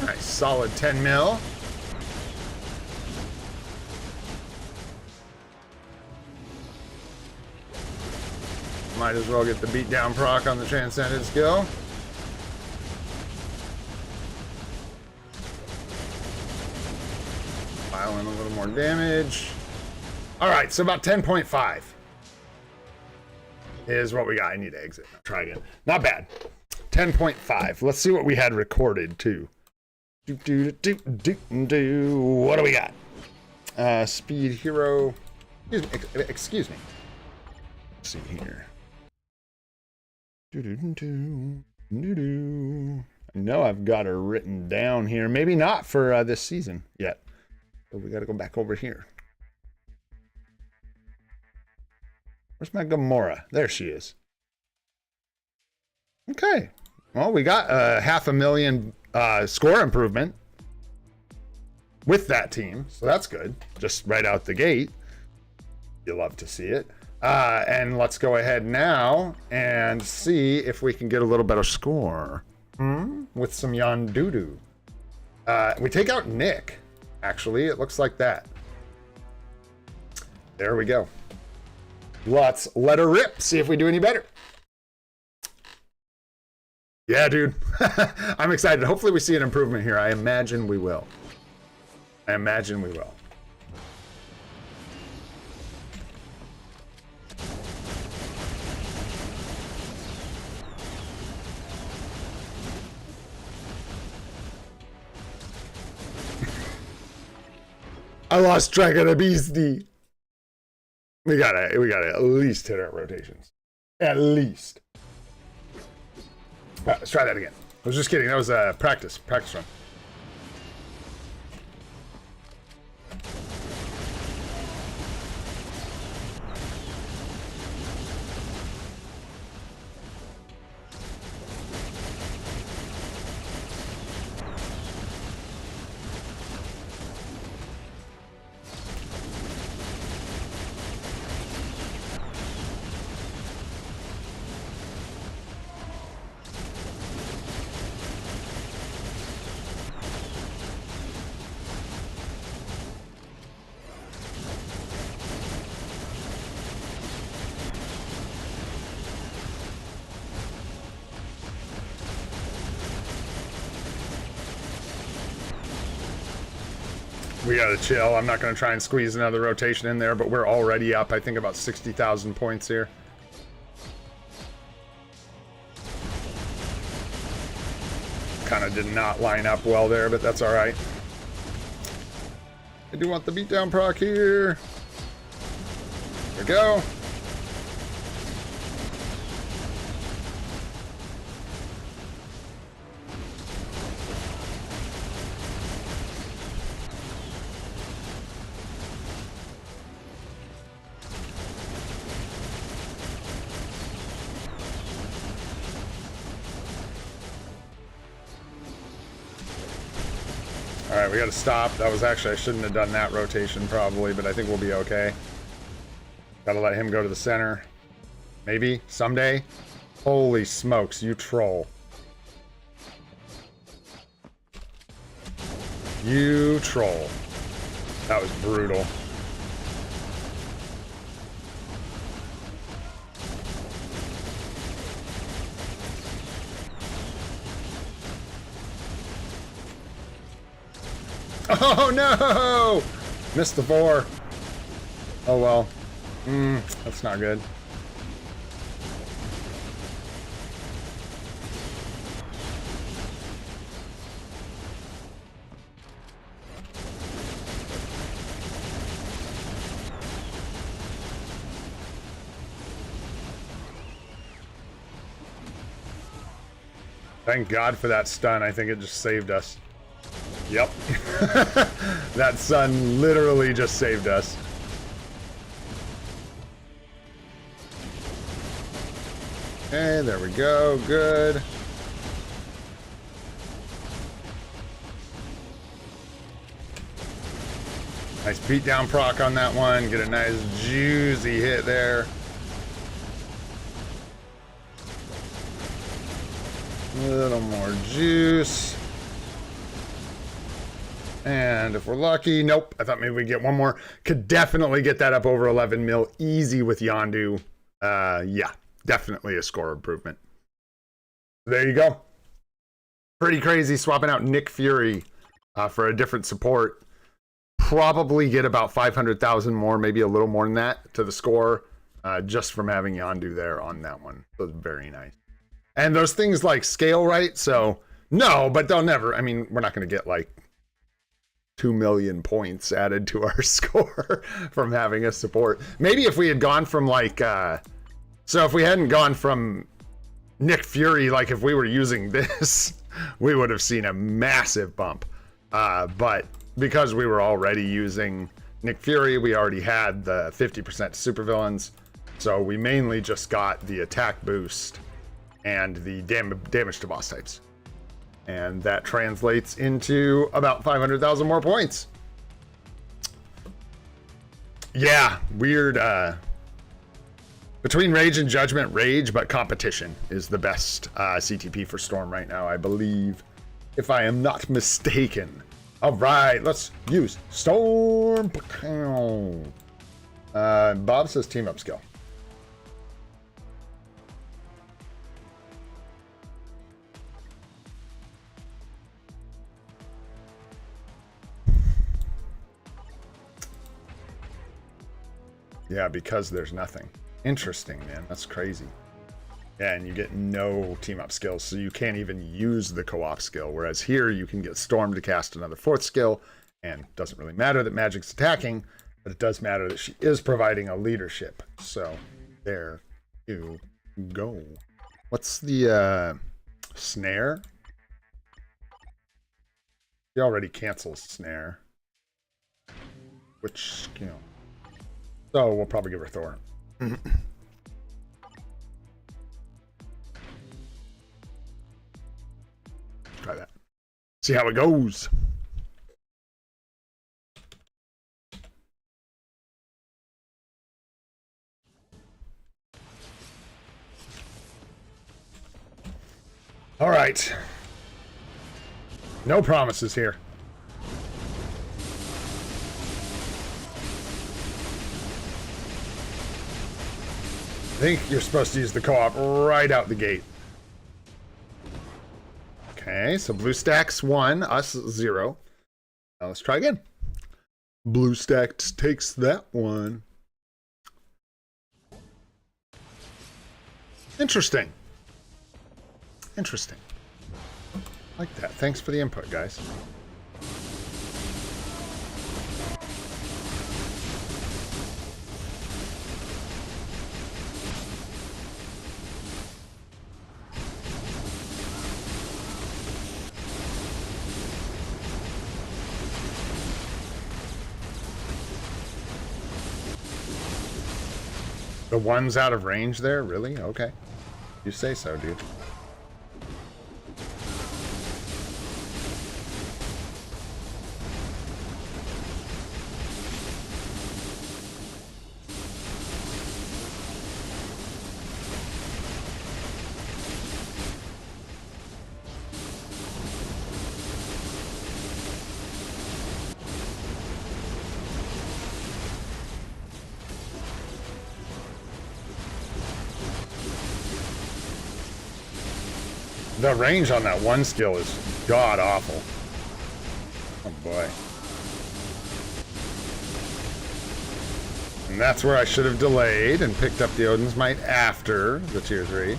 Nice, solid 10 mil. Might as well get the beatdown proc on the Transcendent skill. Pile in a little more damage. All right, so about 10.5 is what we got. I need to exit. Try again. Not bad. 10.5. Let's see what we had recorded too. What do we got? Speed hero. Excuse me. Let's see here. I know I've got her written down here. Maybe not for this season yet. But we got to go back over here. Where's my Gamora? There she is. Okay. Well, we got a 500,000 score improvement with that team. So that's good. Just right out the gate. You love to see it. And let's go ahead now and see if we can get a little better score with some Yondu. We take out Nick. Actually, it looks like that. There we go. Let's let her rip. See if we do any better. Yeah, dude. I'm excited. Hopefully we see an improvement here. I imagine we will. I imagine we will. I lost track of the beastie. We gotta at least hit our rotations. At least. Let's try that again. I was just kidding. That was a practice run. We gotta chill. I'm not gonna try and squeeze another rotation in there, but we're already up, I think, about 60,000 points here. Kind of did not line up well there, but that's all right. I do want the beatdown proc here. There we go. All right, we got to stop. That was actually, I shouldn't have done that rotation probably, but I think we'll be okay. Got to let him go to the center. Maybe someday. Holy smokes, you troll. You troll. That was brutal. Oh no! Missed the 4. Oh well. That's not good. Thank God for that stun. I think it just saved us. Yep. That sun literally just saved us. Okay, there we go. Good. Nice beatdown proc on that one. Get a nice juicy hit there. A little more juice. And if we're lucky, nope. I thought maybe we'd get one more. Could definitely get that up over 11 mil easy with Yondu. Yeah, definitely a score improvement. There you go. Pretty crazy swapping out Nick Fury for a different support. probably get about 500,000 more, maybe a little more than that to the score, just from having Yondu there on that one. So it's very nice. And those things like scale, right? So no, but they'll never. I mean, we're not going to get like 2 million points added to our score from having a support. Maybe if we had gone from like, so if we hadn't gone from Nick Fury, like if we were using this, we would have seen a massive bump. But because we were already using Nick Fury, we already had the 50% supervillains. So we mainly just got the attack boost and the damage to boss types. And that translates into about 500,000 more points. Yeah, weird. Between Rage and Judgment, Rage, but Competition is the best CTP for Storm right now, I believe, if I am not mistaken. All right, let's use Storm. Bob says team up skill. Yeah, because there's nothing. Interesting, man. That's crazy. Yeah, and you get no team-up skills, so you can't even use the co-op skill. Whereas here, you can get Storm to cast another 4th skill, and it doesn't really matter that Magic's attacking, but it does matter that she is providing a leadership. So, there you go. What's the snare? He already cancels snare. Which skill? So we'll probably give her Thor. Try that. See how it goes. All right. No promises here. I think you're supposed to use the co-op right out the gate. Okay, so blue stacks 1, us 0. Now let's try again. Blue stacks takes that one. Interesting. Interesting. Like that. Thanks for the input, guys. The one's out of range there? Really? Okay. You say so, dude. The range on that one skill is god awful. Oh boy. And that's where I should have delayed and picked up the Odin's Might after the tier 3.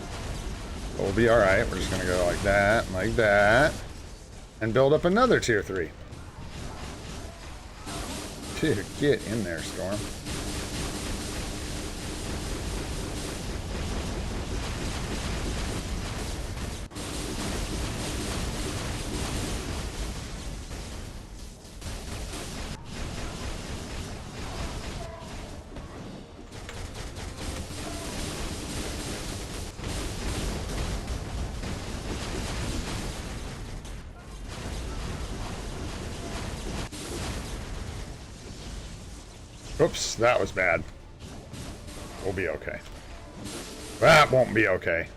But we'll be alright. We're just going to go like that, and build up another tier 3. Dude, get in there, Storm. Oops, that was bad. We'll be okay. That won't be okay.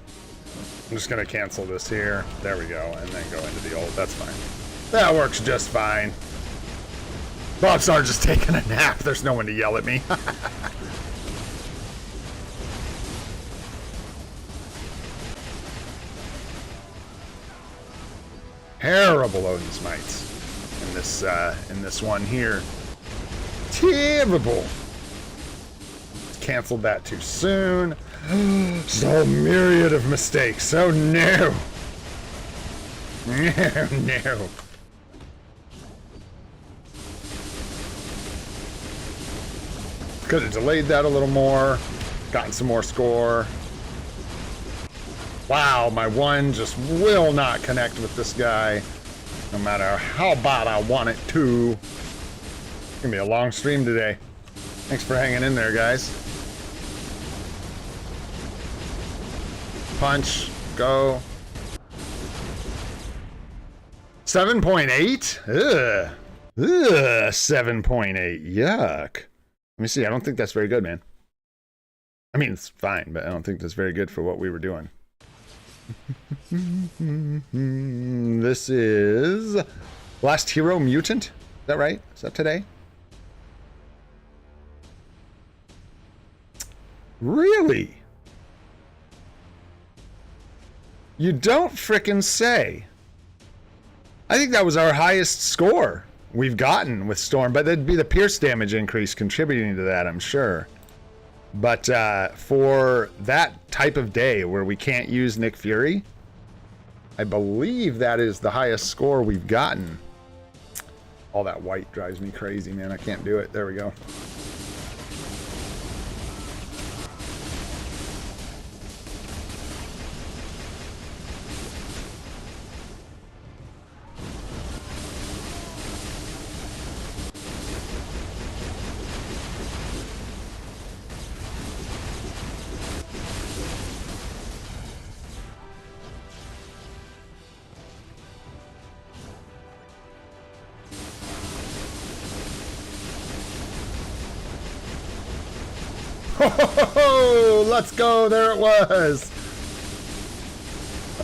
I'm just gonna cancel this here. There we go, and then go into the old. That's fine. That works just fine. Bob's are just taking a nap. There's no one to yell at me. Terrible Odin's Mites in this one here. Terrible. Canceled that too soon. So myriad of mistakes. Oh no. No, no. Could have delayed that a little more. Gotten some more score. Wow, my one just will not connect with this guy. No matter how bad I want it to. It's gonna be a long stream today. Thanks for hanging in there, guys. Punch. Go. 7.8? Ugh. Ugh. 7.8. Yuck. Let me see. I don't think that's very good, man. I mean, it's fine, but I don't think that's very good for what we were doing. This is Last Hero Mutant. Is that right? Is that today? Really? You don't frickin' say. I think that was our highest score we've gotten with Storm, but that'd be the pierce damage increase contributing to that, I'm sure. But for that type of day where we can't use Nick Fury, I believe that is the highest score we've gotten. All that white drives me crazy, man. I can't do it. There we go. Oh, let's go. There it was.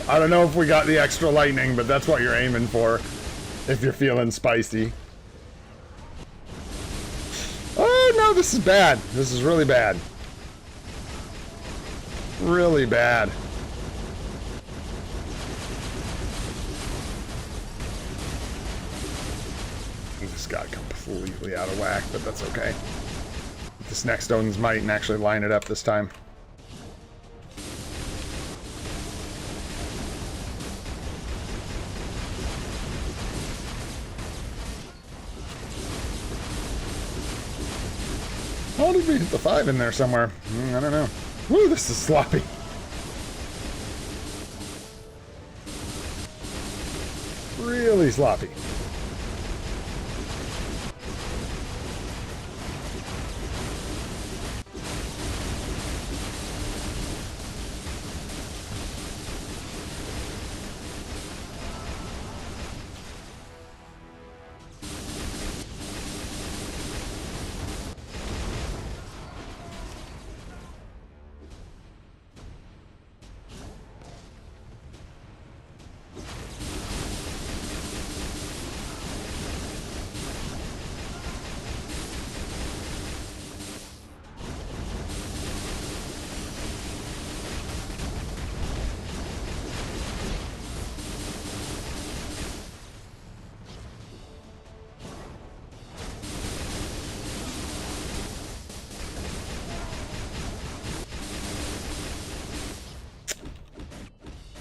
I don't know if we got the extra lightning, but that's what you're aiming for if you're feeling spicy. Oh, no, this is bad. This is really bad. Really bad. We just got completely out of whack, but that's okay. This next one's might and actually line it up this time. How did we hit the 5 in there somewhere? I don't know. Woo, this is sloppy. Really sloppy.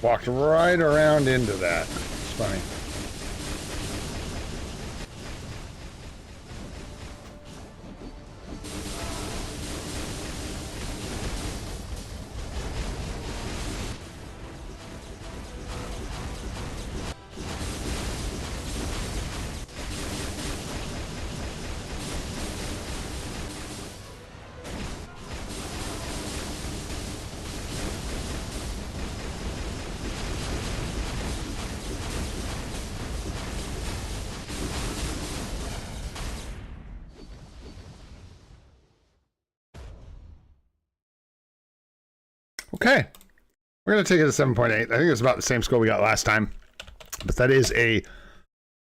Walked right around into that. It's funny. Okay, we're going to take it to 7.8. I think it's about the same score we got last time, but that is a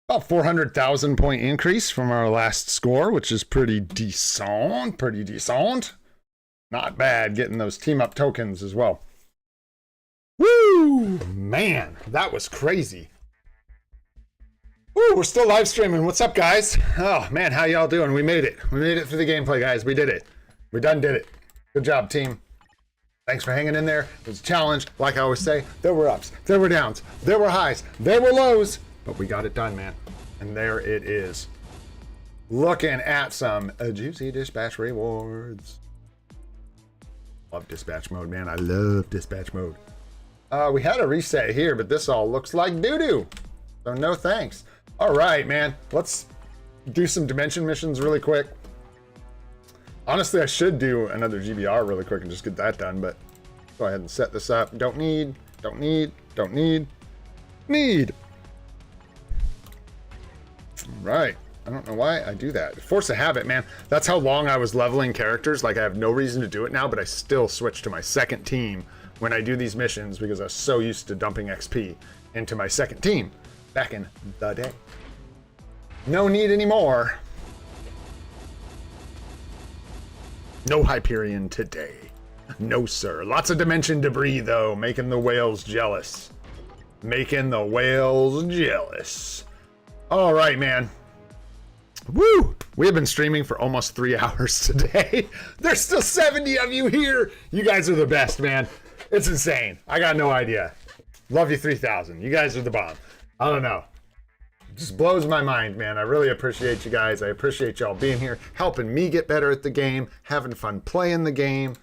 about 400,000 point increase from our last score, which is pretty decent, Not bad getting those team up tokens as well. Woo, man, that was crazy. Woo, Woo, we're still live streaming. What's up, guys? Oh, man, how y'all doing? We made it. We made it through the gameplay, guys. We did it. We done did it. Good job, team. Thanks for hanging in there. It was a challenge. Like I always say, there were ups, there were downs, there were highs, there were lows, but we got it done, man. And there it is. Looking at some juicy dispatch rewards. Love dispatch mode, man. I love dispatch mode. We had a reset here, but this all looks like doo-doo. So no thanks. All right, man. Let's do some dimension missions really quick. Honestly, I should do another GBR really quick and just get that done, but go ahead and set this up. Don't need. Need. Right. I don't know why I do that. Force of habit, man. That's how long I was leveling characters. Like, I have no reason to do it now, but I still switch to my second team when I do these missions because I was so used to dumping XP into my second team back in the day. No need anymore. No Hyperion today. No, sir. Lots of dimension debris, though, making the whales jealous. Making the whales jealous. All right, man. Woo! We have been streaming for almost 3 hours today. There's still 70 of you here. You guys are the best, man. It's insane. I got no idea. Love you 3,000. You guys are the bomb. I don't know. Just blows my mind, man. I really appreciate you guys. I appreciate y'all being here, helping me get better at the game, having fun playing the game.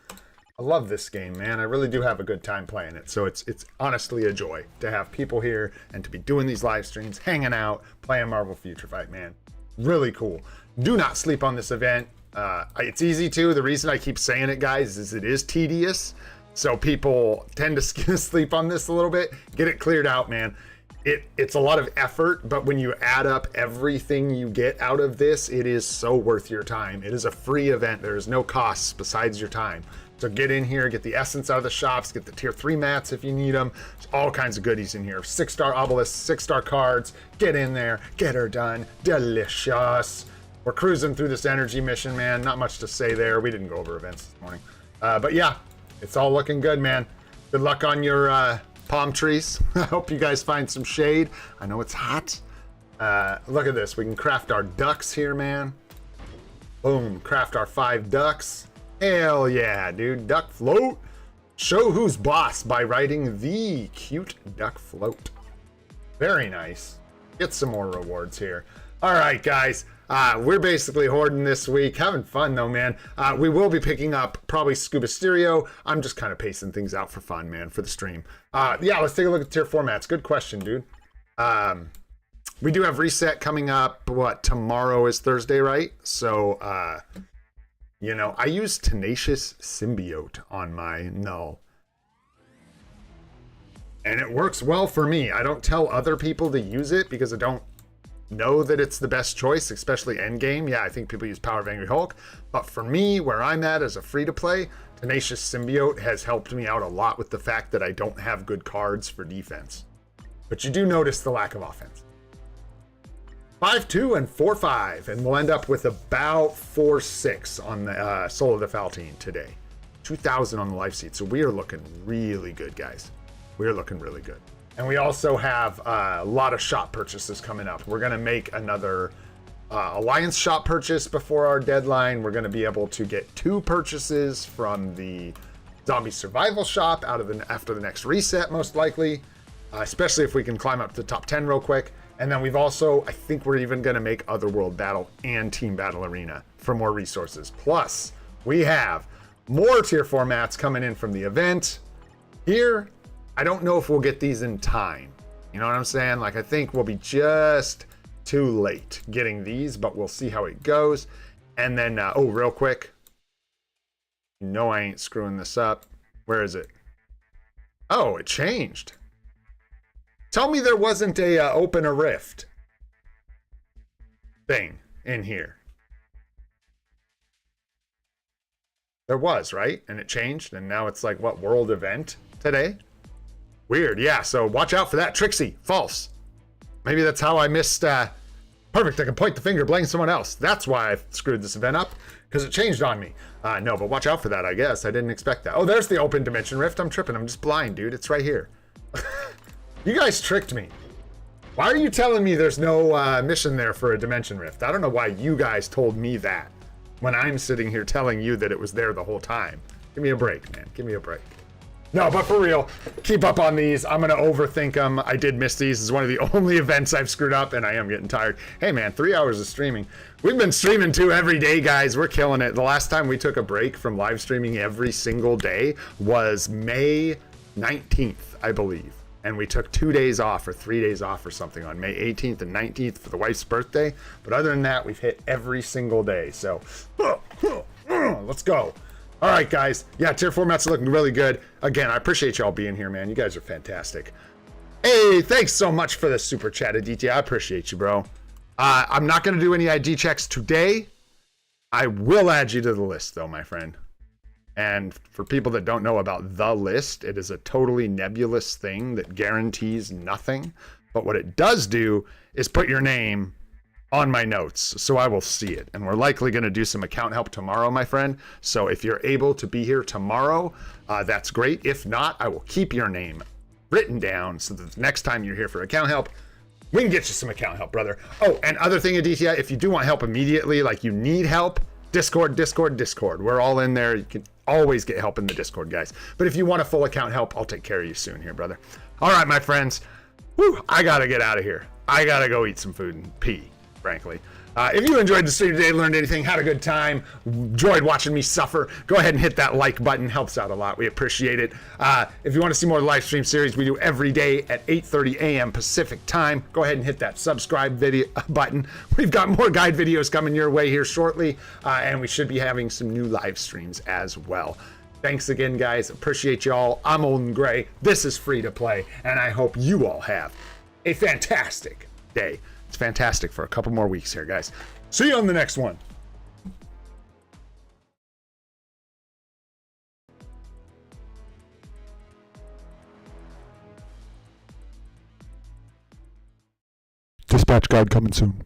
I love this game, man. I really do have a good time playing it. So it's honestly a joy to have people here and to be doing these live streams, hanging out, playing Marvel Future Fight, man. Really cool. Do not sleep on this event. It's easy to. The reason I keep saying it, guys, is it is tedious. So people tend to sleep on this a little bit. Get it cleared out, man. It's a lot of effort, but when you add up everything you get out of this, it is so worth your time. It is a free event. There is no costs besides your time. So get in here, get the essence out of the shops, get the tier 3 mats if you need them. There's all kinds of goodies in here. 6-star obelisks, 6-star cards. Get in there, get her done. Delicious. We're cruising through this energy mission, man. Not much to say there. We didn't go over events this morning. But yeah, it's all looking good, man. Good luck on your palm trees. I hope you guys find some shade. I know it's hot. Look at this. We can craft our ducks here, man. Boom. Craft our 5 ducks. Hell yeah, dude. Duck float. Show who's boss by riding the cute duck float. Very nice. Get some more rewards here. All right, guys. We're basically hoarding this week. Having fun, though, man. We will be picking up probably Scuba Stereo. I'm just kind of pacing things out for fun, man, for the stream. Yeah, let's take a look at tier formats. Good question, dude. We do have reset coming up. What, tomorrow is Thursday, right? So, you know, I use Tenacious Symbiote on my Null. And it works well for me. I don't tell other people to use it because I don't know that it's the best choice, especially endgame. Yeah, I think people use Power of Angry Hulk. But for me, where I'm at as a free-to-play, Tenacious Symbiote has helped me out a lot with the fact that I don't have good cards for defense. But you do notice the lack of offense. 5-2 and 4-5, and we'll end up with about 4-6 on the Soul of the Faltine today. 2,000 on the life seat, so we are looking really good, guys. We are looking really good. And we also have a lot of shop purchases coming up. We're going to make another Alliance shop purchase before our deadline. We're going to be able to get 2 purchases from the Zombie Survival shop after the next reset, most likely, especially if we can climb up to the top 10 real quick. And then we've also, I think we're even going to make Otherworld Battle and Team Battle Arena for more resources. Plus, we have more tier formats coming in from the event. Here, I don't know if we'll get these in time. You know what I'm saying? Like, I think we'll be just too late getting these, but we'll see how it goes. And then, oh, real quick. You know I ain't screwing this up. Where is it? Oh, it changed. Tell me there wasn't a open a rift thing in here. There was, right? And it changed, and now it's like, what, world event today? Weird, yeah, so watch out for that. Trixie, false. Maybe that's how I missed, perfect, I can point the finger, blame someone else. That's why I screwed this event up, because it changed on me. No, but watch out for that, I guess. I didn't expect that. Oh, there's the open dimension rift. I'm tripping, I'm just blind, dude. It's right here. You guys tricked me. Why are you telling me there's no mission there for a dimension rift? I don't know why you guys told me that when I'm sitting here telling you that it was there the whole time. Give me a break, man. Give me a break. No, but for real, keep up on these. I'm going to overthink them. I did miss these. This is one of the only events I've screwed up, and I am getting tired. Hey, man, 3 hours of streaming. We've been streaming, too, every day, guys. We're killing it. The last time we took a break from live streaming every single day was May 19th, I believe. And we took 2 days off or 3 days off or something on May 18th and 19th for the wife's birthday. But other than that, we've hit every single day. So, let's go. All right, guys. Yeah, tier 4 mats are looking really good. Again, I appreciate y'all being here, man. You guys are fantastic. Hey, thanks so much for the super chat, Aditya. I appreciate you, bro. I'm not going to do any ID checks today. I will add you to the list, though, my friend. And for people that don't know about the list, it is a totally nebulous thing that guarantees nothing. But what it does do is put your name on my notes, so I will see it. And we're likely going to do some account help tomorrow, my friend. So if you're able to be here tomorrow, that's great. If not, I will keep your name written down so that the next time you're here for account help, we can get you some account help, brother. Oh, and other thing, Aditya, if you do want help immediately, like you need help, Discord. We're all in there. You can always get help in the Discord, guys. But if you want a full account help, I'll take care of you soon here, brother. All right, my friends. Whew, I got to get out of here. I got to go eat some food and pee, frankly. If you enjoyed the stream today, learned anything, had a good time, enjoyed watching me suffer, go ahead and hit that like button. Helps out a lot. We appreciate it. If you want to see more live stream series we do every day at 8:30 a.m. Pacific time, go ahead and hit that subscribe video button. We've got more guide videos coming your way here shortly, and we should be having some new live streams as well. Thanks again, guys. Appreciate y'all. I'm Old and Gray. This is Free to Play, and I hope you all have a fantastic day. It's fantastic for a couple more weeks here, guys. See you on the next one. Dispatch guide coming soon.